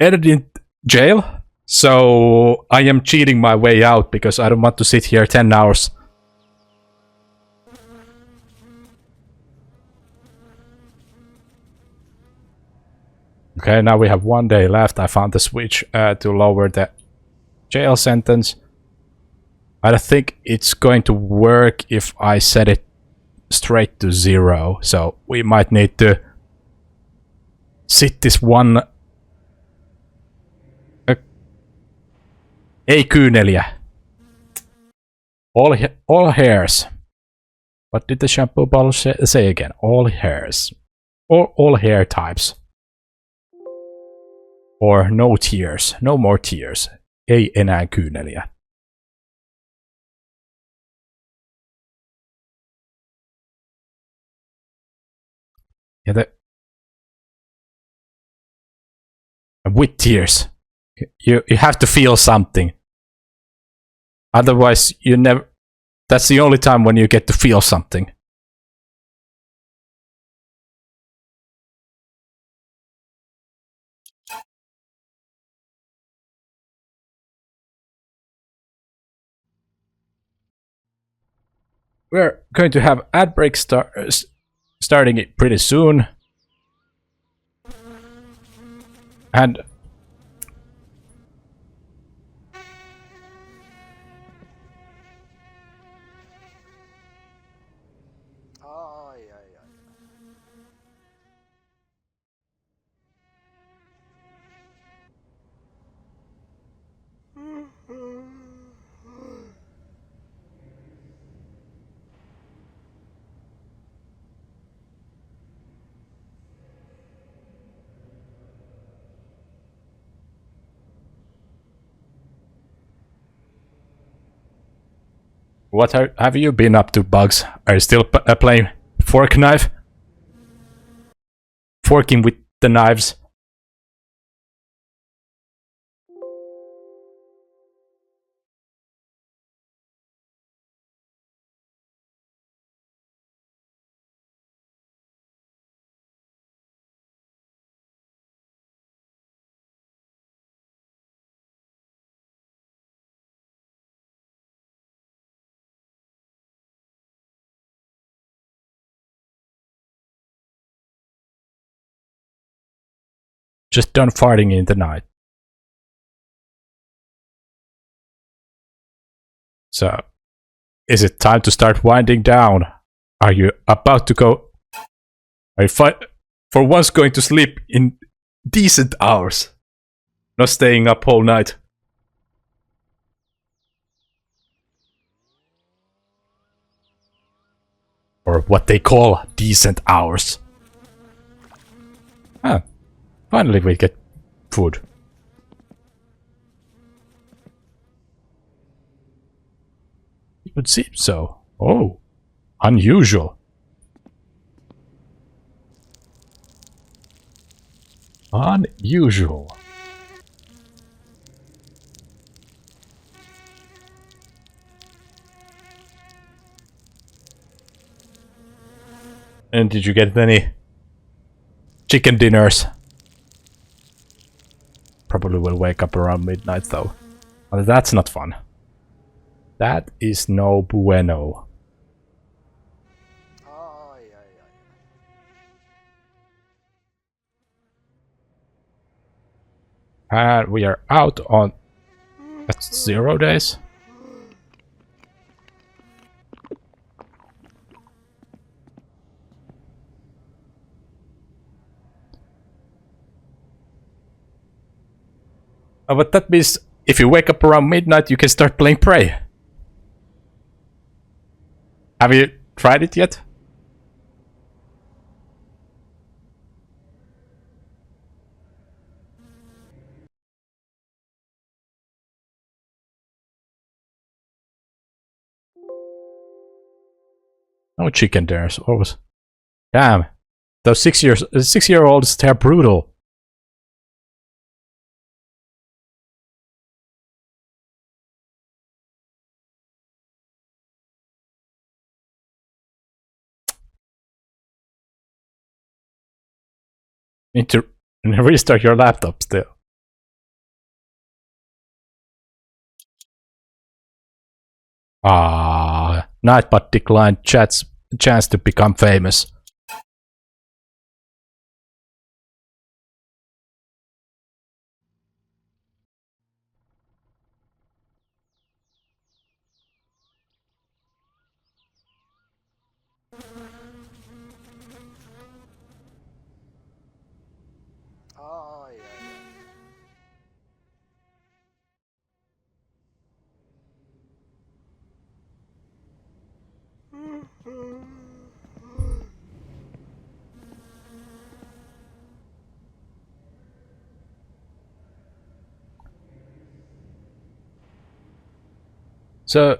ended in jail, so I am cheating my way out because I don't want to sit here 10 hours. Okay, now we have 1 day left. I found the switch to lower the jail sentence. I don't think it's going to work if I set it straight to 0, so we might need to sit this one. Ei kyyneliä. All hairs. What did the shampoo bottle say again? All hairs. All hair types. Or no tears. No more tears. Ei enää kyyneliä. Yeah, with tears. You have to feel something. Otherwise, you never. That's the only time when you get to feel something. We're going to have ad break starting it pretty soon. And Ai, ai, ai. what have you been up to, Bugs? Are you still playing fork knife? Forking with the knives? Just done farting in the night. So, is it time to start winding down? Are you about to go? Are you for once going to sleep in decent hours? Not staying up all night? Or what they call decent hours. Ah, finally we get food. It would seem so. Oh, unusual. Unusual. And did you get any chicken dinners? Probably will wake up around midnight though. But that's not fun. That is no bueno. Ai, ai, ai. And we are out on... That's 0 days. But that means if you wake up around midnight, you can start playing Prey. Have you tried it yet? No chicken dinners, always. Damn. those 6-year-olds, they're brutal. Need to restart your laptop still. Nightbot declined chat's chance to become famous. Ai, ai, ai. So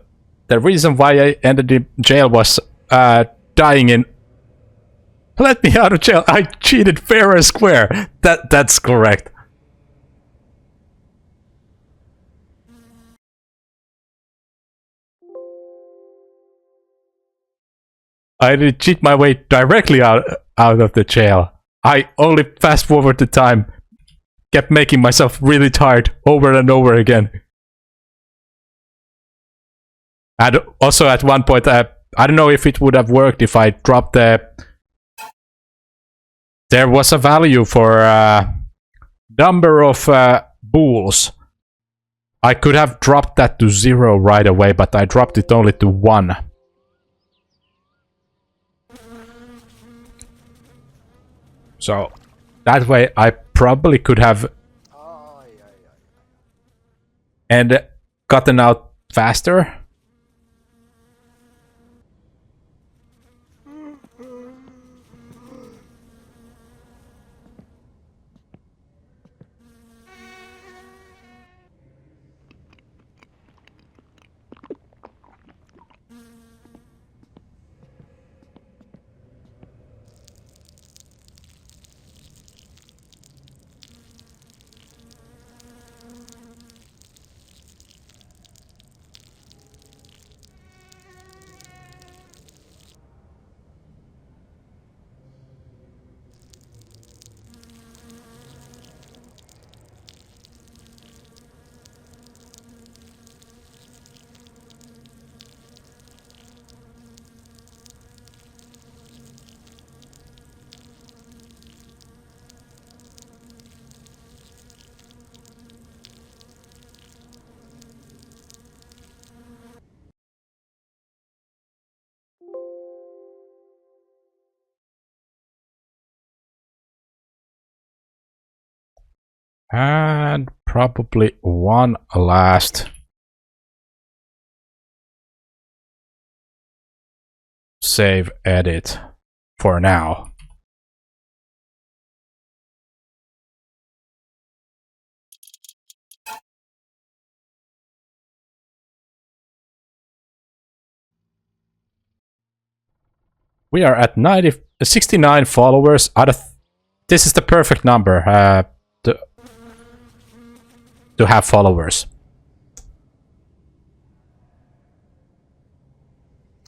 the reason why I ended in jail was dying in. Let me out of jail. I cheated fair and square. That's correct. I didn't cheat my way directly out of the jail. I only fast forward the time, kept making myself really tired over and over again. And also at one point, I don't know if it would have worked if I dropped the... There was a value for number of bulls. I could have dropped that to 0 right away, but I dropped it only to 1. So that way I probably could have Ai, ai, ai. and gotten out faster. And probably one last save edit for now. We are at 69 followers out of... This is the perfect number to have followers.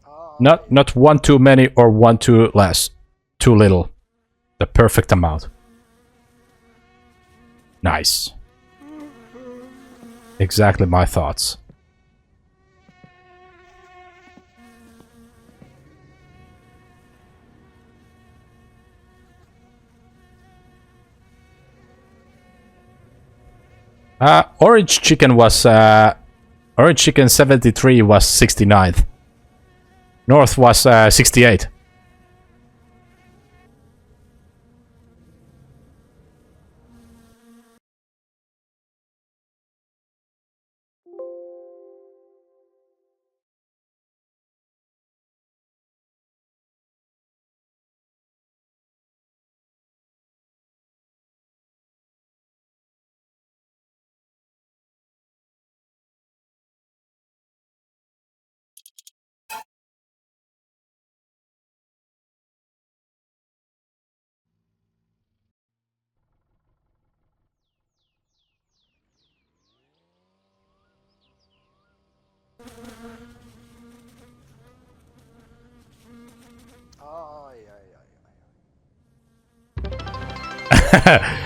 Ai. Not one too many or one too less. Too little. The perfect amount. Nice. Exactly my thoughts. Orange chicken was Orange chicken 73 was 69th. North was 68. Ai, ai, ai, ai.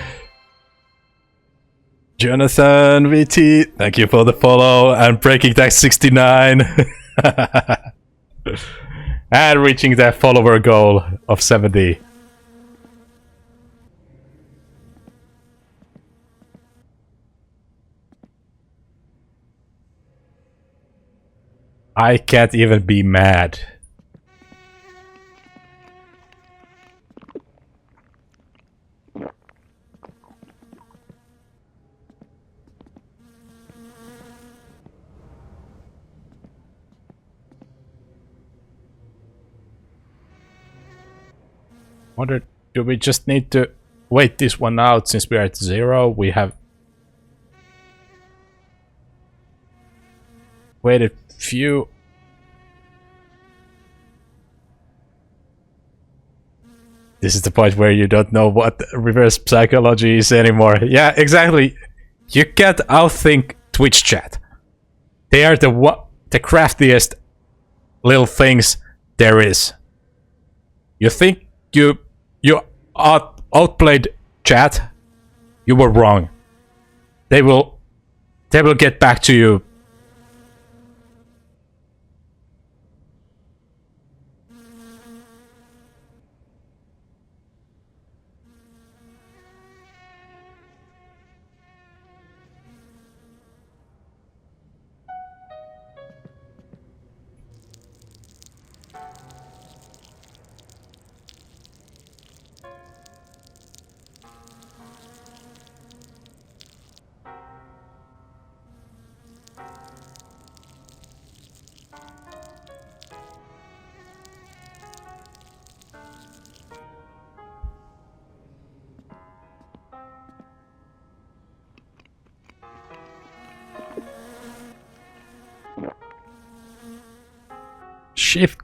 Jonathan VT, thank you for the follow and breaking that 69 and reaching that follower goal of 70. I can't even be mad. Wonder, do we just need to wait this one out since we're at 0? We have waited few. This is the point where you don't know what reverse psychology is anymore. Yeah, exactly. You can't outthink Twitch chat. They are the craftiest little things there is. You think you outplayed chat? You were wrong. They will get back to you.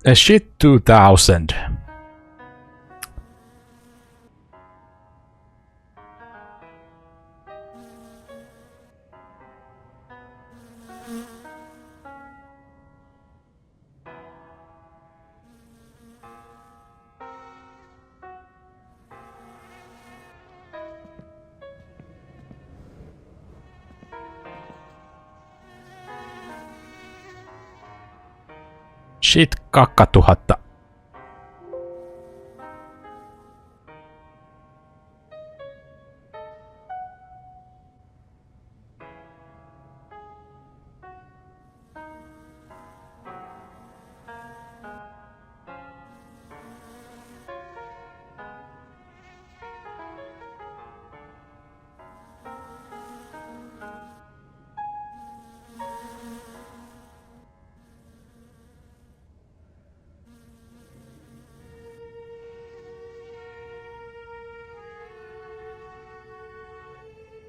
Shit 2000. Shit 2000.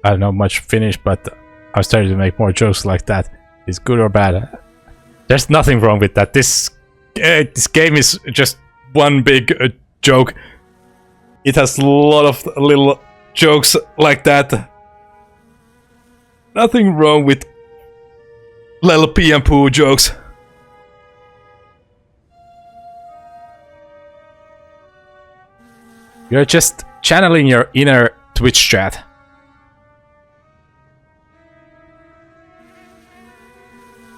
I don't know much Finnish, but I'm starting to make more jokes like that. It's good or bad. There's nothing wrong with that. This game is just one big joke. It has a lot of little jokes like that. Nothing wrong with little pee and poo jokes. You're just channeling your inner Twitch chat.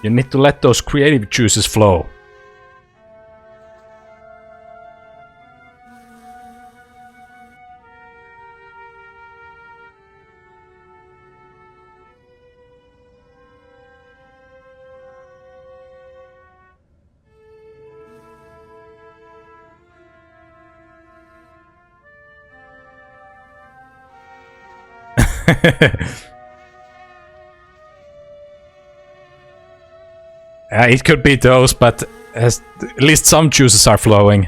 You need to let those creative juices flow. It could be those, but at least some juices are flowing.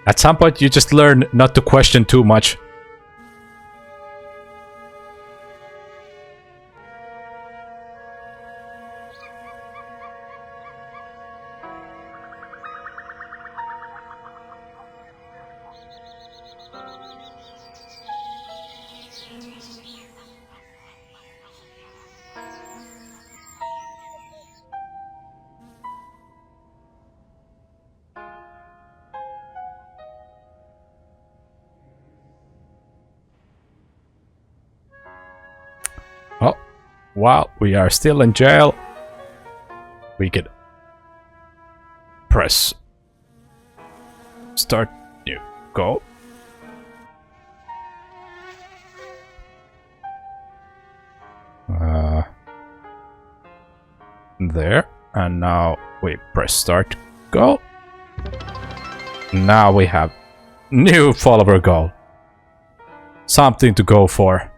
At some point you just learn not to question too much. while we are still in jail, we could press start new go. There, and now we press start go. Now we have new follower goal. Something to go for.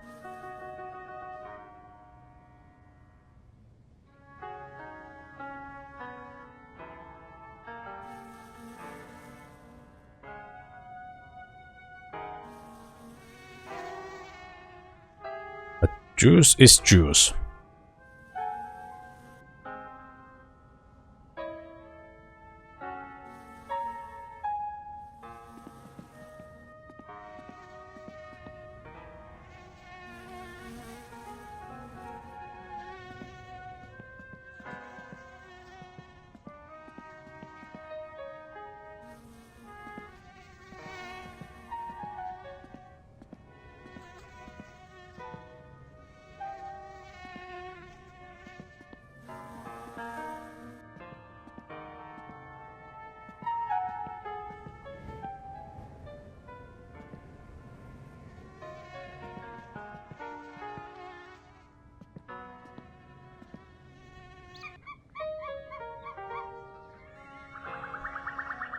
But juice is juice.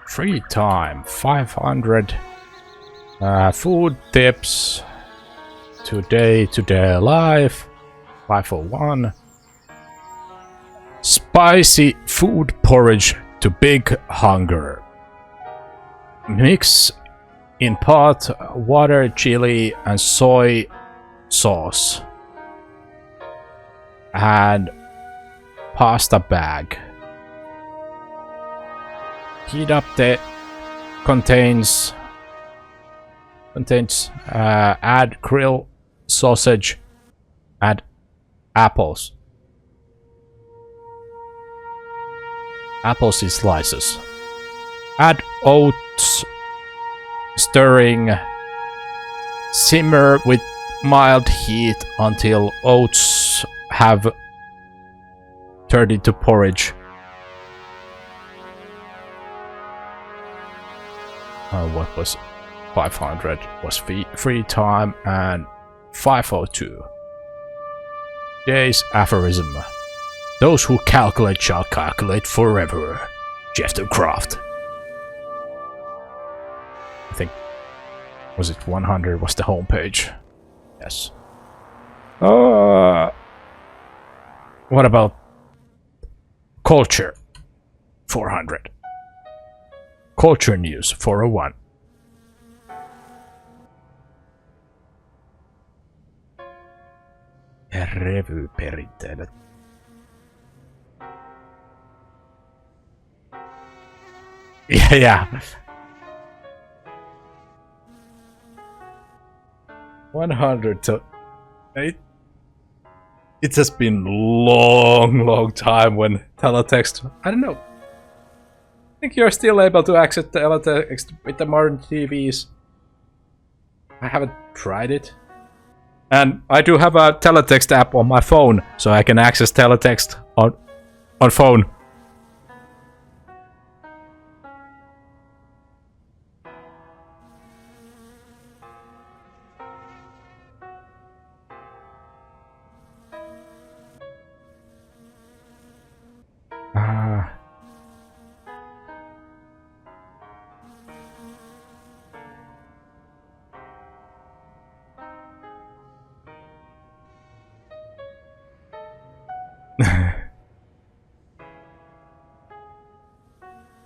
Free time 500. Food tips. Today life 501. Spicy food porridge to big hunger. Mix in pot water, chili, and soy sauce. Add pasta bag. Heat up the contains add grill sausage, add apples in slices, add oats, stirring, simmer with mild heat until oats have turned into porridge. What was 500 was free time, and 502. Day's aphorism. Those who calculate shall calculate forever. Jester Craft. I think, was it 100 was the homepage? Yes. What about culture? 400. Culture news 401. Revyperinteet. Yeah. 100 to it has been long time when teletext. I don't know. I think you're still able to access teletext with the modern TVs. I haven't tried it. And I do have a teletext app on my phone, so I can access teletext on phone.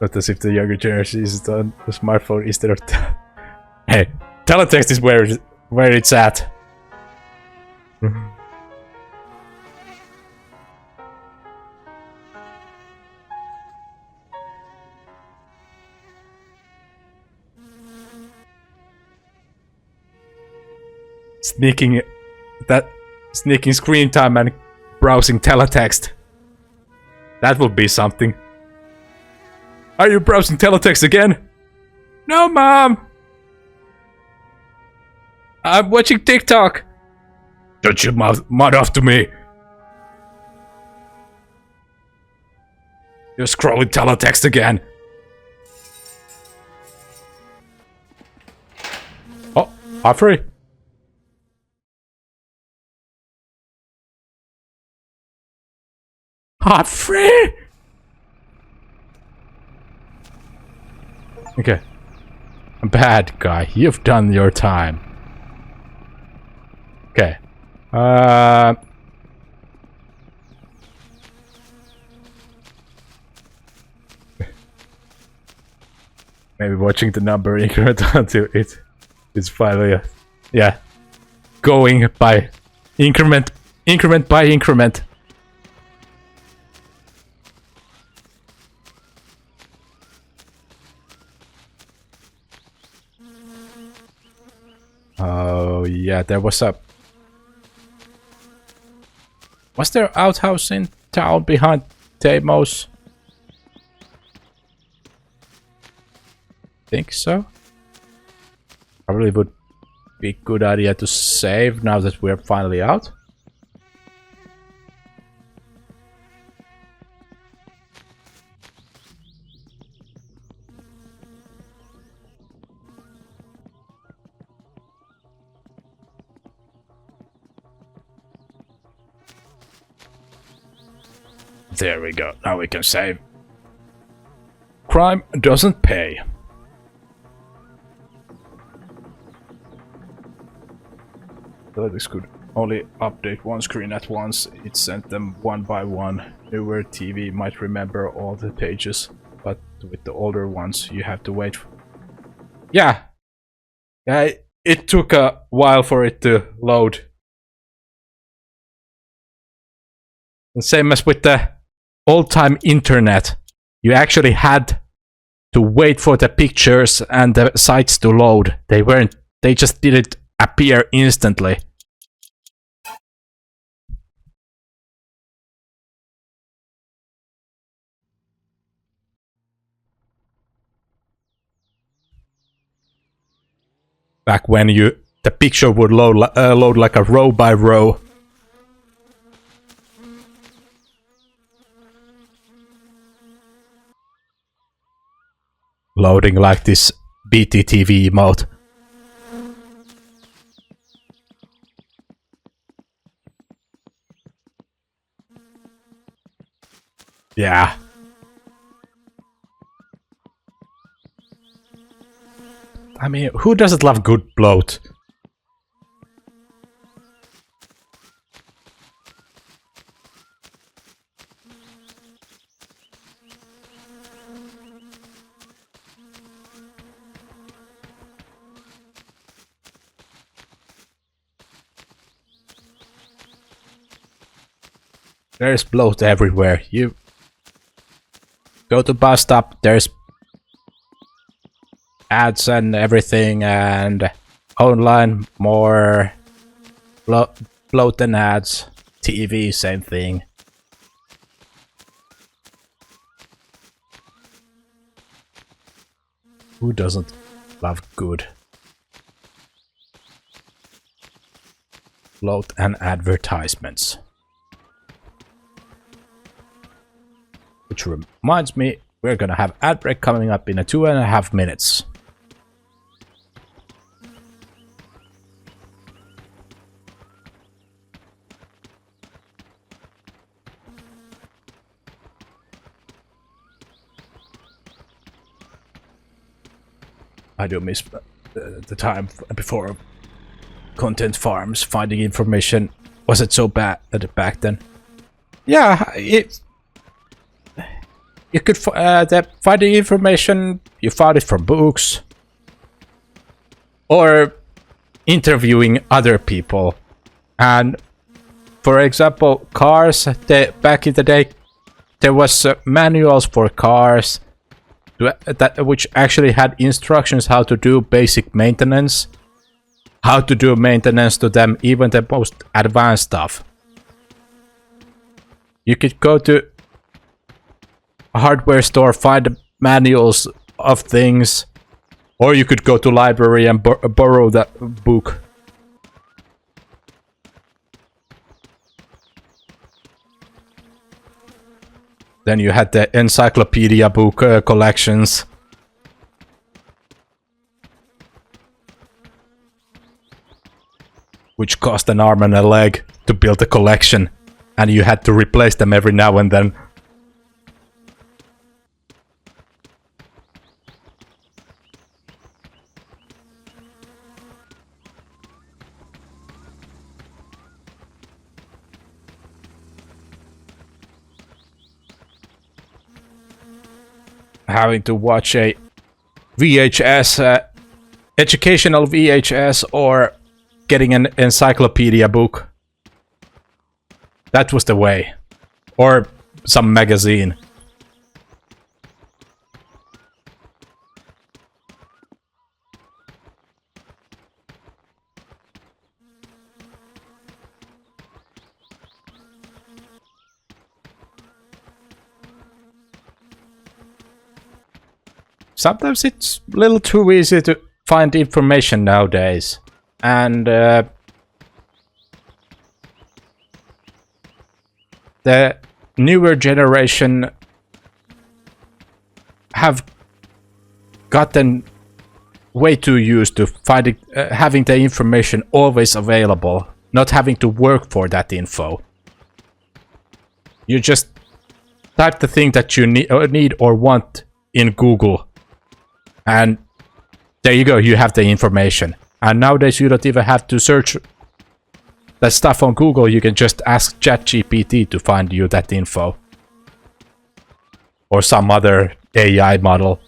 Not as if the younger generation is on the smartphone instead of hey, teletext is where it's at. Sneaking screen time and browsing teletext. That would be something. Are you browsing teletext again? No, Mom! I'm watching TikTok! Don't you mouth off to me! You're scrolling teletext again. Oh, free. Free. Okay. Bad guy, you've done your time. Okay. Maybe watching the number increment until it's finally, yeah, going by increment by increment. Oh yeah, there was a... Was there outhouse in town behind Deimos? Think so. Probably would be a good idea to save now that we're finally out. There we go. Now we can save. Crime doesn't pay. This could only update one screen at once. It sent them one by one. Newer TV might remember all the pages, but with the older ones you have to wait. Yeah, it took a while for it to load. The same as with the old-time internet. You actually had to wait for the pictures and the sites to load. They just didn't appear instantly. Back when the picture would load like a row by row. Loading like this BTTV emote. Yeah. I mean, who doesn't love good bloat? There's bloat everywhere. You go to bus stop, there's ads and everything, and online more bloat and ads. TV, same thing. Who doesn't love good bloat and advertisements? Which reminds me, we're gonna have ad break coming up in 2.5 minutes. I do miss the time before content farms. Finding information wasn't so bad back then. Yeah, you could finding information. You found it from books or interviewing other people. And for example, cars. Back in the day, there was manuals for cars. Which actually had instructions how to do basic maintenance, how to do maintenance to them, even the most advanced stuff. You could go to a hardware store, find manuals of things, or you could go to library and borrow that book. Then you had the encyclopedia book collections. Which cost an arm and a leg to build a collection. And you had to replace them every now and then. Having to watch a VHS, educational VHS, or getting an encyclopedia book. That was the way. Or some magazine. Sometimes it's a little too easy to find information nowadays. And the newer generation have gotten way too used to finding, having the information always available, not having to work for that info. You just type the thing that you need or want in Google, and there you go, you have the information. And nowadays you don't even have to search that stuff on Google, you can just ask ChatGPT to find you that info. Or some other AI model.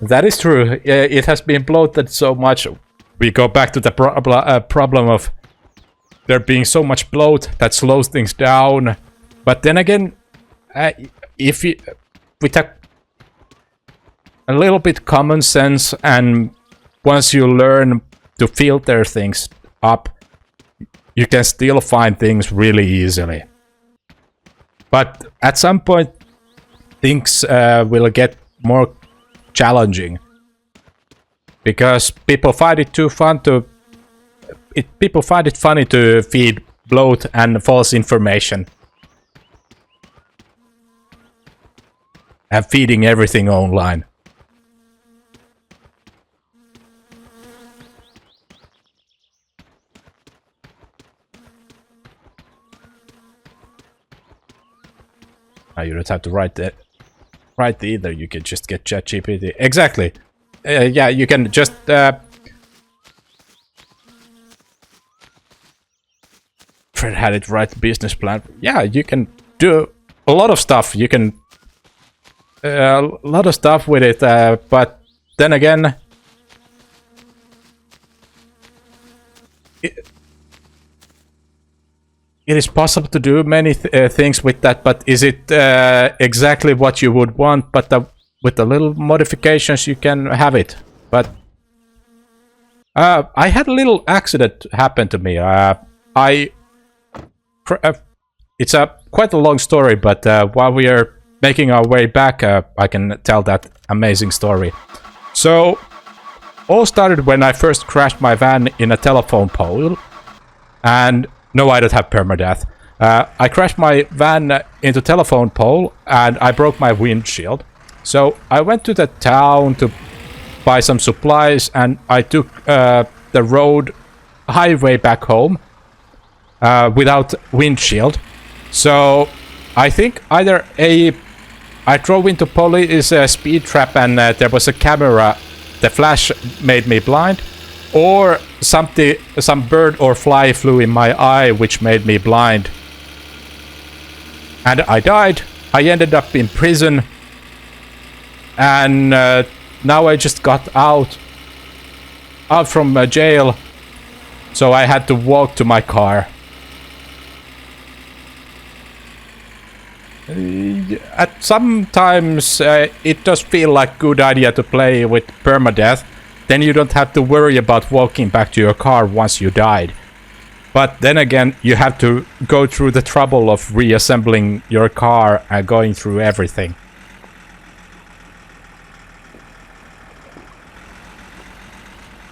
That is true. It has been bloated so much. We go back to the problem of there being so much bloat that slows things down. But then again, if you, with a little bit common sense, and once you learn to filter things up, you can still find things really easily. But at some point, things will get more challenging, because people find it too fun to. People find it funny to feed bloat and false information. And feeding everything online. You don't have to write either. You can just get ChatGPT. Exactly. Yeah, you can just Fred had it right business plan. Yeah, you can do a lot of stuff. You can a lot of stuff with it, but then again, it is possible to do many things with that, but is it exactly what you would want? But with the little modifications you can have it. But I had a little accident happen to me. It's quite a long story, but while we are making our way back, I can tell that amazing story. So, all started when I first crashed my van in a telephone pole. And no, I don't have permadeath. I crashed my van into telephone pole and I broke my windshield. So I went to the town to buy some supplies, and I took the highway back home without windshield. So I think either I drove into police speed trap and there was a camera, the flash made me blind, or some bird or fly flew in my eye which made me blind. And I died. I ended up in prison. And now I just got out from jail. So I had to walk to my car. Sometimes it does feel like a good idea to play with permadeath. Then you don't have to worry about walking back to your car once you died. But then again, you have to go through the trouble of reassembling your car and going through everything.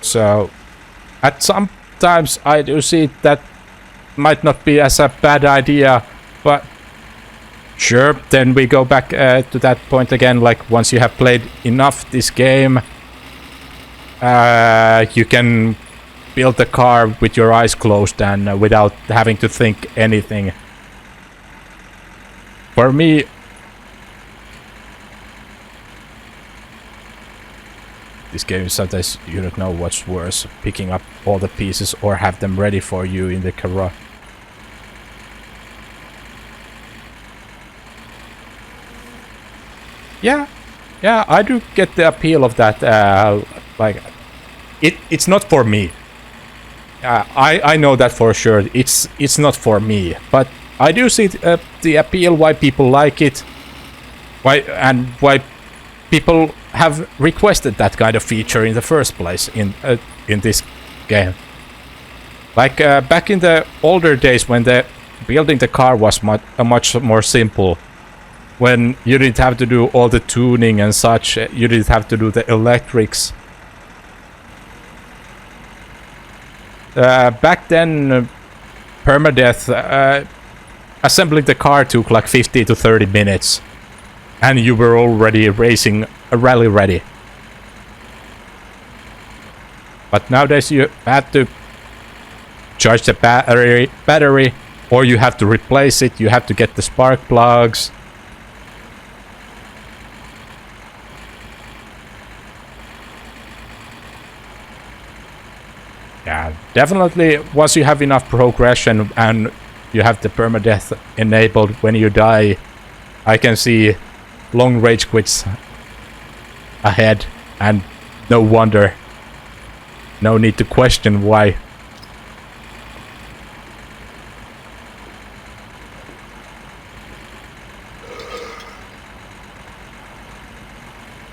So at some times I do see that might not be as a bad idea, but sure, then we go back to that point again, like once you have played enough this game, you can build the car with your eyes closed and without having to think anything. For me, this game sometimes you don't know what's worse, picking up all the pieces or have them ready for you in the garage. Yeah, I do get the appeal of that. Like, it's not for me. I know that for sure. It's not for me, but I do see the appeal why people like it, why people have requested that kind of feature in the first place in this game. Like back in the older days when building the car was much more simple. When you didn't have to do all the tuning and such, you didn't have to do the electrics. Back then, permadeath, assembling the car took like 50 to 30 minutes. And you were already racing a rally ready. But nowadays you have to charge the battery, or you have to replace it, you have to get the spark plugs. Yeah, definitely once you have enough progression and you have the permadeath enabled when you die, I can see long rage quits ahead, and no wonder. No need to question why.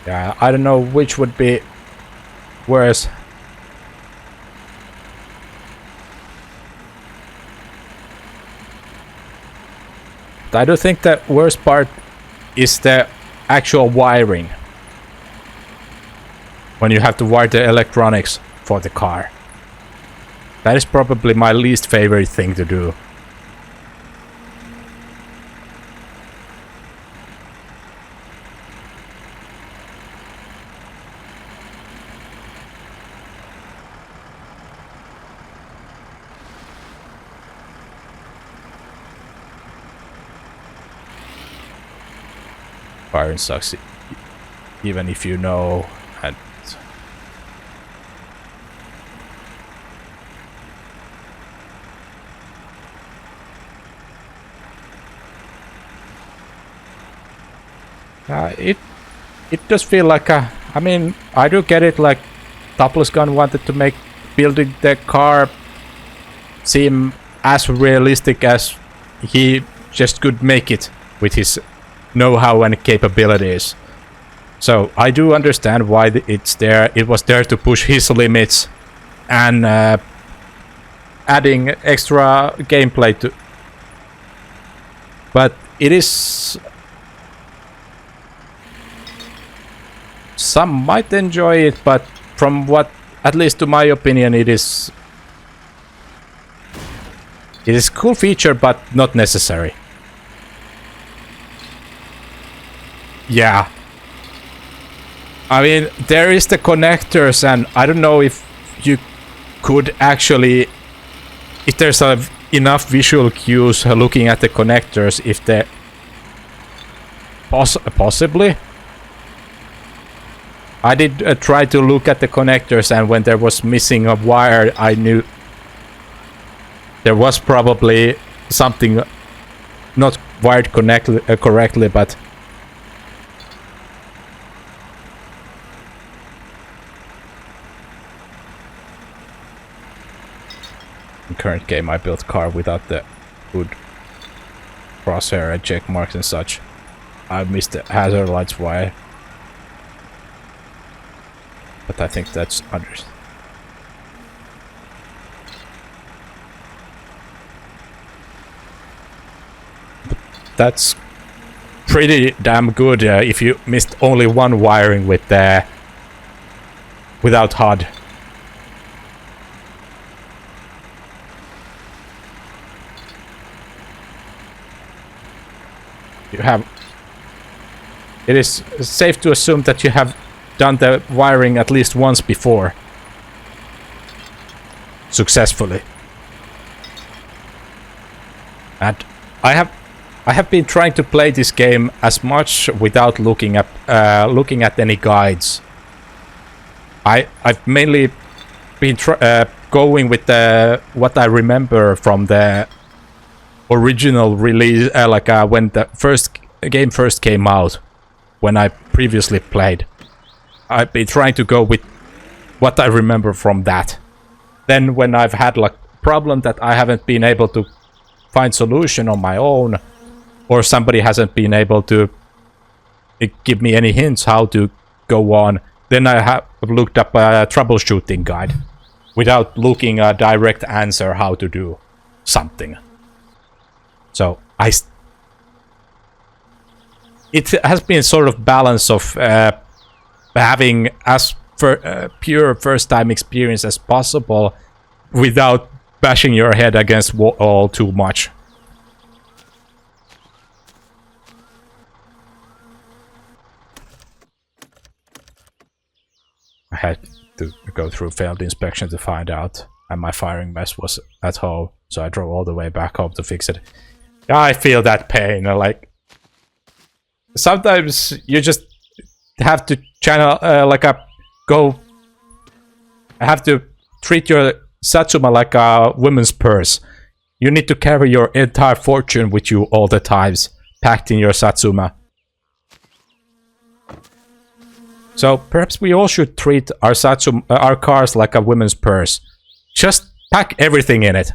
Yeah, I don't know which would be worse. I do think the worst part is the actual wiring. When you have to wire the electronics for the car. That is probably my least favorite thing to do. Firing sucks, even if you know. And it does feel like a. I mean, I do get it. Like, Topless Gun wanted to make building the car seem as realistic as he just could make it with his know-how and capabilities. So I do understand why it's there. It was there to push his limits and adding extra gameplay to. But it is. Some might enjoy it, but from what, at least to my opinion, it is. It is a cool feature, but not necessary. Yeah. I mean, there is the connectors, and I don't know if you could actually, if there's enough visual cues looking at the connectors, if they possibly. I did try to look at the connectors, and when there was missing a wire, I knew there was probably something not wired correctly, but in current game I built car without the hood, crosshair and check marks and such. I missed the hazard lights wire, but I think that's that's pretty damn good if you missed only one wiring with without HUD. You have... It is safe to assume that you have done the wiring at least once before. Successfully. And I have been trying to play this game as much without looking at any guides. I've mainly been going with what I remember from the original release, when the game first came out, when I previously played. I've been trying to go with what I remember from that. Then when I've had like problem that I haven't been able to find solution on my own, or somebody hasn't been able to give me any hints how to go on, then I have looked up a troubleshooting guide without looking a direct answer how to do something. So it has been sort of balance of having as pure first-time experience as possible without bashing your head against wall too much. I had to go through failed inspection to find out, and my firing mess was at home, so I drove all the way back home to fix it. I feel that pain, like... Sometimes you just have to channel, have to treat your Satsuma like a woman's purse. You need to carry your entire fortune with you all the times, packed in your Satsuma. So perhaps we all should treat our Satsuma, our cars like a woman's purse. Just pack everything in it.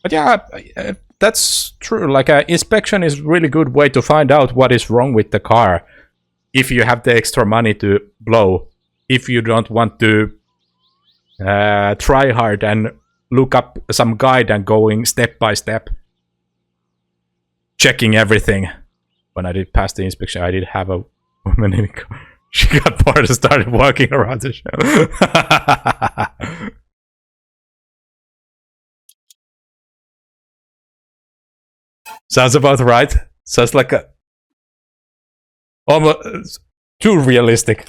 But yeah, that's true. Like, inspection is a really good way to find out what is wrong with the car. If you have the extra money to blow. If you don't want to try hard and look up some guide and going step by step. Checking everything. When I did pass the inspection, I did have a woman in the car. She got bored and started walking around the show. Sounds about right. Sounds like a... almost too realistic.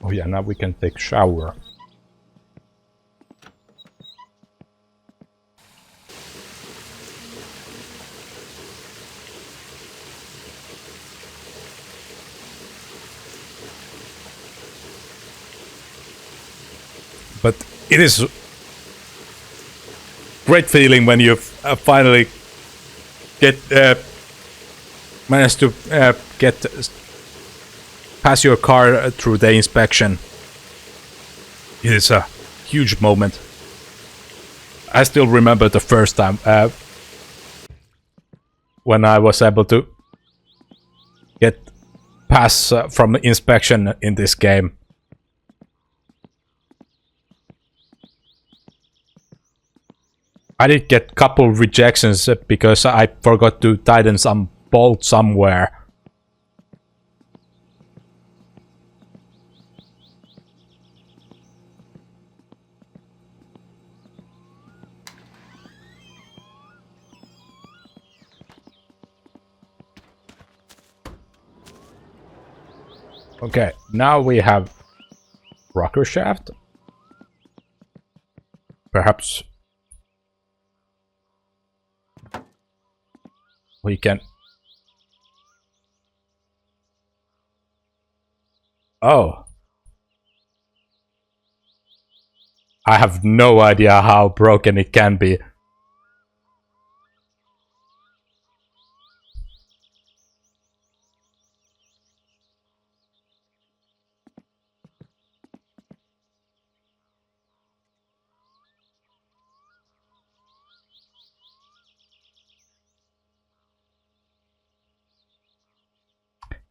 Oh yeah, now we can take shower. But it is great feeling when you finally get manage to get pass your car through the inspection. It is a huge moment. I still remember the first time when I was able to get pass from inspection in this game. I did get couple rejections because I forgot to tighten some bolt somewhere. Okay, now we have rocker shaft. Perhaps we can... Oh. I have no idea how broken it can be.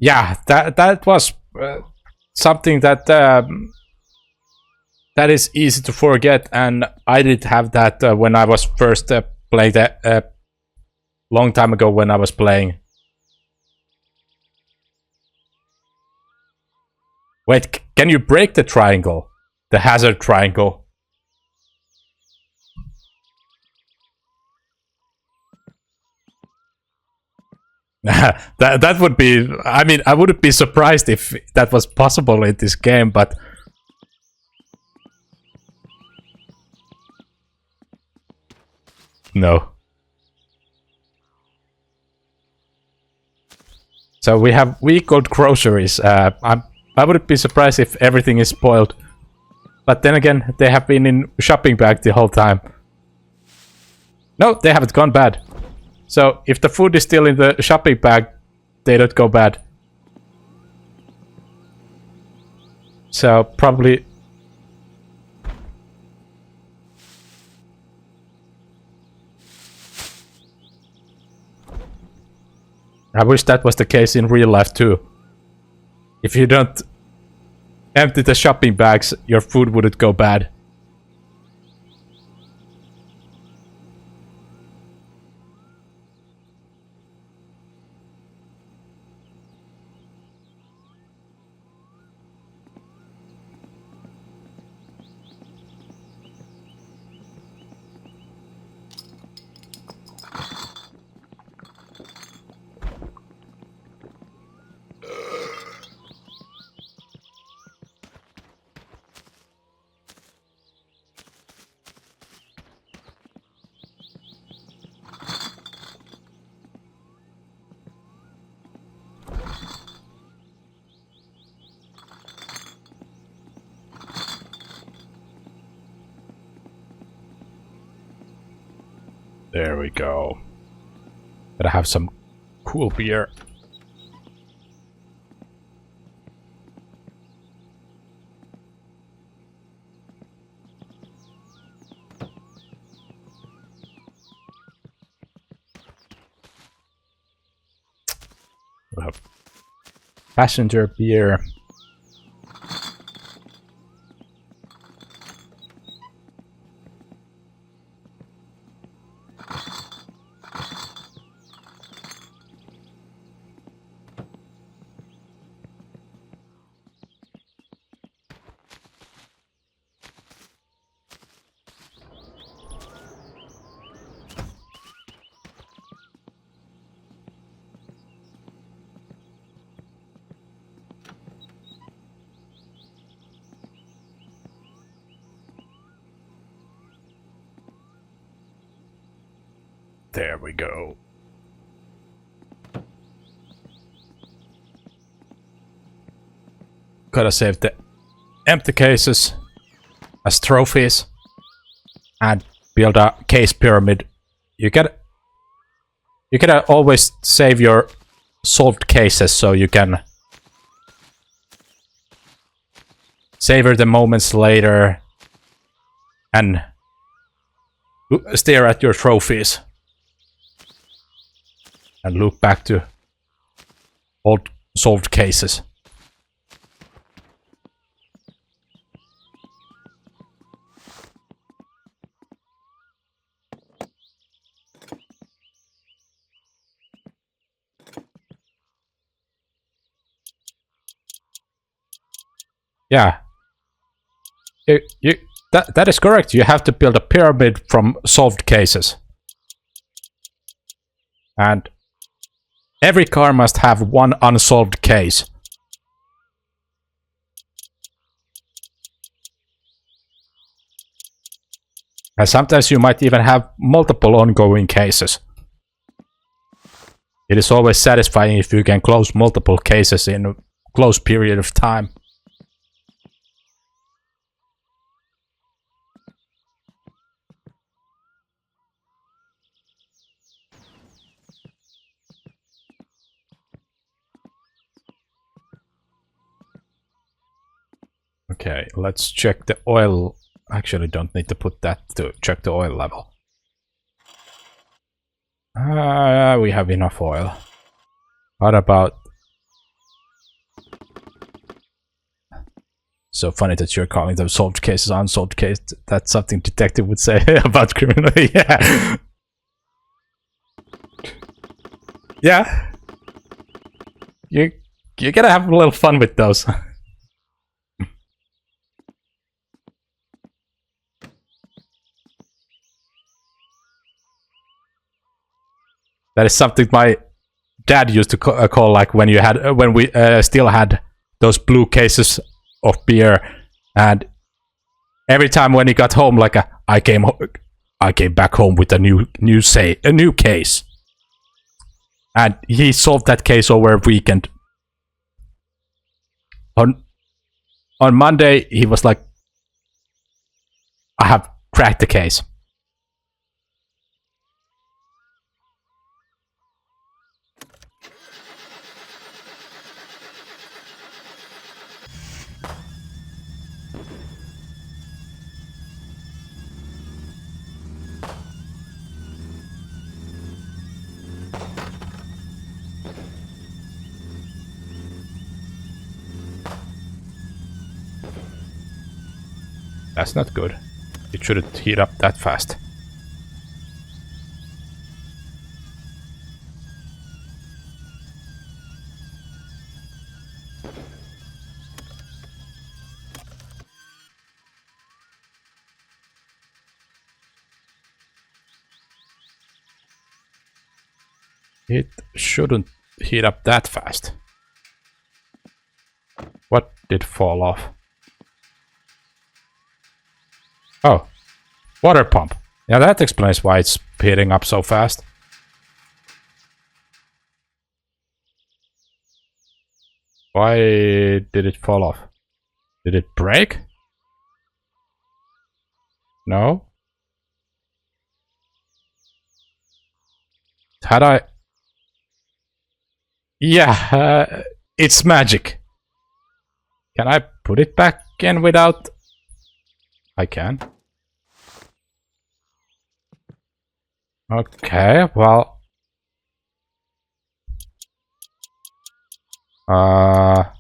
yeah, that was something that that is easy to forget, and I did have that when I was first playing that long time ago when I was playing. Wait, can you break the triangle? The hazard triangle? that would be... I mean, I wouldn't be surprised if that was possible in this game, but... No. So we have week old groceries. I wouldn't be surprised if everything is spoiled. But then again, they have been in shopping bag the whole time. No, they haven't gone bad. So if the food is still in the shopping bag, they don't go bad. So probably... I wish that was the case in real life too. If you don't empty the shopping bags, your food wouldn't go bad. There we go. Gotta have some cool beer. We'll have passenger beer. There we go. Gotta save the empty cases as trophies and build a case pyramid. You gotta always save your solved cases so you can savor the moments later and stare at your trophies and look back to old solved cases. Yeah. That is correct. You have to build a pyramid from solved cases. And every car must have one unsolved case. And sometimes you might even have multiple ongoing cases. It is always satisfying if you can close multiple cases in a close period of time. Okay, let's check the oil. Actually, don't need to put that to check the oil level. We have enough oil. What about So funny that you're calling them solved cases unsolved cases. That's something detective would say about criminal. Yeah. Yeah. You gotta have a little fun with those. That is something my dad used to call like when you had when we still had those blue cases of beer, and every time when he got home, like I came back home with a new case, and he solved that case over a weekend. On Monday, he was like, "I have cracked the case." That's not good. It shouldn't heat up that fast. It shouldn't heat up that fast. What did fall off? Oh, water pump. Yeah, that explains why it's heating up so fast. Why did it fall off? Did it break? No. Had I... Yeah, it's magic. Can I put it back in without... I can. Okay, well... I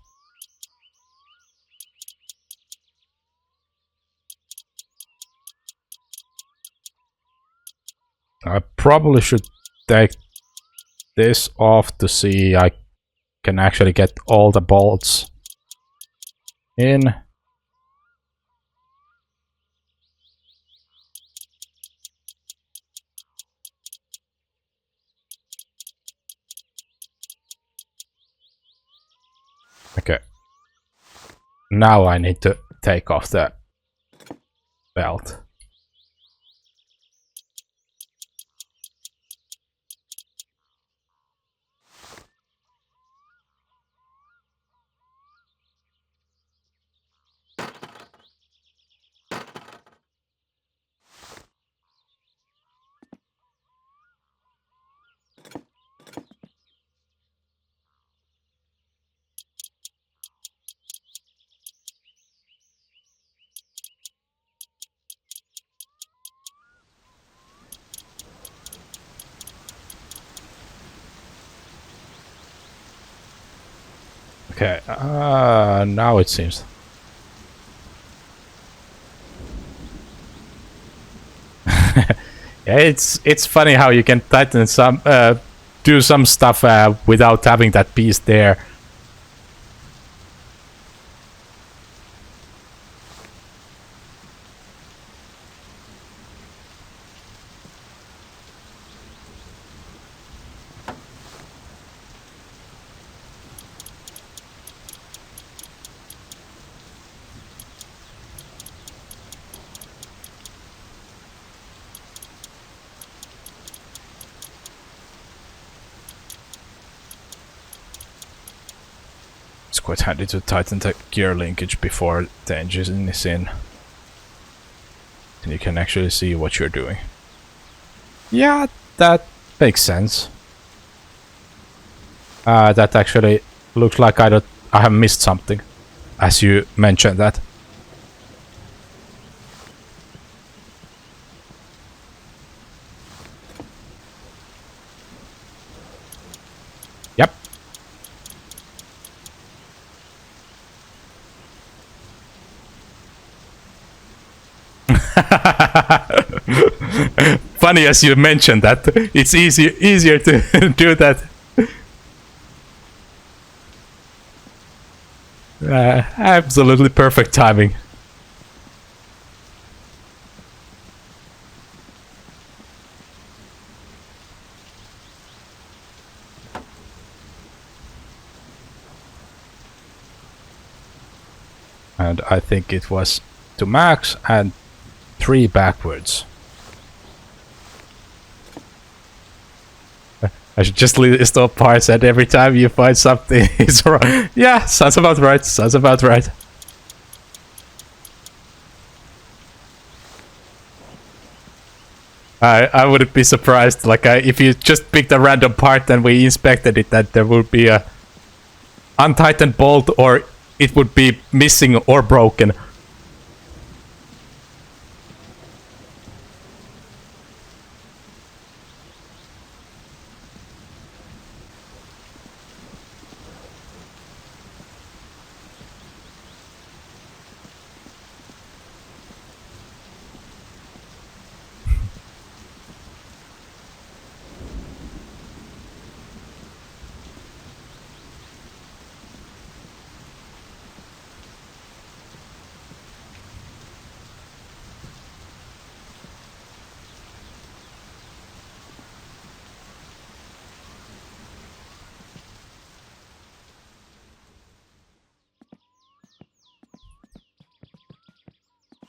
probably should take this off to see I can actually get all the bolts in. Okay. Now I need to take off the belt. Okay, now it seems. Yeah, it's funny how you can tighten some, do some stuff without having that piece there. It's quite handy to tighten the gear linkage before the engine is in. And you can actually see what you're doing. Yeah, that makes sense. That actually looks like I have missed something, as you mentioned that. Yep. Funny as you mentioned that. It's easier to do that. Absolutely perfect timing. And I think it was to max and 3 backwards. I should just stop parts and every time you find something it's wrong. Yeah, sounds about right, sounds about right. I wouldn't be surprised, like if you just picked a random part and we inspected it, that there would be a untightened bolt or it would be missing or broken.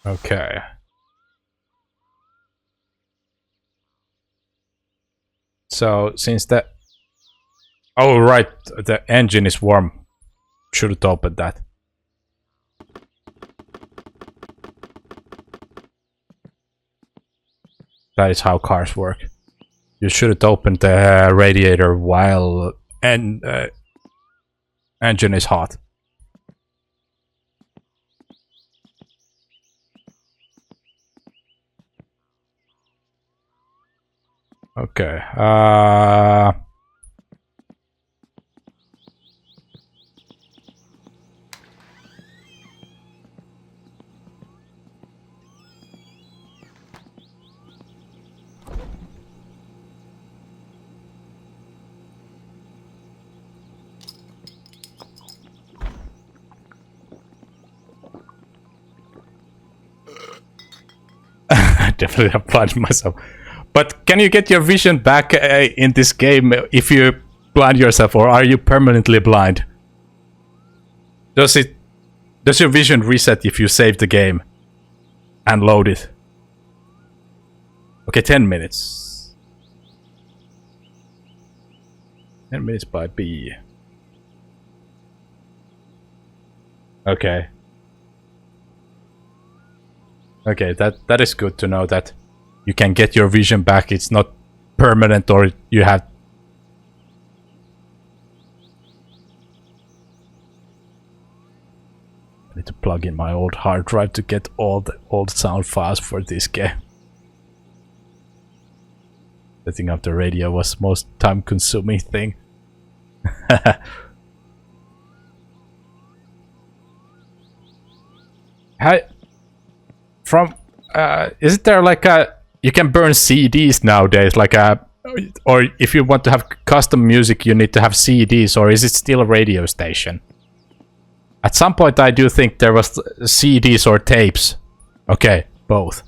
Okay. So since the oh right, the engine is warm. Shouldn't open that. That is how cars work. You shouldn't open the radiator while engine is hot. Okay. I definitely have blinded myself. But can you get your vision back in this game if you blind yourself, or are you permanently blind? Does your vision reset if you save the game and load it? Okay, 10 minutes. 10 minutes by B. Okay. Okay, that is good to know that you can get your vision back. It's not permanent, or you have... I need to plug in my old hard drive to get all the old sound files for this game. Setting up the radio was the most time-consuming thing. Hi. From isn't there like a you can burn CDs nowadays, like a, or if you want to have custom music you need to have CDs, or is it still a radio station? At some point I do think there was CDs or tapes. Okay, both.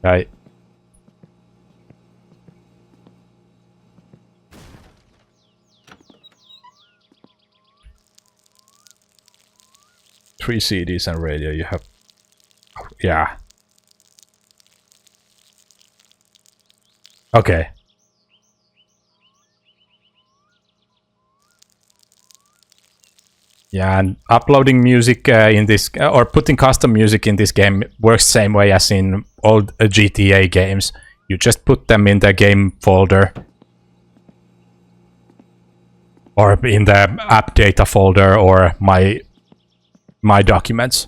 Right. Three CDs and radio you have. Yeah. Okay. Yeah, and uploading music in this, or putting custom music in this game works same way as in old GTA games. You just put them in the game folder. Or in the app data folder, or my documents.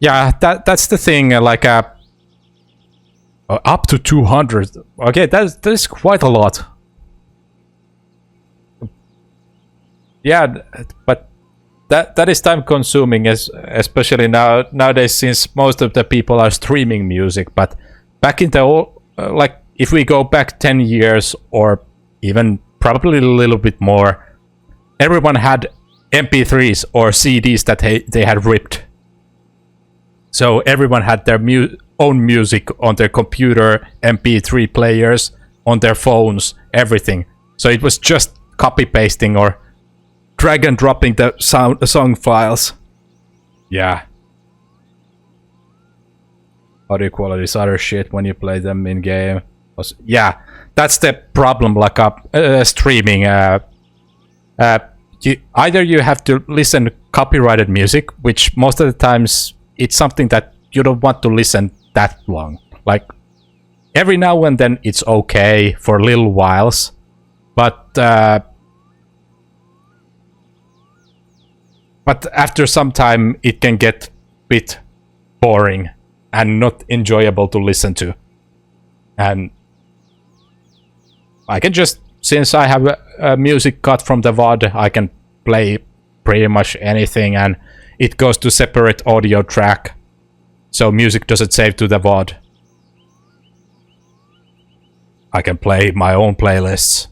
Yeah, that's the thing. Like up to 200. Okay, that's quite a lot. Yeah, but that is time consuming, especially nowadays, since most of the people are streaming music. But back in the old, like if we go back 10 years or even probably a little bit more, everyone had MP3s or CDs that they had ripped. So everyone had their own music on their computer, MP3 players, on their phones, everything. So it was just copy pasting or drag and dropping the song files. Yeah. Audio quality is other shit when you play them in game. Yeah, that's the problem. Like streaming. Either you have to listen copyrighted music, which most of the times it's something that you don't want to listen that long. Like every now and then it's okay for little whiles, but after some time it can get a bit boring and not enjoyable to listen to. And I can just, since I have a music cut from the VOD, I can play pretty much anything, and it goes to separate audio track, so music doesn't save to the VOD. I can play my own playlists.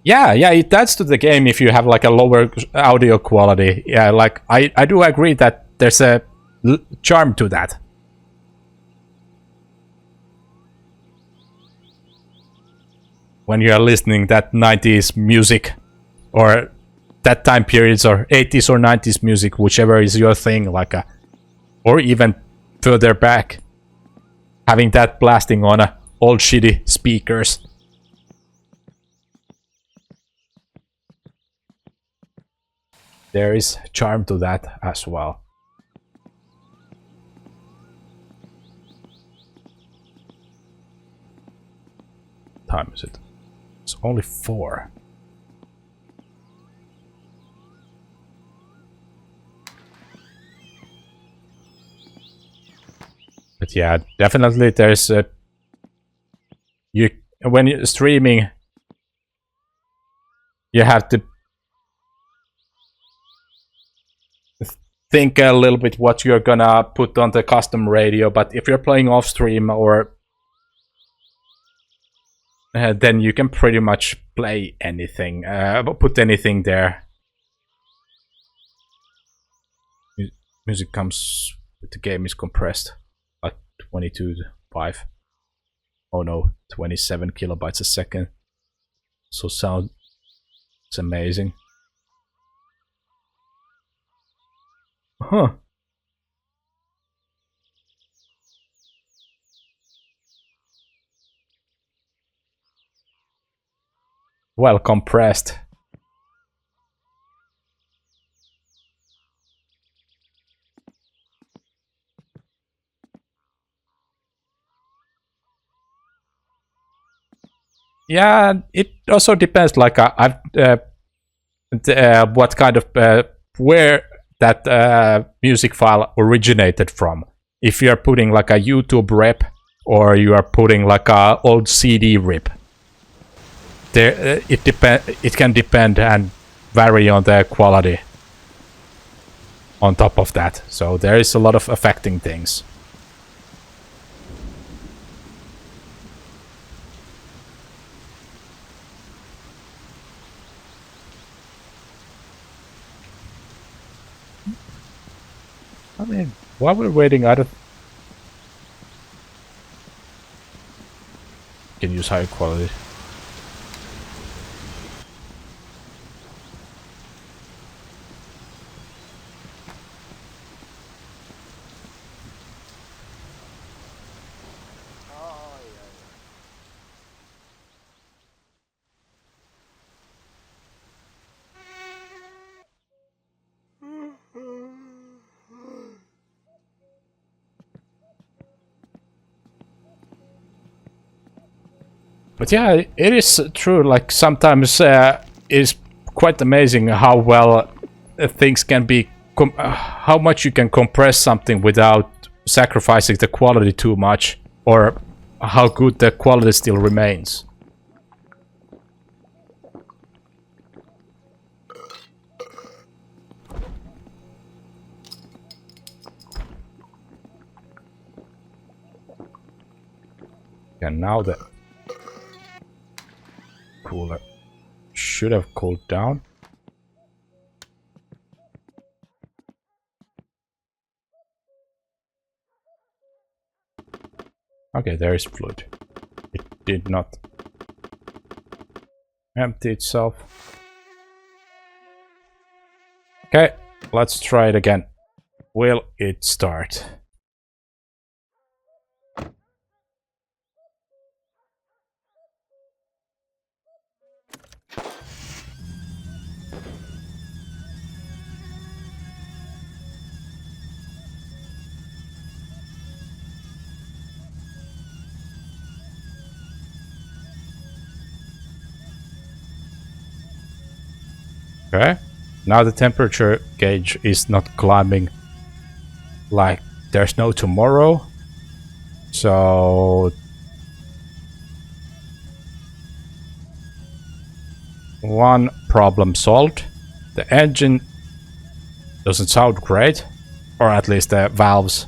Yeah, it adds to the game if you have like a lower audio quality. Yeah, like I do agree that there's a charm to that. When you are listening that 90s music, or that time periods, or 80s or 90s music, whichever is your thing, like or even further back, having that blasting on old shitty speakers. There is charm to that as well. What time is it? It's only 4. But yeah, definitely there's a... when you're streaming, you have to think a little bit what you're gonna put on the custom radio. But if you're playing off stream, or then you can pretty much play anything, put anything there. Music comes with the game is compressed at 22.5. Oh no, 27 kilobytes a second. So sound, it's amazing. Huh. Well compressed. Yeah, it also depends. Like what kind of where that music file originated from. If you are putting like a YouTube rip, or you are putting like a old CD rip, there it can depend and vary on the quality. On top of that, so there is a lot of affecting things. I mean, while we're waiting, I don't... Can use higher quality. But yeah, it is true. Like sometimes it's quite amazing how well things can be how much you can compress something without sacrificing the quality too much, or how good the quality still remains. And now the cooler should have cooled down. Okay, there is fluid. It did not empty itself. Okay, let's try it again. Will it start? Okay, now the temperature gauge is not climbing like there's no tomorrow. So one problem solved. The engine doesn't sound great, or at least the valves.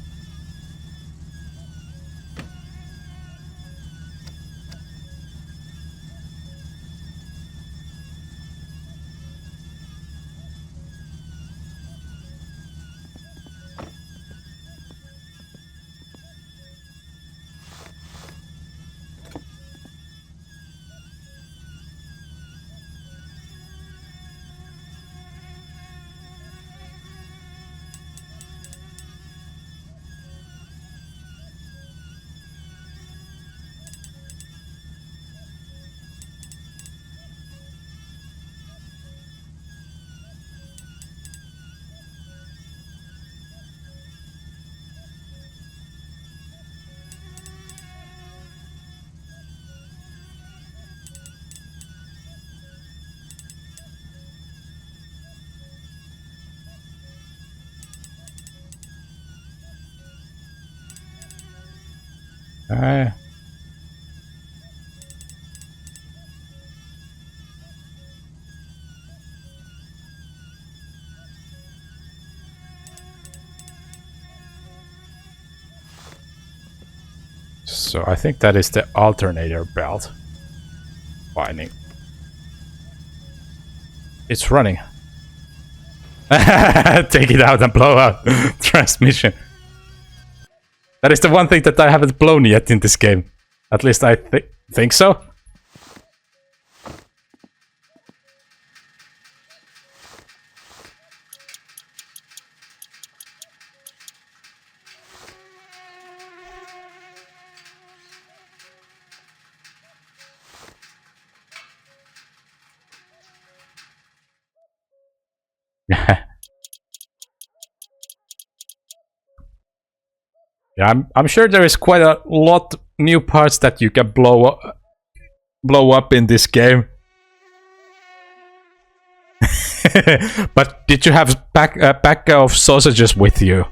So I think that is the alternator belt winding. It's running. Take it out and blow out transmission. That is the one thing that I haven't blown yet in this game. At least I think so. Yeah, I'm sure there is quite a lot new parts that you can blow up in this game. But did you have a pack of sausages with you?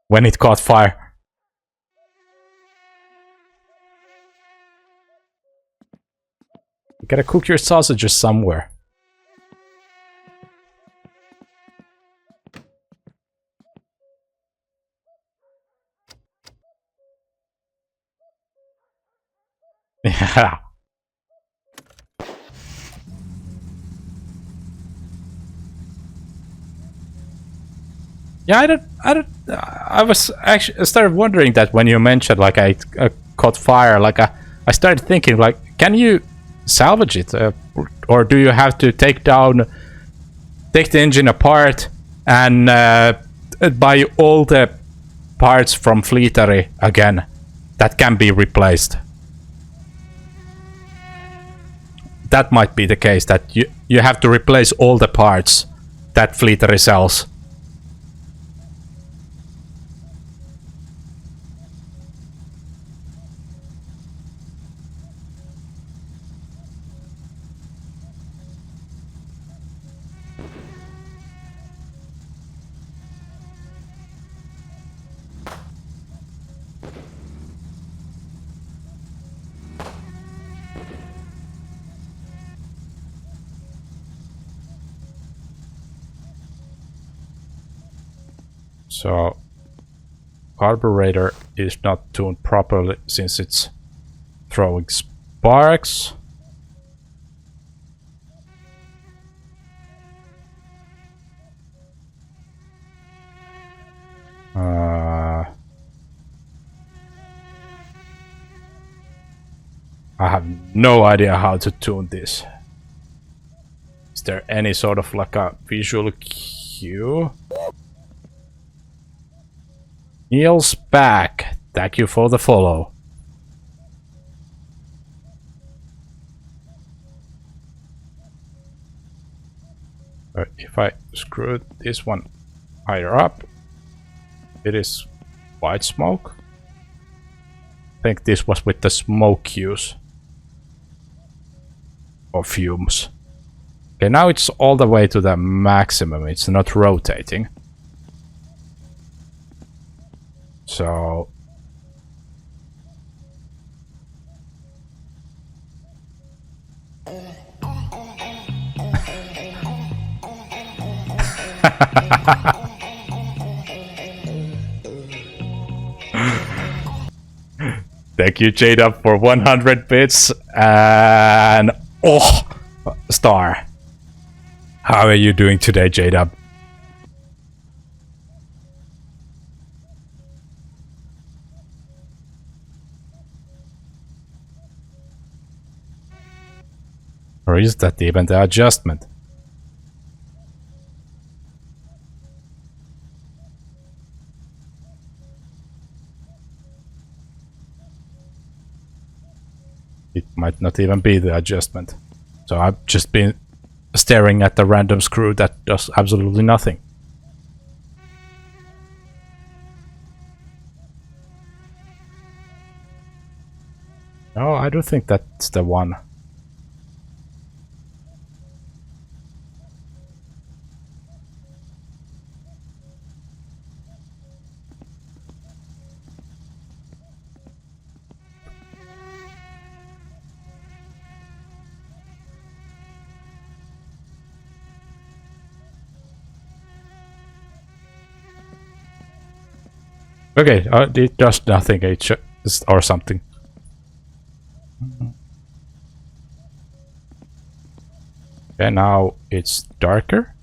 When it caught fire. You gotta cook your sausages somewhere. Yeah. Yeah, I was actually I started wondering that when you mentioned like I caught fire, like I started thinking like, can you salvage it, or do you have to take the engine apart and buy all the parts from Fleetery again that can be replaced? That might be the case, that you have to replace all the parts that Fleetery sells. So carburetor is not tuned properly since it's throwing sparks. I have no idea how to tune this. Is there any sort of like a visual cue? Neil's back. Thank you for the follow. If I screw this one higher up, it is white smoke. I think this was with the smoke cues. Or fumes. Okay, now it's all the way to the maximum. It's not rotating. So... Thank you, Jada, for 100 bits and... Oh! Star. How are you doing today, Jada? Or is that even the adjustment? It might not even be the adjustment. So I've just been staring at the random screw that does absolutely nothing. No, I don't think that's the one. Okay, it does nothing, or something. Okay, now it's darker.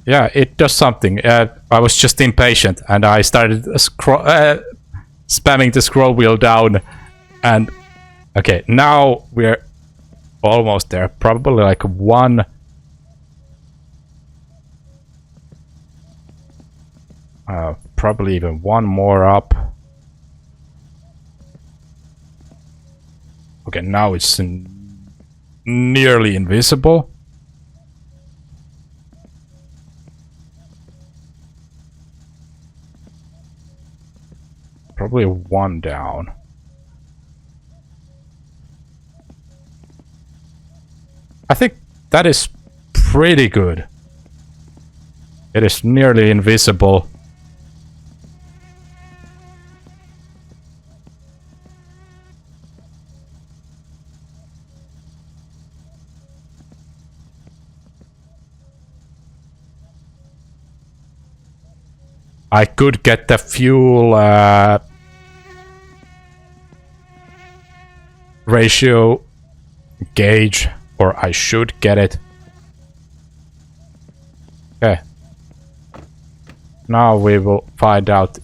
Yeah, it does something. I was just impatient and I started spamming the scroll wheel down. And okay, now we're almost there. Probably like one. Probably even one more up. Okay, now it's nearly invisible. Probably one down. I think that is pretty good. It is nearly invisible. I could get the fuel ratio gauge, or I should get it. Okay. Now we will find out.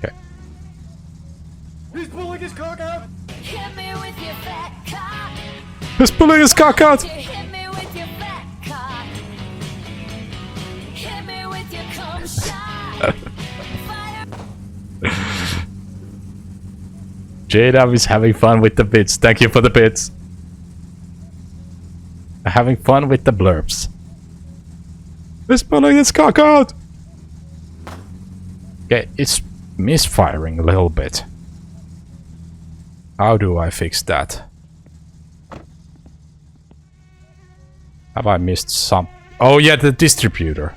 Okay. He's pulling his cock out! Hit me with your fat cock. He's pulling his cock out! Hit me with your fat cock. Hit me with your cum shot. Fire. Jada is having fun with the bits. Thank you for the bits. Having fun with the blurbs. He's pulling his cock out! Okay, it's misfiring a little bit. How do I fix that? Have I missed some? Oh yeah, the distributor.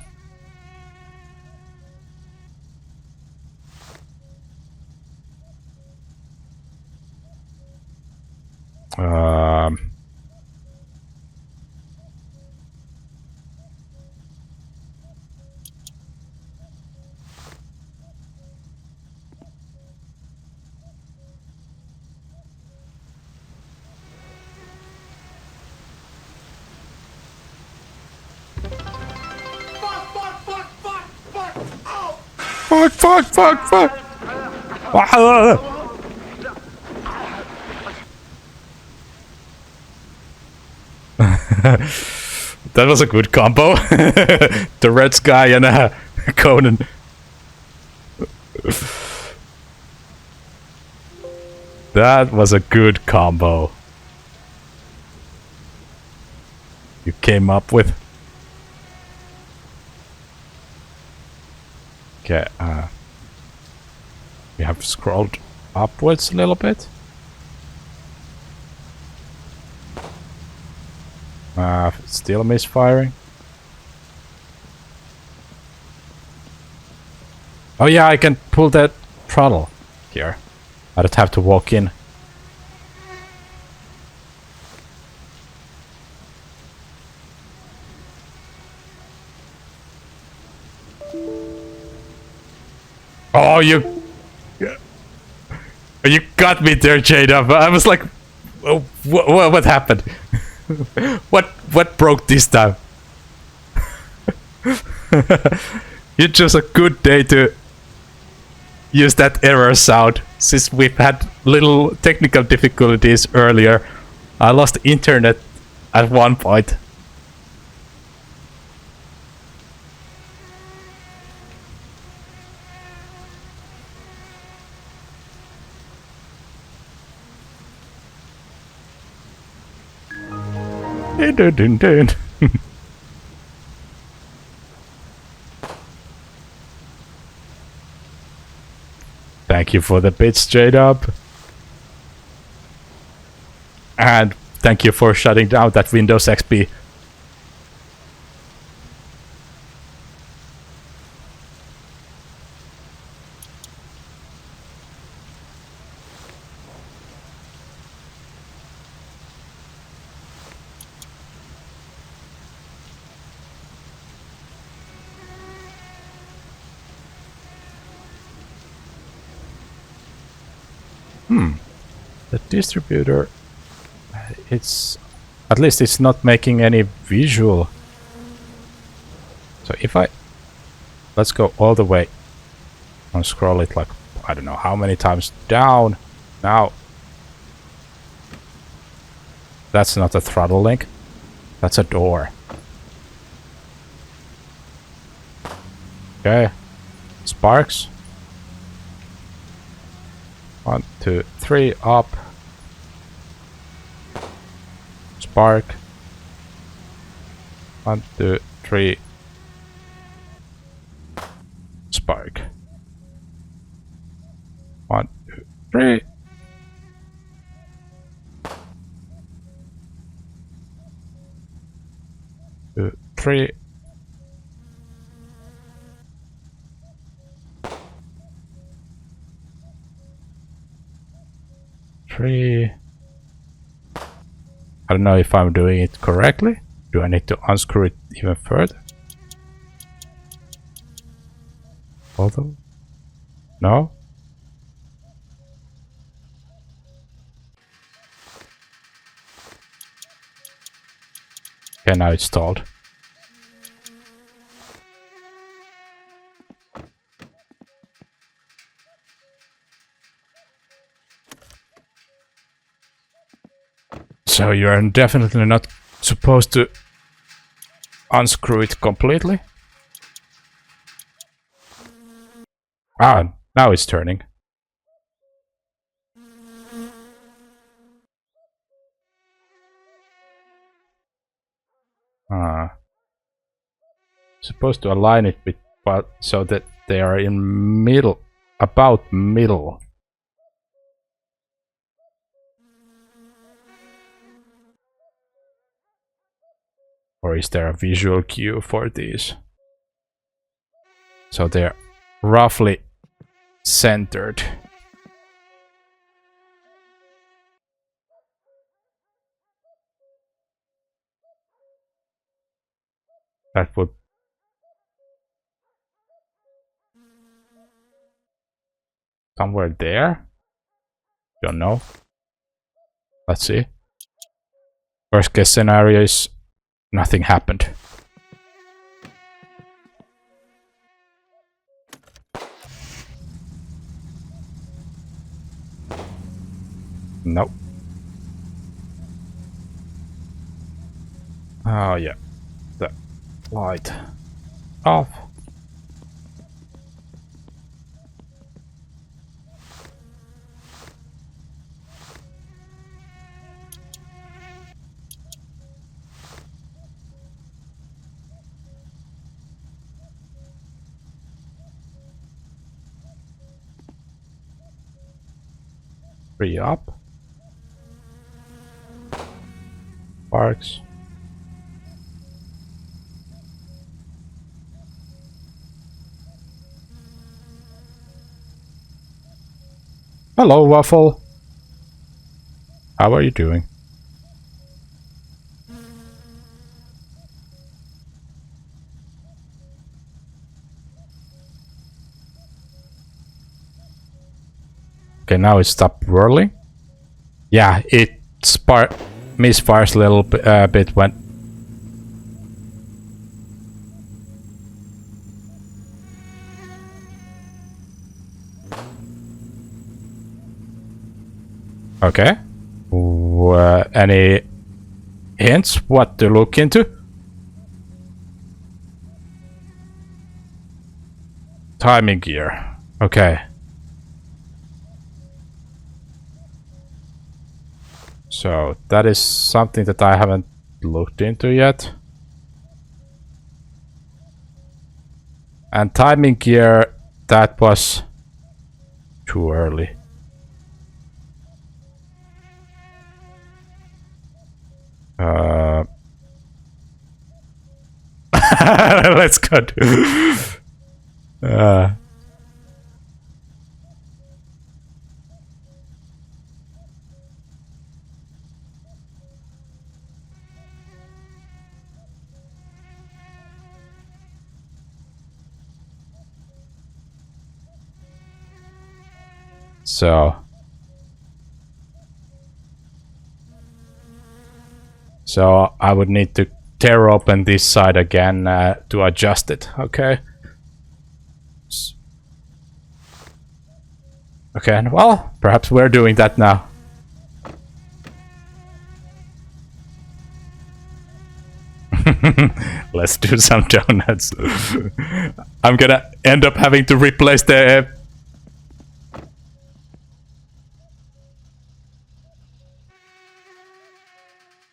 fuck, fuck, fuck, fuck. Ah. That was a good combo. The red sky and Conan. That was a good combo. You came up with. Okay, we have scrolled upwards a little bit. Still misfiring. Oh yeah, I can pull that throttle here. I don't have to walk in. Oh, you got me there, Jada. I was like, oh, what happened? What broke this time? It's just a good day to use that error sound, since we've had little technical difficulties earlier. I lost internet at one point. Dun, dun, dun. Thank you for the bits, J-Dub. And thank you for shutting down that Windows XP. The distributor, it's at least it's not making any visual. So if let's go all the way and scroll it like I don't know how many times down. Now that's not a throttle link, that's a door. Okay, sparks. 1, 2, 3, up. Spark. 1, 2, 3. Spark. 1, 2, 3. 2, 3. I don't know if I'm doing it correctly. Do I need to unscrew it even further? Although, no. Okay, now it's stalled. So you're definitely not supposed to unscrew it completely. Ah, now it's turning. Supposed to align it with, but so that they are in middle, about middle. Or is there a visual cue for these? So they're roughly centered. That would somewhere there? Don't know. Let's see. Worst case scenario is nothing happened. Nope. Oh yeah. The light off. Three up. Parks. Hello, Waffle. How are you doing? Okay, now it stopped whirling. Yeah, it misfires a little bit when. Okay. Any hints what to look into? Timing gear. Okay. So that is something that I haven't looked into yet. And timing gear, that was too early. Let's go. So I would need to tear open this side again to adjust it. Okay. Okay, well, perhaps we're doing that now. Let's do some donuts. I'm gonna end up having to replace the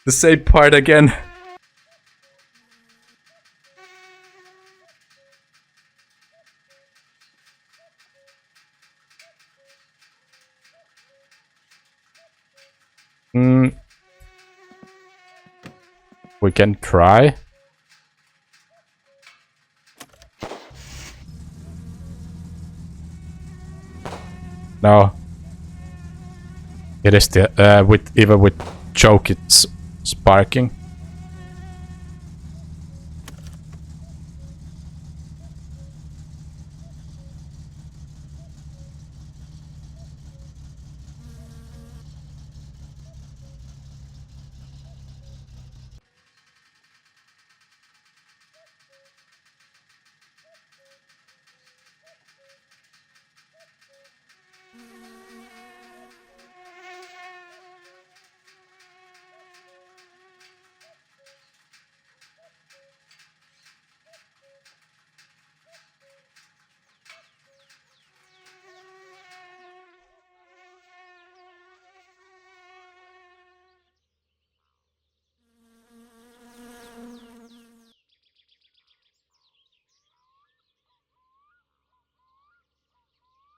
same part again. We can try. No. It is still even with choke it's sparking.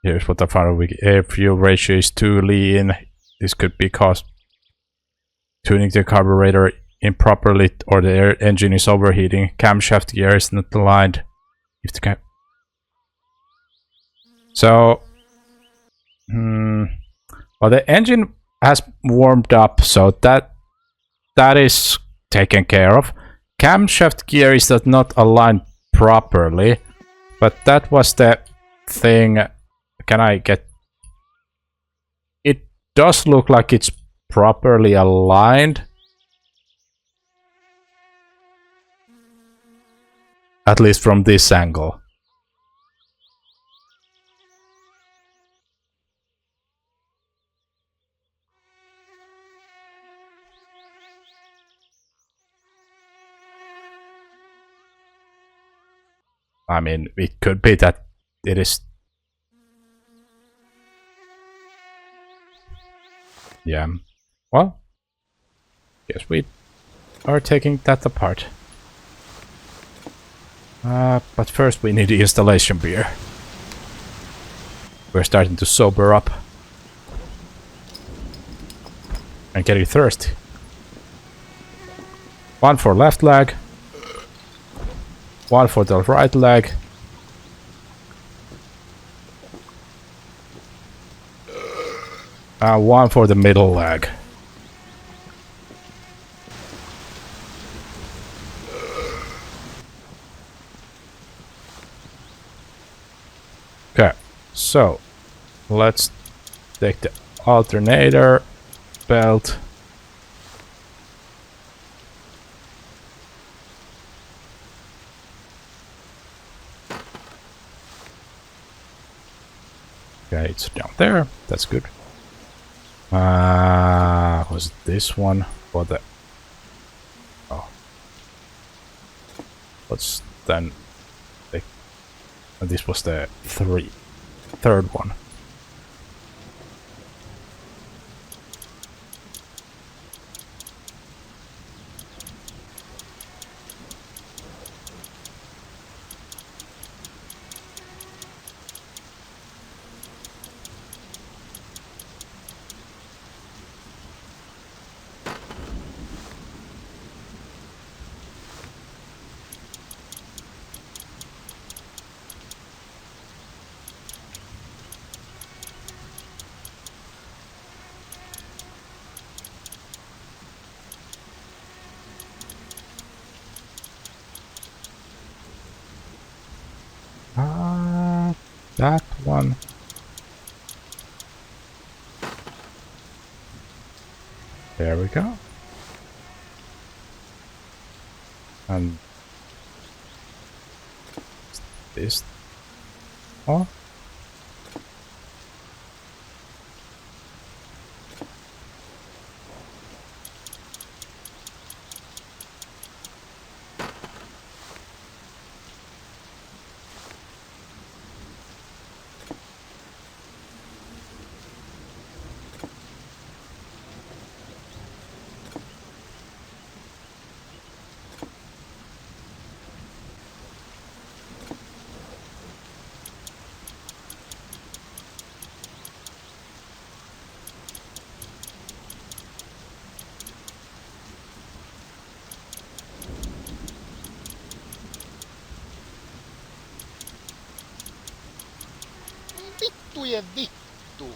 Here's what I found. Air fuel ratio is too lean. This could be caused tuning the carburetor improperly or the air engine is overheating. Camshaft gear is not aligned. If the so, well, the engine has warmed up, so that is taken care of. Camshaft gear is not aligned properly, but that was the thing. Can I get? It does look like it's properly aligned. At least from this angle. I mean, it could be that it is. Yeah. Well, yes, we are taking that apart. But first we need the installation beer. We're starting to sober up. And getting thirsty. One for left leg. One for the right leg. One for the middle leg. Okay, so let's take the alternator belt. Okay, it's down there. That's good. Was this one for the? Oh, let's then take. This was the third one. That one. There we go. And this. Oh. Vittujen vittu.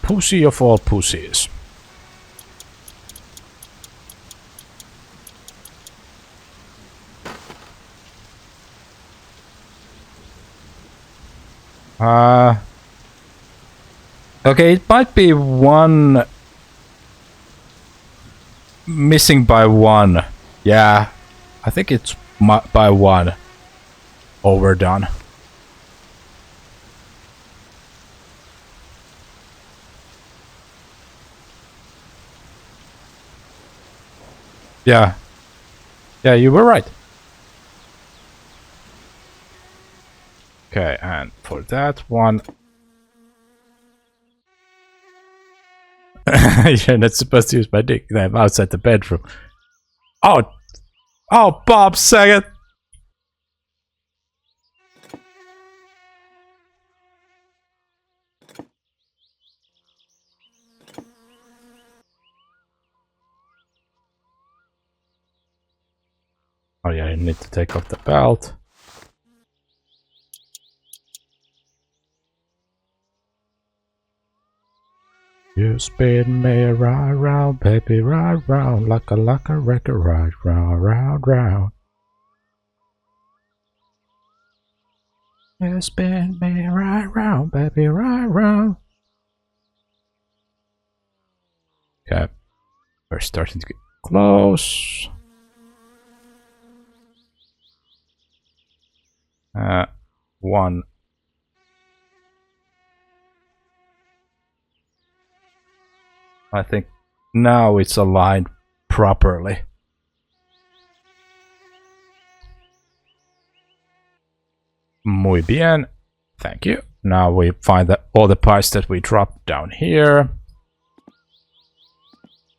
Pussy of all pussies. Okay, it might be one missing by one. Yeah, I think it's by one overdone. Yeah. Yeah, you were right. Okay, and for that one... You're not supposed to use my dick. I'm outside the bedroom. Oh! Oh, Bob Saget! Oh yeah, I need to take off the belt. You spin me right round, baby, right round, like a record, right round, round, round. You spin me right round, baby, right round. Okay, we're starting to get close. One. I think now it's aligned properly. Muy bien. Thank you. Now we find all the parts that we dropped down here.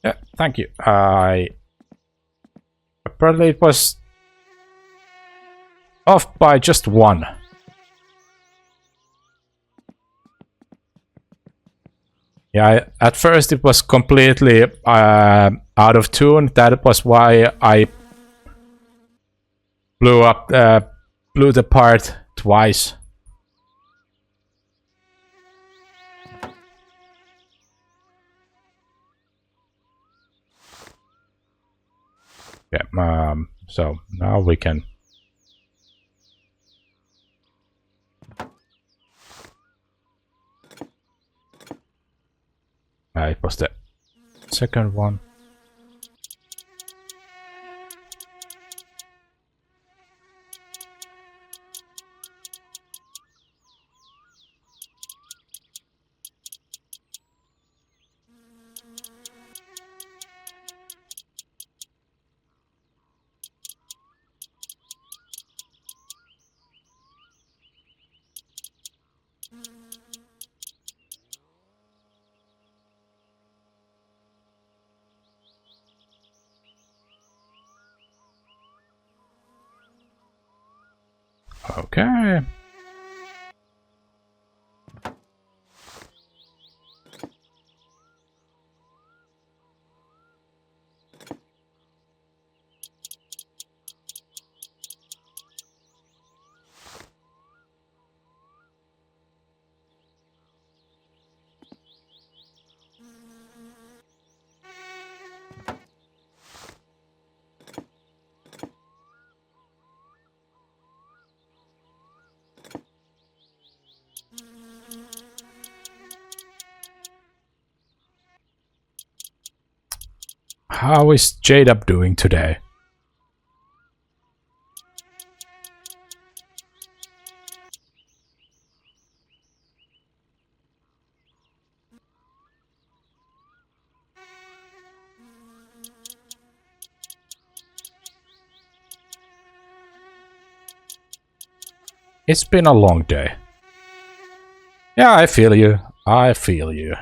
Yeah, thank you. Apparently it was off by just one. Yeah, at first it was completely out of tune. That was why I blew the part twice. Yeah, so now we can. It was the second one. Okay. How is Jade doing today? It's been a long day. Yeah, I feel you. I feel you.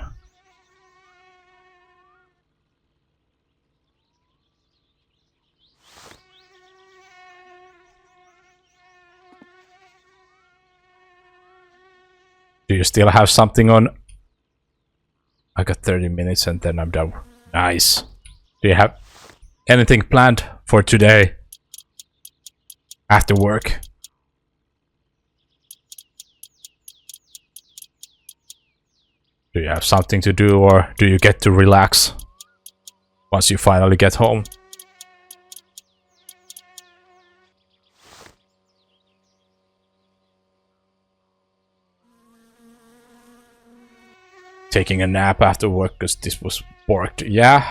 Do you still have something on? I got 30 minutes and then I'm done. Nice. Do you have anything planned for today? After work? Do you have something to do or do you get to relax once you finally get home? Taking a nap after work because this was worked. Yeah.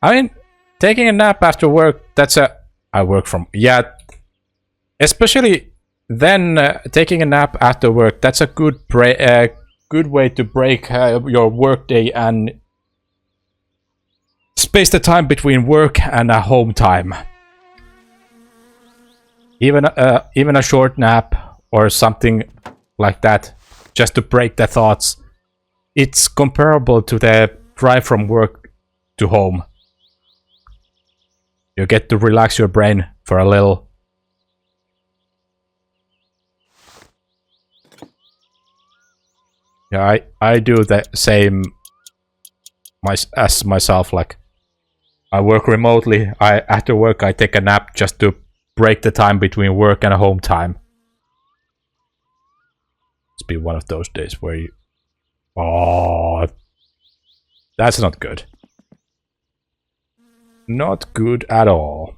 I mean, taking a nap after work, that's I work from... Yeah. Especially then taking a nap after work, that's a good good way to break your workday and space the time between work and home time. Even a short nap or something like that, just to break the thoughts. It's comparable to the drive from work to home. You get to relax your brain for a little. Yeah, I do the same as myself. Like, I work remotely. After work I take a nap just to break the time between work and home time. It's been one of those days where you... Oh, that's not good. Not good at all.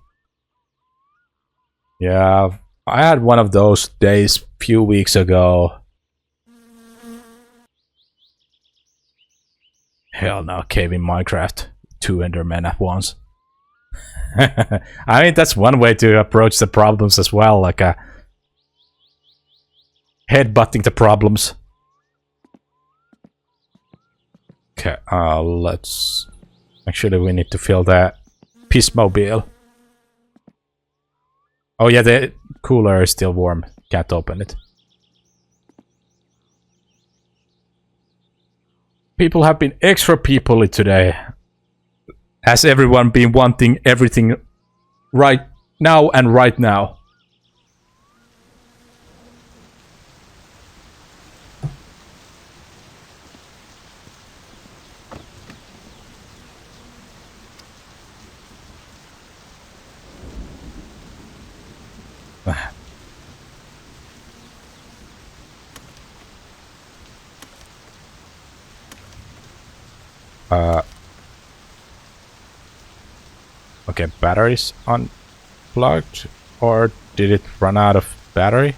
Yeah, I had one of those days a few weeks ago. Hell no, cave in Minecraft. 2 Endermen at once. I mean, that's one way to approach the problems as well, like headbutting the problems. Okay, let's... Actually, we need to fill the Pissmobile. Oh yeah, the cooler is still warm. Can't open it. people have been extra peoply today. Has everyone been wanting everything right now and right now? Okay, batteries unplugged, or did it run out of battery?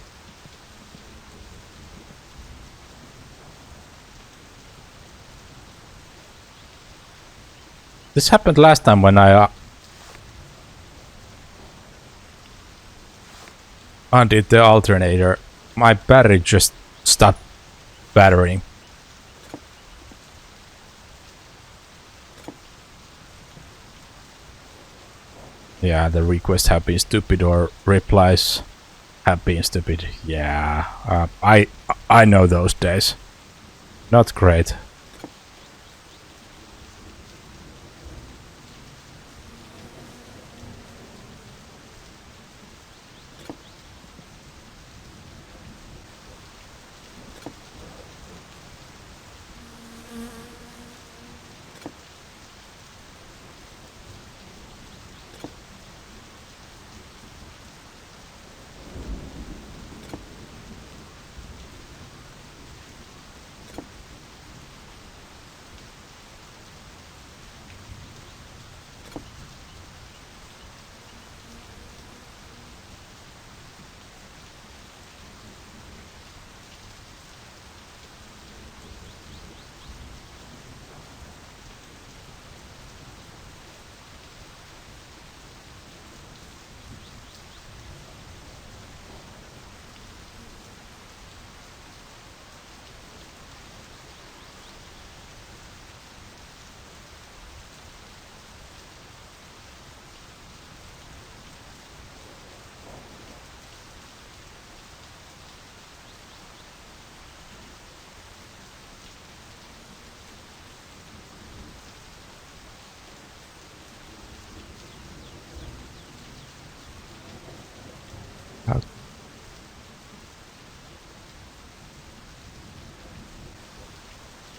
This happened last time when I undid the alternator. My battery just stopped battering. Yeah, the requests have been stupid, or replies have been stupid. Yeah, I know those days. Not great.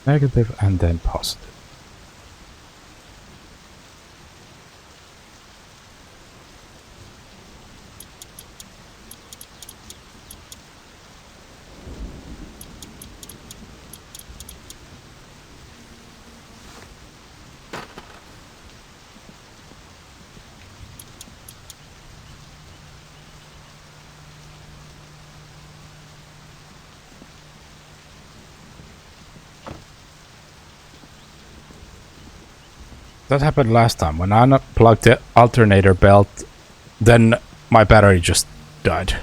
Negative and then positive. That happened last time. When I unplugged the alternator belt, then my battery just died.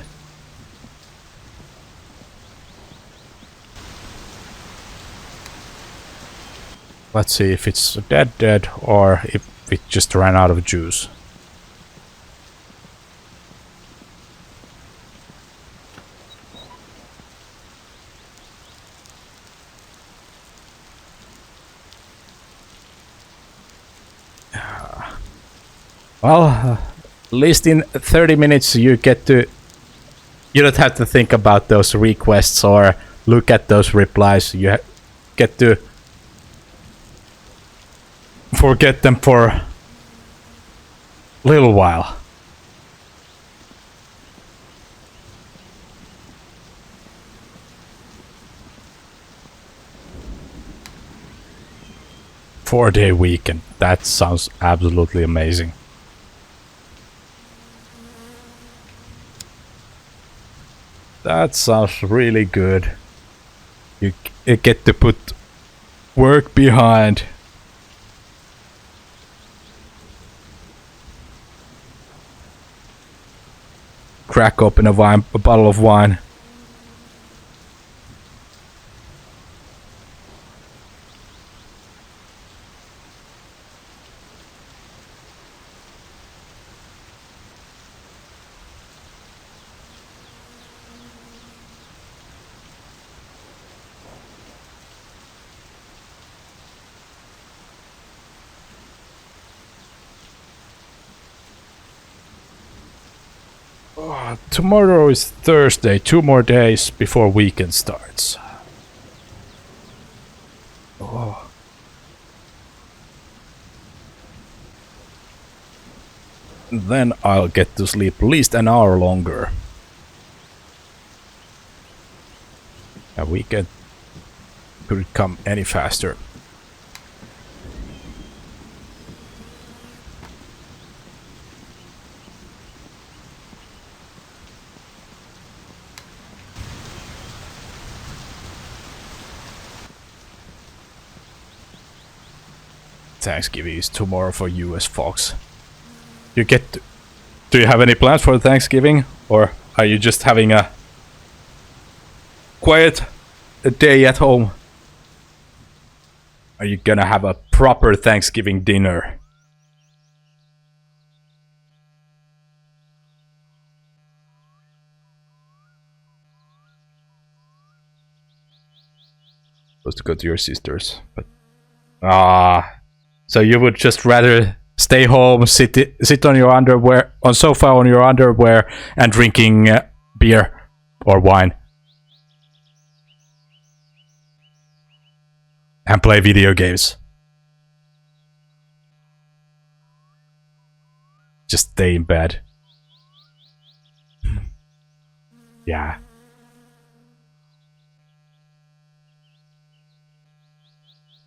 Let's see if it's dead, or if it just ran out of juice. Well, at least in 30 minutes you get to... You don't have to think about those requests or look at those replies. You get to forget them for a little while. Four-day weekend. That sounds absolutely amazing. That sounds really good. You get to put work behind. Crack open a bottle of wine. Tomorrow is Thursday, 2 more days before weekend starts. Oh. Then I'll get to sleep at least an hour longer. A weekend couldn't come any faster. Thanksgiving is tomorrow for US folks. Do you have any plans for Thanksgiving, or are you just having a quiet day at home? Are you gonna have a proper Thanksgiving dinner? Supposed to go to your sister's, but so you would just rather stay home, sit on your underwear, on sofa on your underwear, and drinking beer or wine, and play video games. Just stay in bed. Yeah.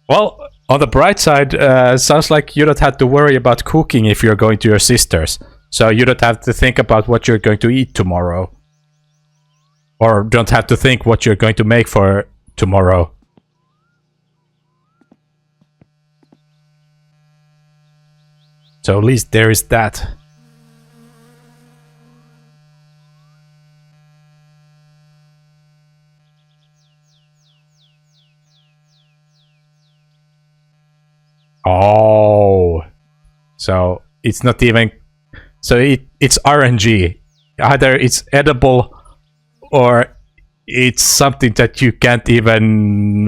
Well, on the bright side, sounds like you don't have to worry about cooking if you're going to your sister's. So you don't have to think about what you're going to eat tomorrow. Or don't have to think what you're going to make for tomorrow. So at least there is that. Oh, so it's not even. So it's RNG. Either it's edible, or it's something that you can't even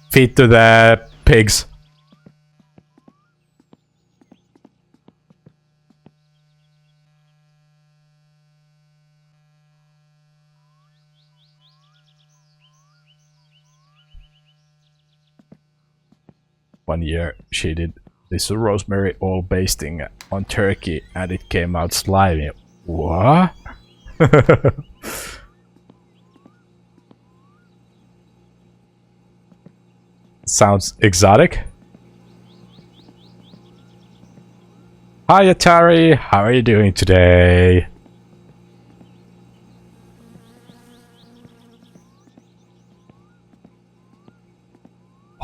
feed to the pigs. One year she did this rosemary oil basting on turkey and it came out slimy. What? Sounds exotic. Hi Atari, how are you doing today?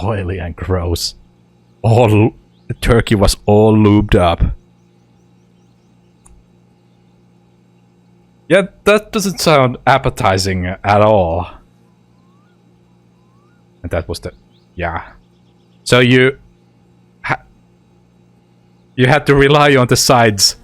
Oily and gross. The turkey was all lubed up. Yeah, that doesn't sound appetizing at all. And that was the... yeah. So you had to rely on the sides.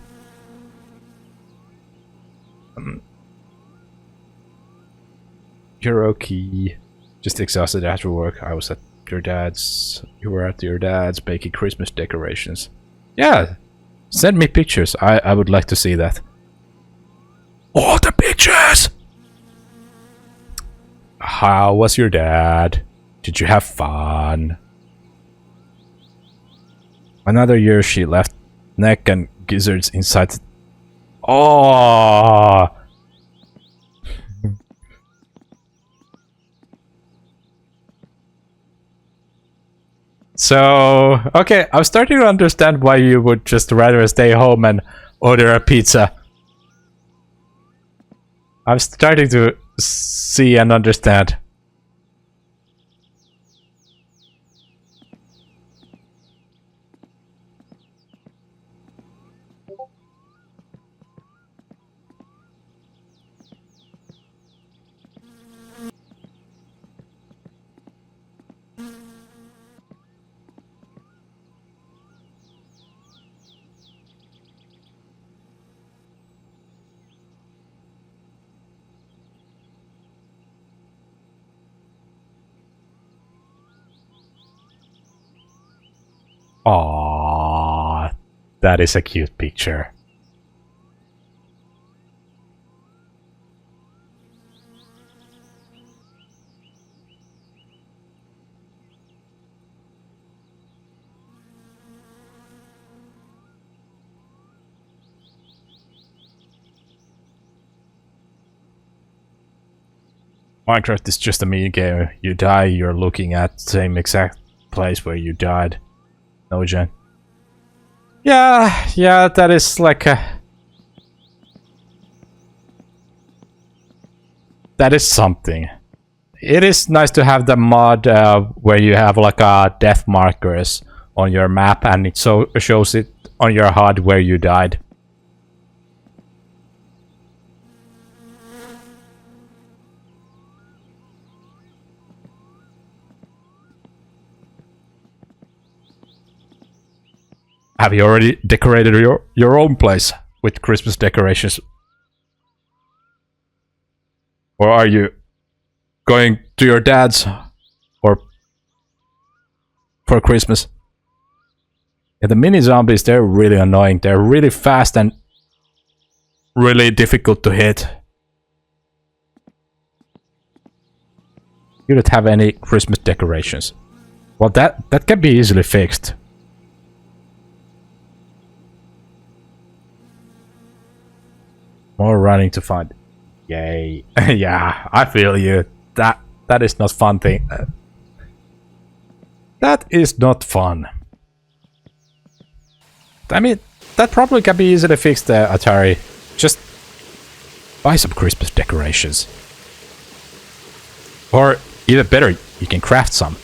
Hiroki. Just exhausted after work. I was at your dad's. You were at your dad's baking Christmas decorations. Yeah. Send me pictures. I would like to see that. All the pictures! How was your dad? Did you have fun? Another year she left neck and gizzards inside. Oh. So, okay, I'm starting to understand why you would just rather stay home and order a pizza. I'm starting to see and understand. Aww, that is a cute picture. Minecraft is just a mini game. You die, you're looking at the same exact place where you died. No, Jen. Yeah, that is like a... That is something. It is nice to have the mod where you have like death markers on your map and it shows it on your HUD where you died. Have you already decorated your own place with Christmas decorations? Or are you going to your dad's or for Christmas? Yeah, the mini zombies, they're really annoying. They're really fast and really difficult to hit. You don't have any Christmas decorations. Well, that can be easily fixed. More running to find. Yay. Yeah, I feel you. That is not fun thing. That is not fun. I mean, that probably can be easily fixed, Atari. Just buy some Christmas decorations. Or even better, you can craft some.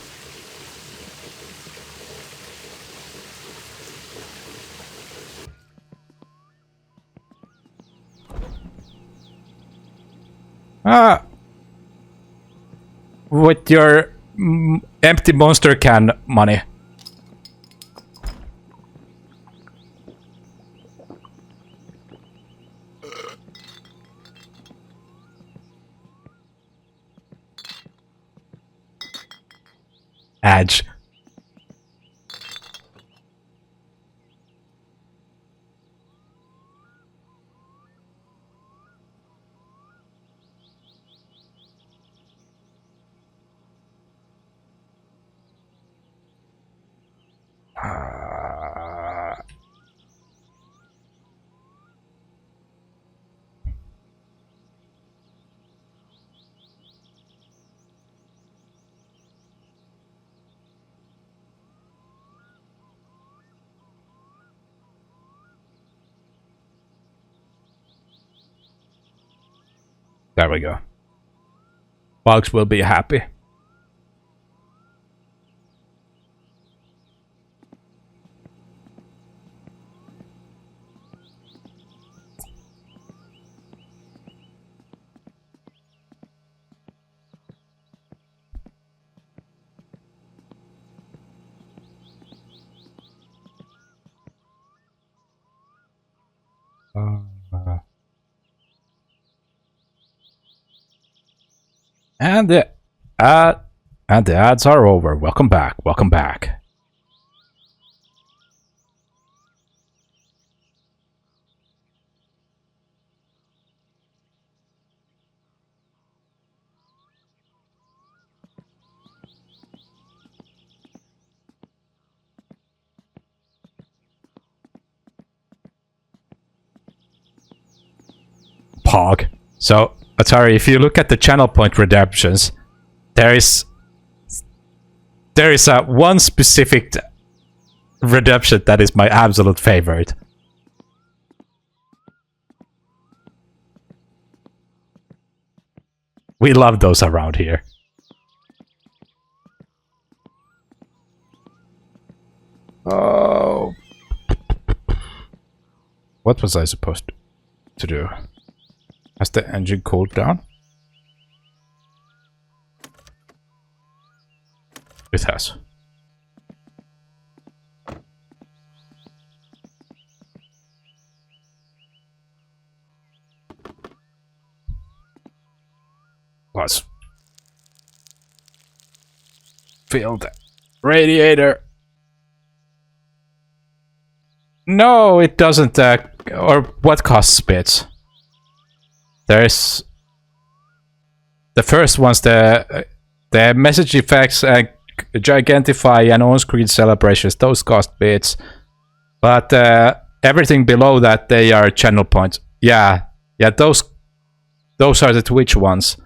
With your empty monster can money. Edge. There we go. Bugs will be happy. And the ads are over. Welcome back. Welcome back. Pog. So, Atari, if you look at the channel point redemptions, there is one specific redemption that is my absolute favorite. We love those around here. Oh. What was I supposed to do? Has the engine cooled down? It has. Let's fill the radiator. No, it doesn't. Or what costs bits? There's the first ones, the message effects, Gigantify and on-screen celebrations. Those cost bits, but everything below that, they are channel points. Yeah, those are the Twitch ones.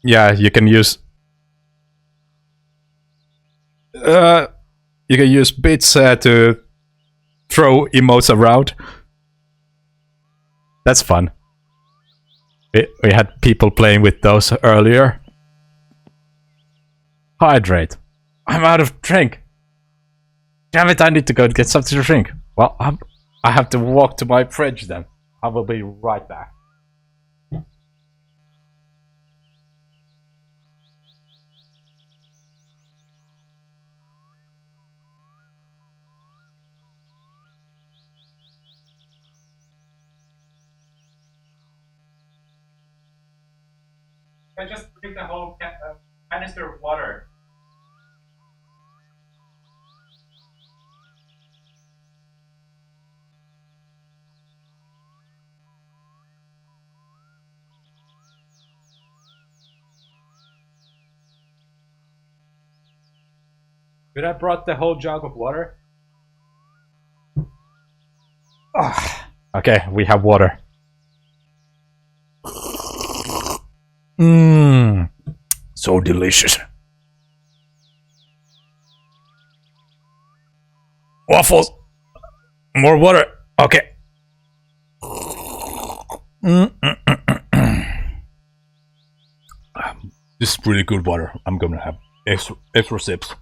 Yeah, you can use bits to throw emotes around. That's fun. We had people playing with those earlier. Hydrate. I'm out of drink. Damn it, I need to go get something to drink. Well, I have to walk to my fridge then. I will be right back. I just drink the whole canister of water. Did I brought the whole jug of water? Okay, we have water. Mmm, so delicious. Waffles. More water. Okay. This is really good water. I'm gonna have extra sips.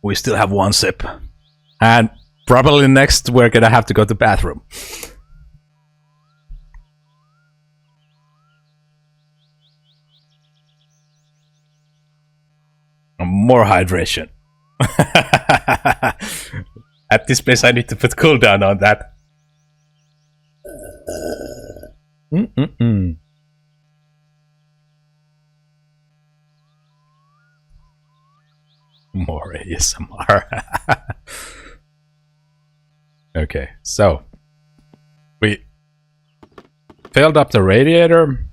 We still have one sip. And probably next we're gonna have to go to the bathroom. More hydration. At this place I need to put cooldown on that. More ASMR. Okay, so we filled up the radiator.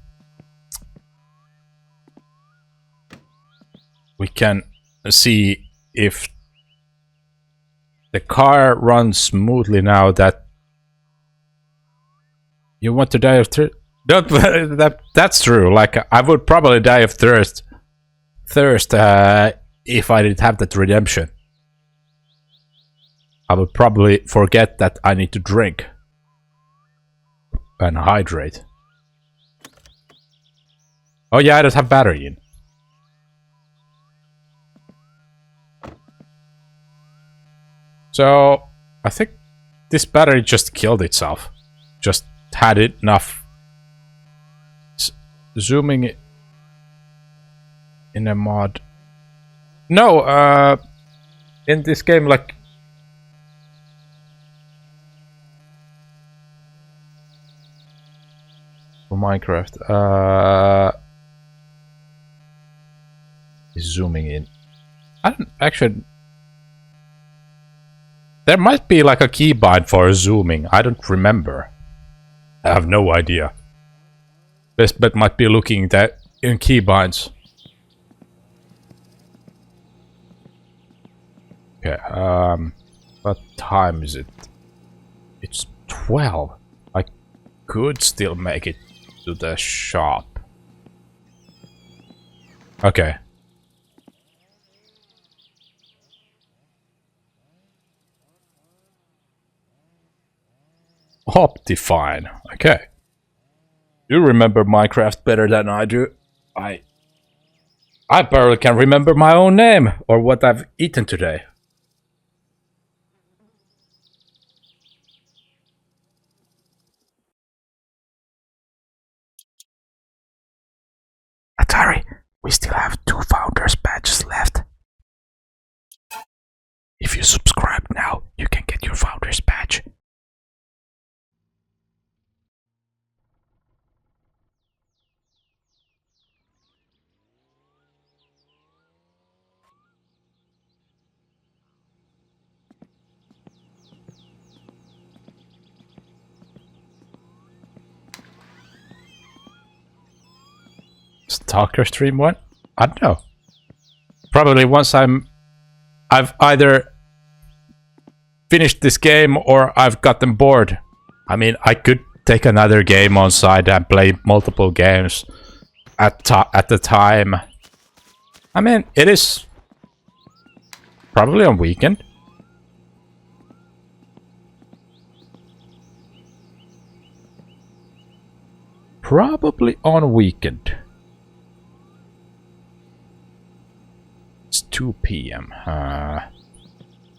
We can see if the car runs smoothly now. That you want to die of thirst. That's true. Like I would probably die of thirst if I didn't have that redemption. I would probably forget that I need to drink and hydrate. Oh yeah, I don't have battery in. So I think this battery just killed itself. Just had enough. Zooming in a mod. No, in this game, like for Minecraft, is zooming in. I don't actually. There might be like a keybind for zooming. I don't remember. I have no idea. Best bet might be looking that in keybinds. Okay, what time is it? It's 12. I could still make it to the shop. Okay. Optifine. Okay. You remember Minecraft better than I do. I barely can remember my own name or what I've eaten today. Atari, we still have 2 founders badges left. If you subscribe now, you can get your founders badge. Stalker stream what? I don't know. Probably once I've either finished this game or I've gotten bored. I mean, I could take another game on side and play multiple games at the time. I mean, it is probably on weekend. Probably on weekend. It's 2 p.m.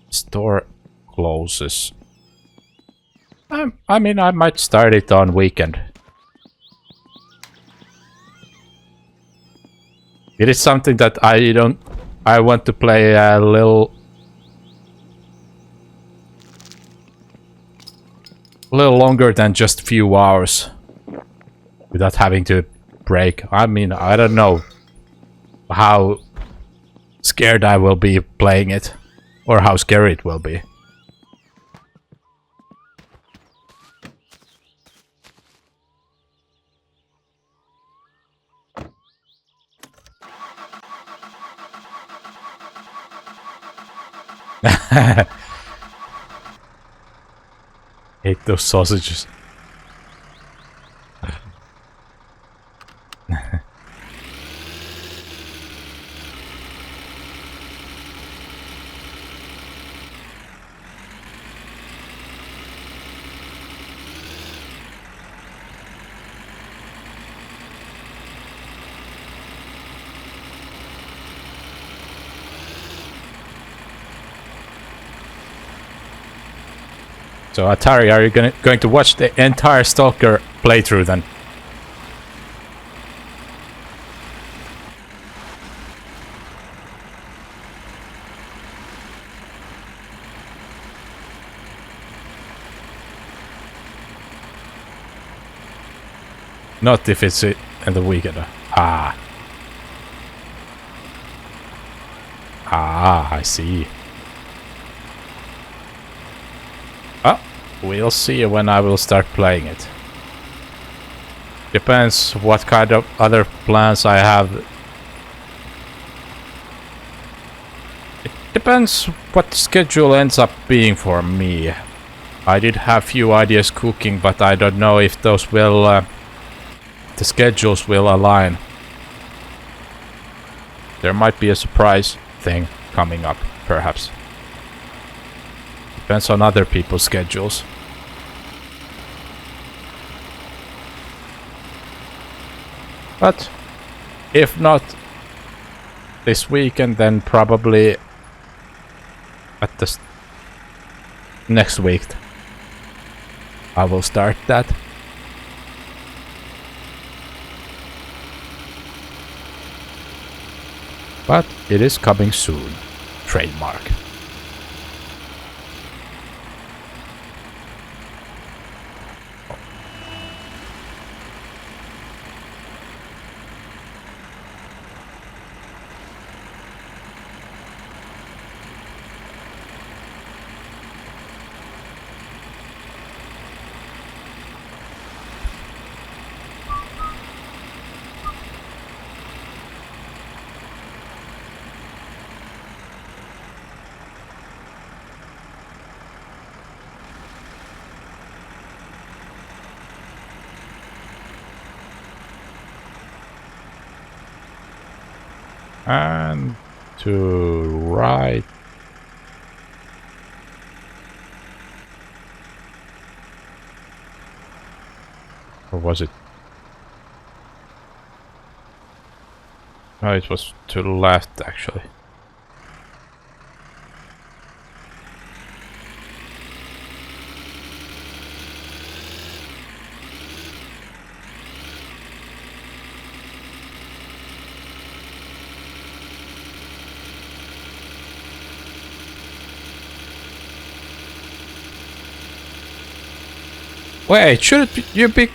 Store closes. I mean, I might start it on weekend. It is something that I want to play a little longer than just few hours without having to break. I mean, I don't know how scared I will be playing it or how scary it will be. Hate those sausages. So Atari, are you going to watch the entire Stalker playthrough then? Not if it's in the weekend. Ah. Ah, I see. Oh, we'll see when I will start playing it. Depends what kind of other plans I have. It depends what the schedule ends up being for me. I did have few ideas cooking, but I don't know if those will... the schedules will align. There might be a surprise thing coming up, perhaps. Depends on other people's schedules. But if not this weekend, then probably at the next week I will start that. But it is coming soon. Trademark. And to right. Or was it? No, it was to the left actually. Wait, shouldn't you be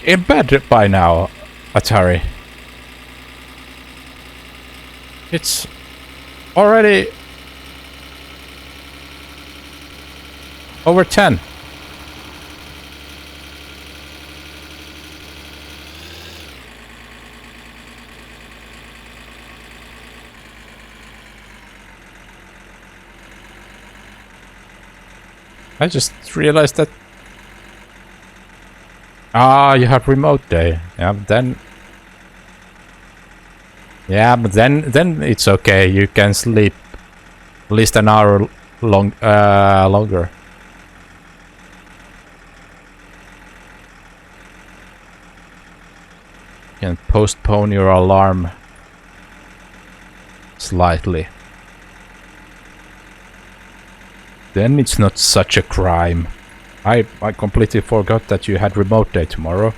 in bed by now, Atari? It's already over 10. I just realized that. Ah, you have remote day. Yeah, but then. Yeah, but then it's okay. You can sleep at least an hour longer. You can postpone your alarm slightly. Then it's not such a crime. I completely forgot that you had remote day tomorrow.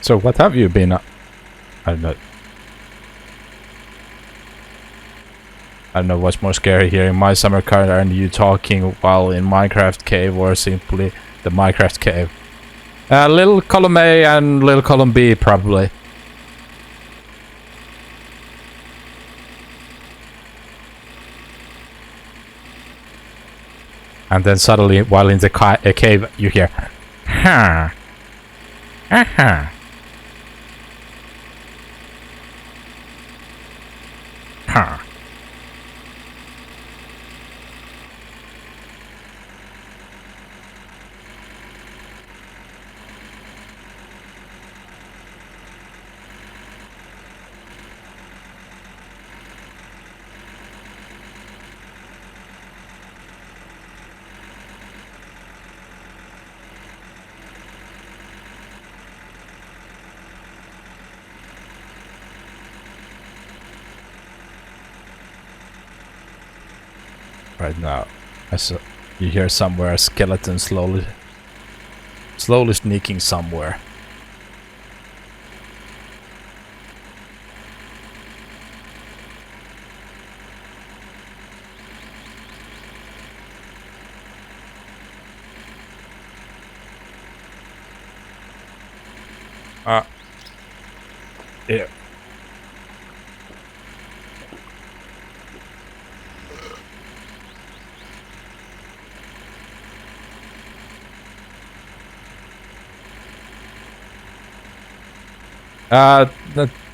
So what have you been? I don't know. I don't know what's more scary, hearing my summer car and you talking while in Minecraft cave, or simply the Minecraft cave. Little column A and little column B probably. And then suddenly, while in the cave, you hear, huh, huh. Huh. Right now, you hear somewhere a skeleton slowly sneaking somewhere. Yeah.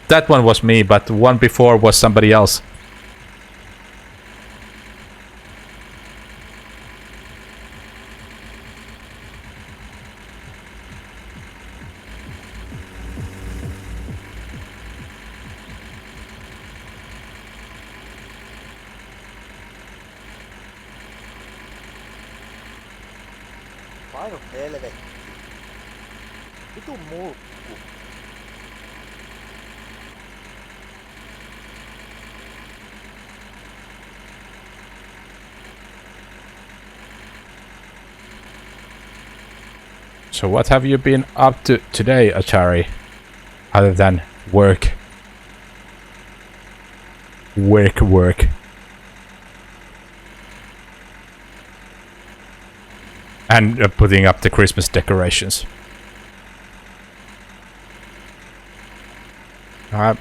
That one was me, but the one before was somebody else. Painu helvetti. Vitu mulkku. So what have you been up to today, Achari? Other than work. Work. And putting up the Christmas decorations. Yeah,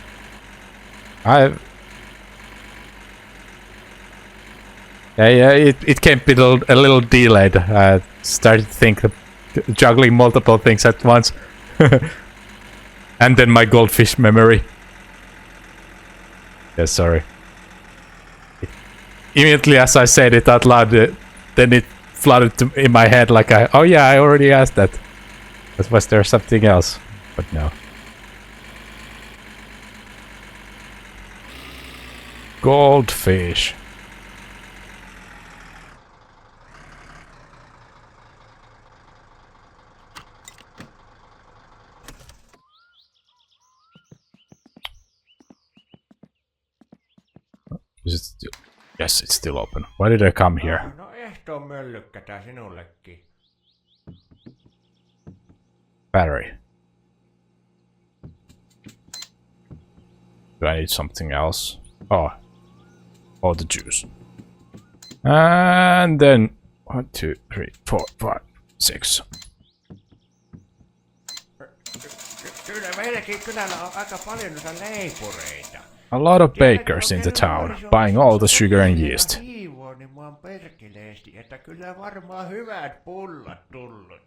it came a little delayed. I started to think of juggling multiple things at once. And then my goldfish memory. Yeah, sorry. Immediately as I said it out loud, then it flooded in my head like oh yeah, I already asked that. But was there something else? But no. Goldfish. Is it still? Yes, it's still open. Why did I come here? No ehtoon möllykkätä sinullekin. Battery. Do I need something else? Oh, the juice. And then 1, 2, 3, 4, 5, 6. Kyllä meilläkin kylällä on aika paljon noita leipureita. A lot of bakers in the town, buying all the sugar and yeast. Hiivoo, niin mua perkeleesti, että kyllä varmaan hyvät pullat tullut.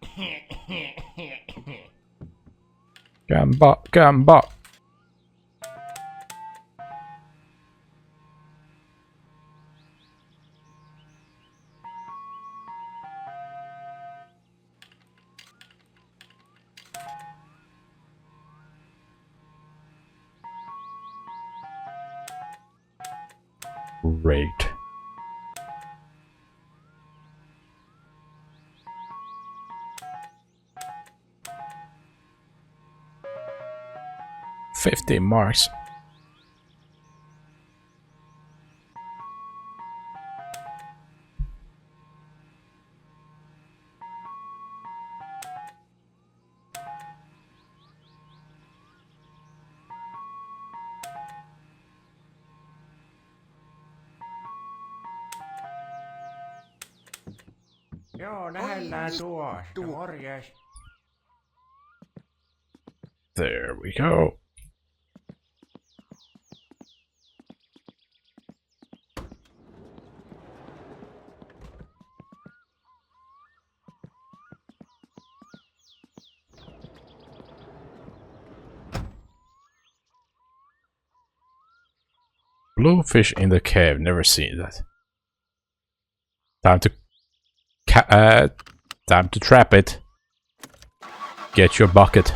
Gamba, gamba. Great. $15. Joo, nähdään tuosta. Morjes. There we go. Bluefish in the cave, never seen that. Time to time to trap it. Get your bucket.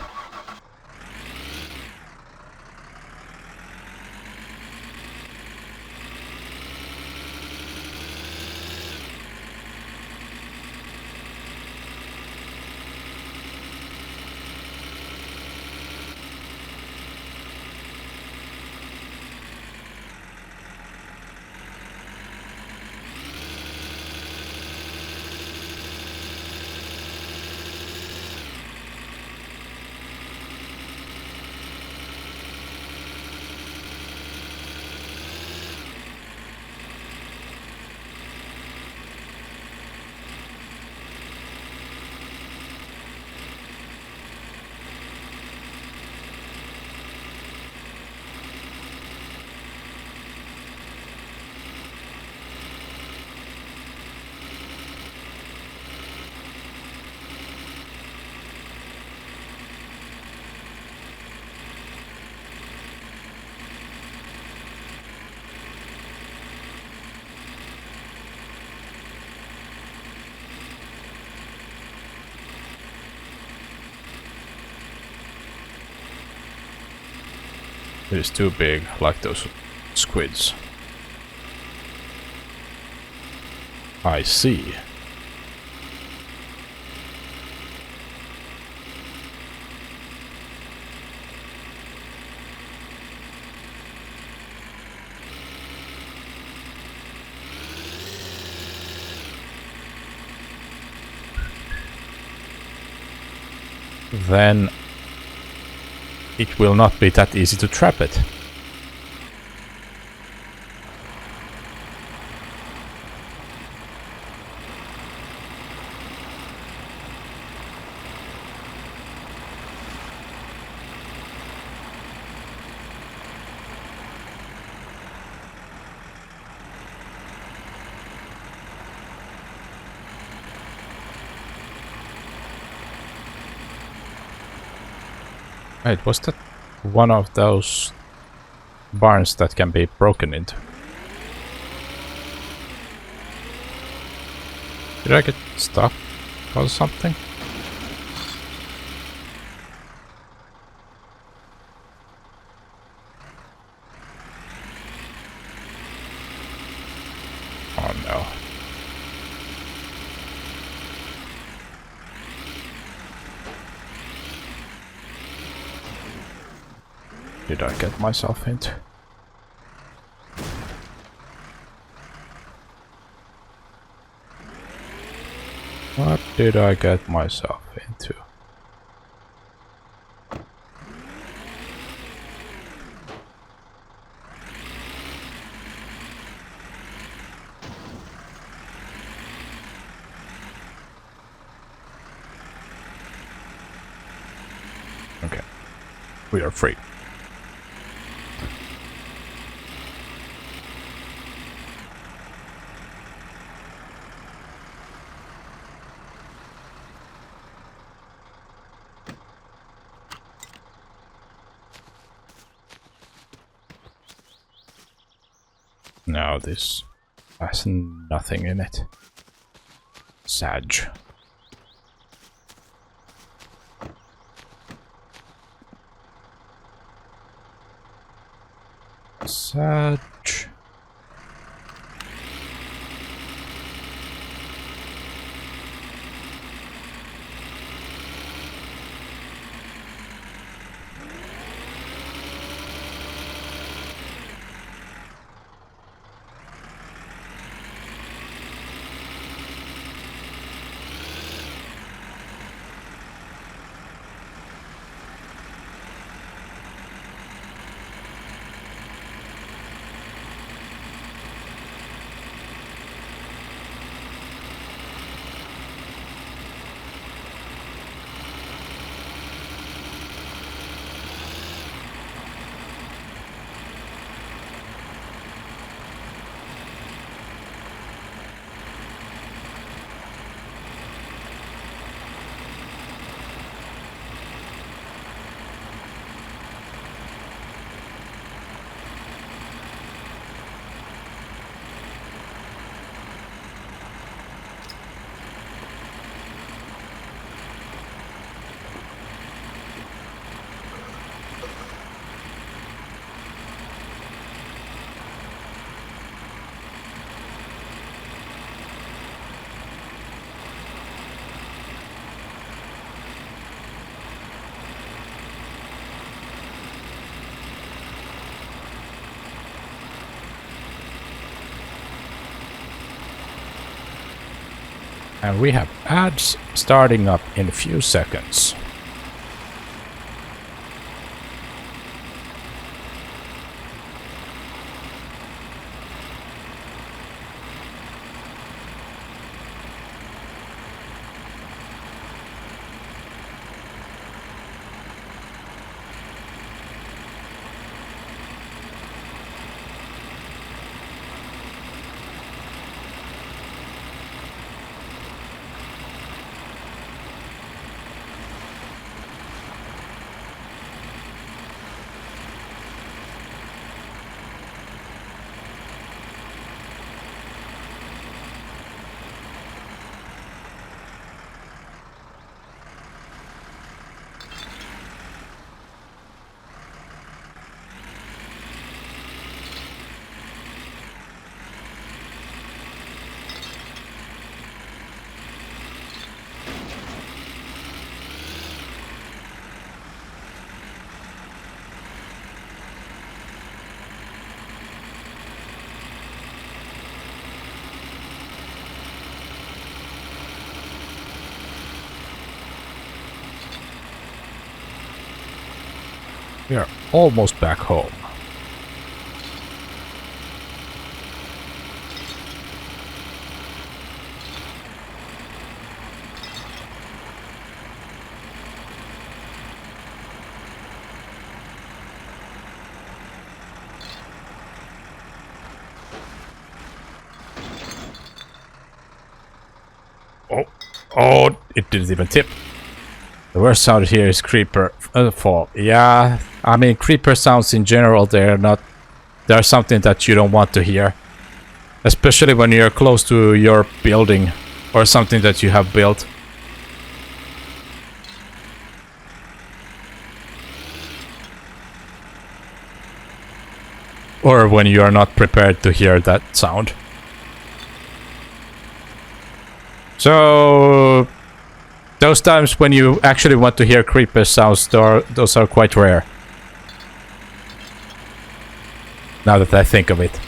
It is too big, like those squids. I see. Then it will not be that easy to trap it. Wait, was that one of those barns that can be broken into? Did I get stuck or something? Oh no. Did I get myself into? What did I get myself into? Okay. We are free. No, this has nothing in it. Sag. Sag. And we have ads starting up in a few seconds. We are almost back home. Oh, it didn't even tip. The worst sound here is creeper fall. Yeah, I mean creeper sounds in general, they're something that you don't want to hear. Especially when you're close to your building or something that you have built. Or when you are not prepared to hear that sound. So those times when you actually want to hear creeper sounds, those are quite rare. Now that I think of it.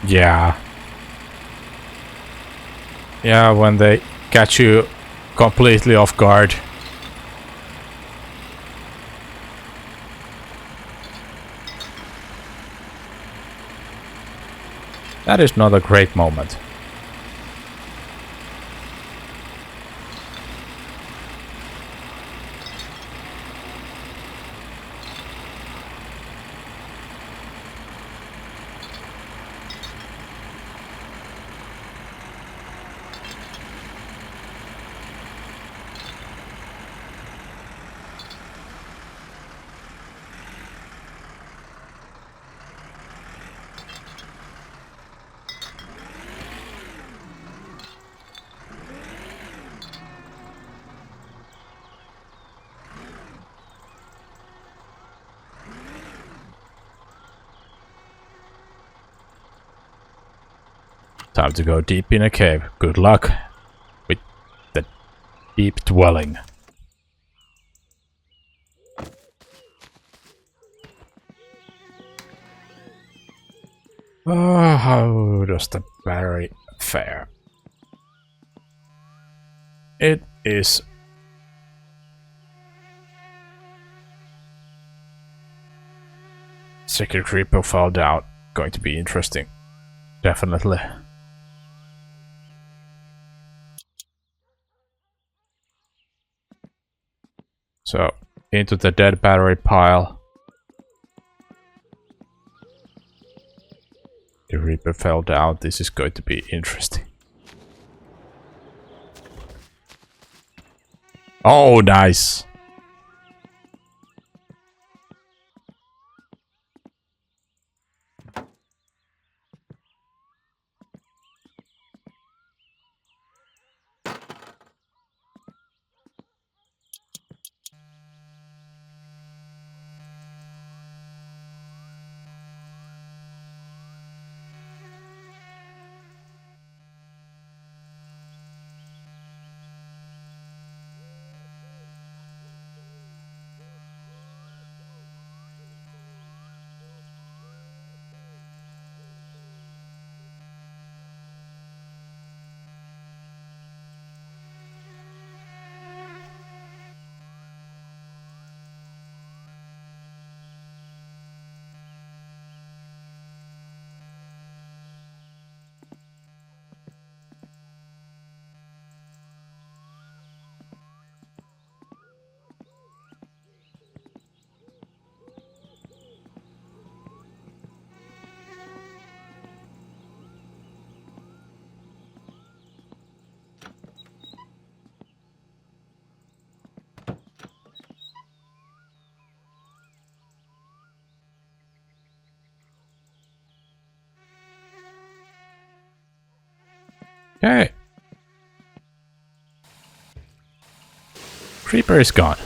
Yeah. Yeah, when they catch you completely off guard. That is not a great moment. Time to go deep in a cave. Good luck with the deep dwelling. How does the battery fare? It is second creeper fell down. Going to be interesting. Definitely. So, into the dead battery pile. The Reaper fell down. This is going to be interesting. Oh, nice. Okay. Creeper is gone.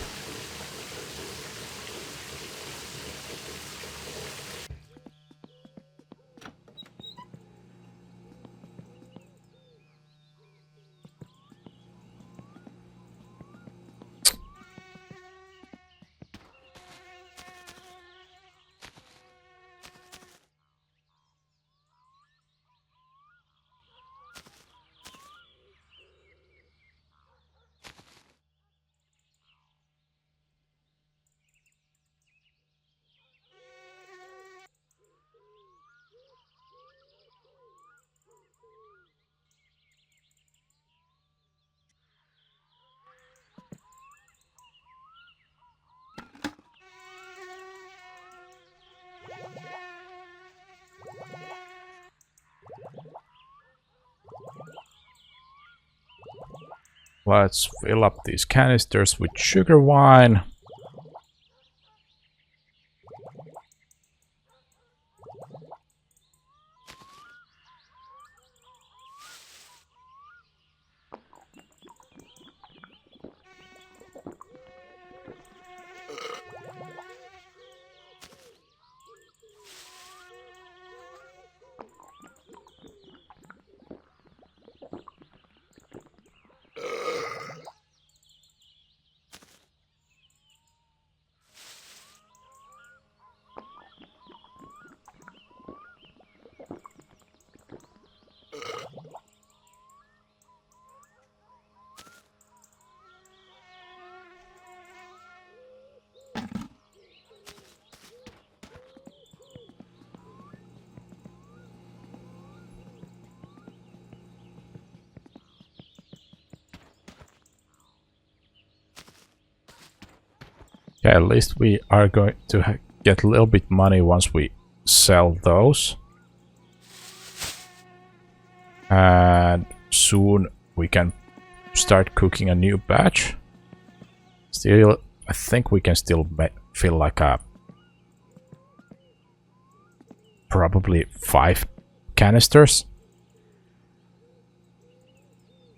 Let's fill up these canisters with sugar wine. Okay, at least we are going to get a little bit money once we sell those. And soon we can start cooking a new batch. Still, I think we can still fill like a probably 5 canisters.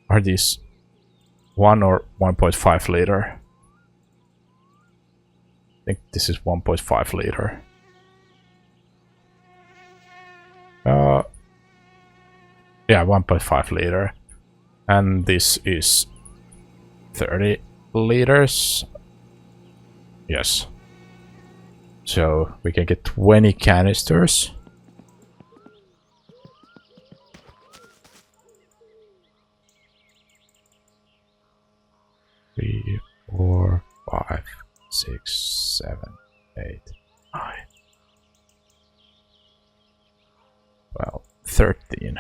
Are these 1 or 1.5 liter? I think this is 1.5 liter. Yeah, 1.5 liter. And this is 30 liters. Yes. So we can get 20 canisters. Three, 4, 5, 6, 7, 8, 9. Well, 13.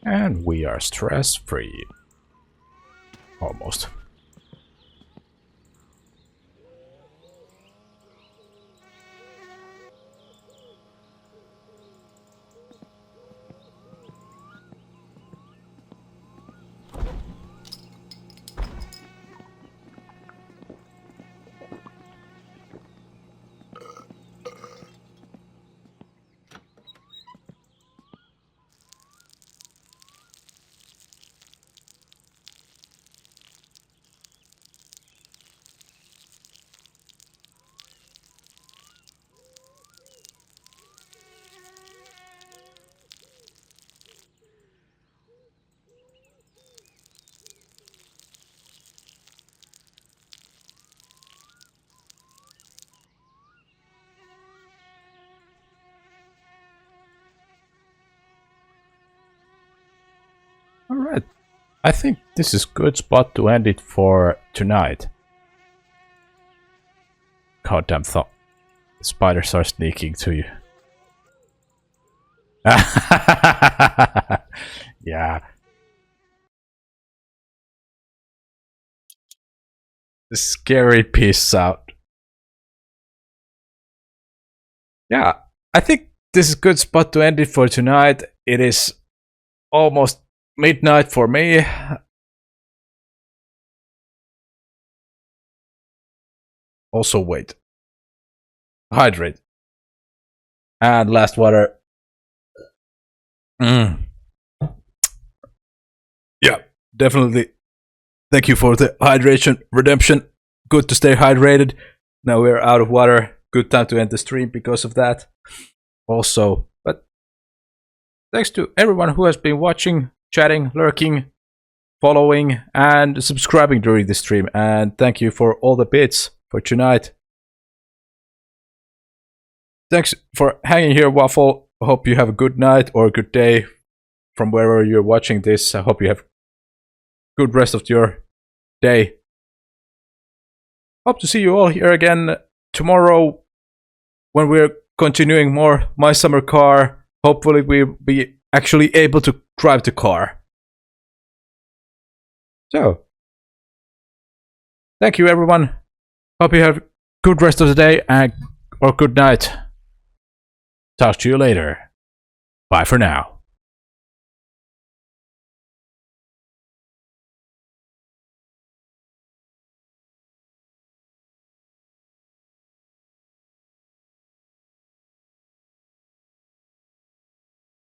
And we are stress-free. Almost. Alright, I think this is a good spot to end it for tonight. Goddamn thought. Spiders are sneaking to you. Yeah. The scary piece out. Yeah, I think this is a good spot to end it for tonight. It is almost midnight for me. Also, wait. Hydrate. And last water. Yeah, definitely. Thank you for the hydration redemption. Good to stay hydrated. Now we're out of water. Good time to end the stream because of that. Also, but thanks to everyone who has been watching, chatting, lurking, following, and subscribing during the stream. And thank you for all the bits for tonight. Thanks for hanging here, Waffle. I hope you have a good night or a good day from wherever you're watching this. I hope you have a good rest of your day. Hope to see you all here again tomorrow when we're continuing more My Summer Car. Hopefully we'll be actually able to drive the car. So, thank you everyone. Hope you have a good rest of the day or good night. Talk to you later. Bye for now.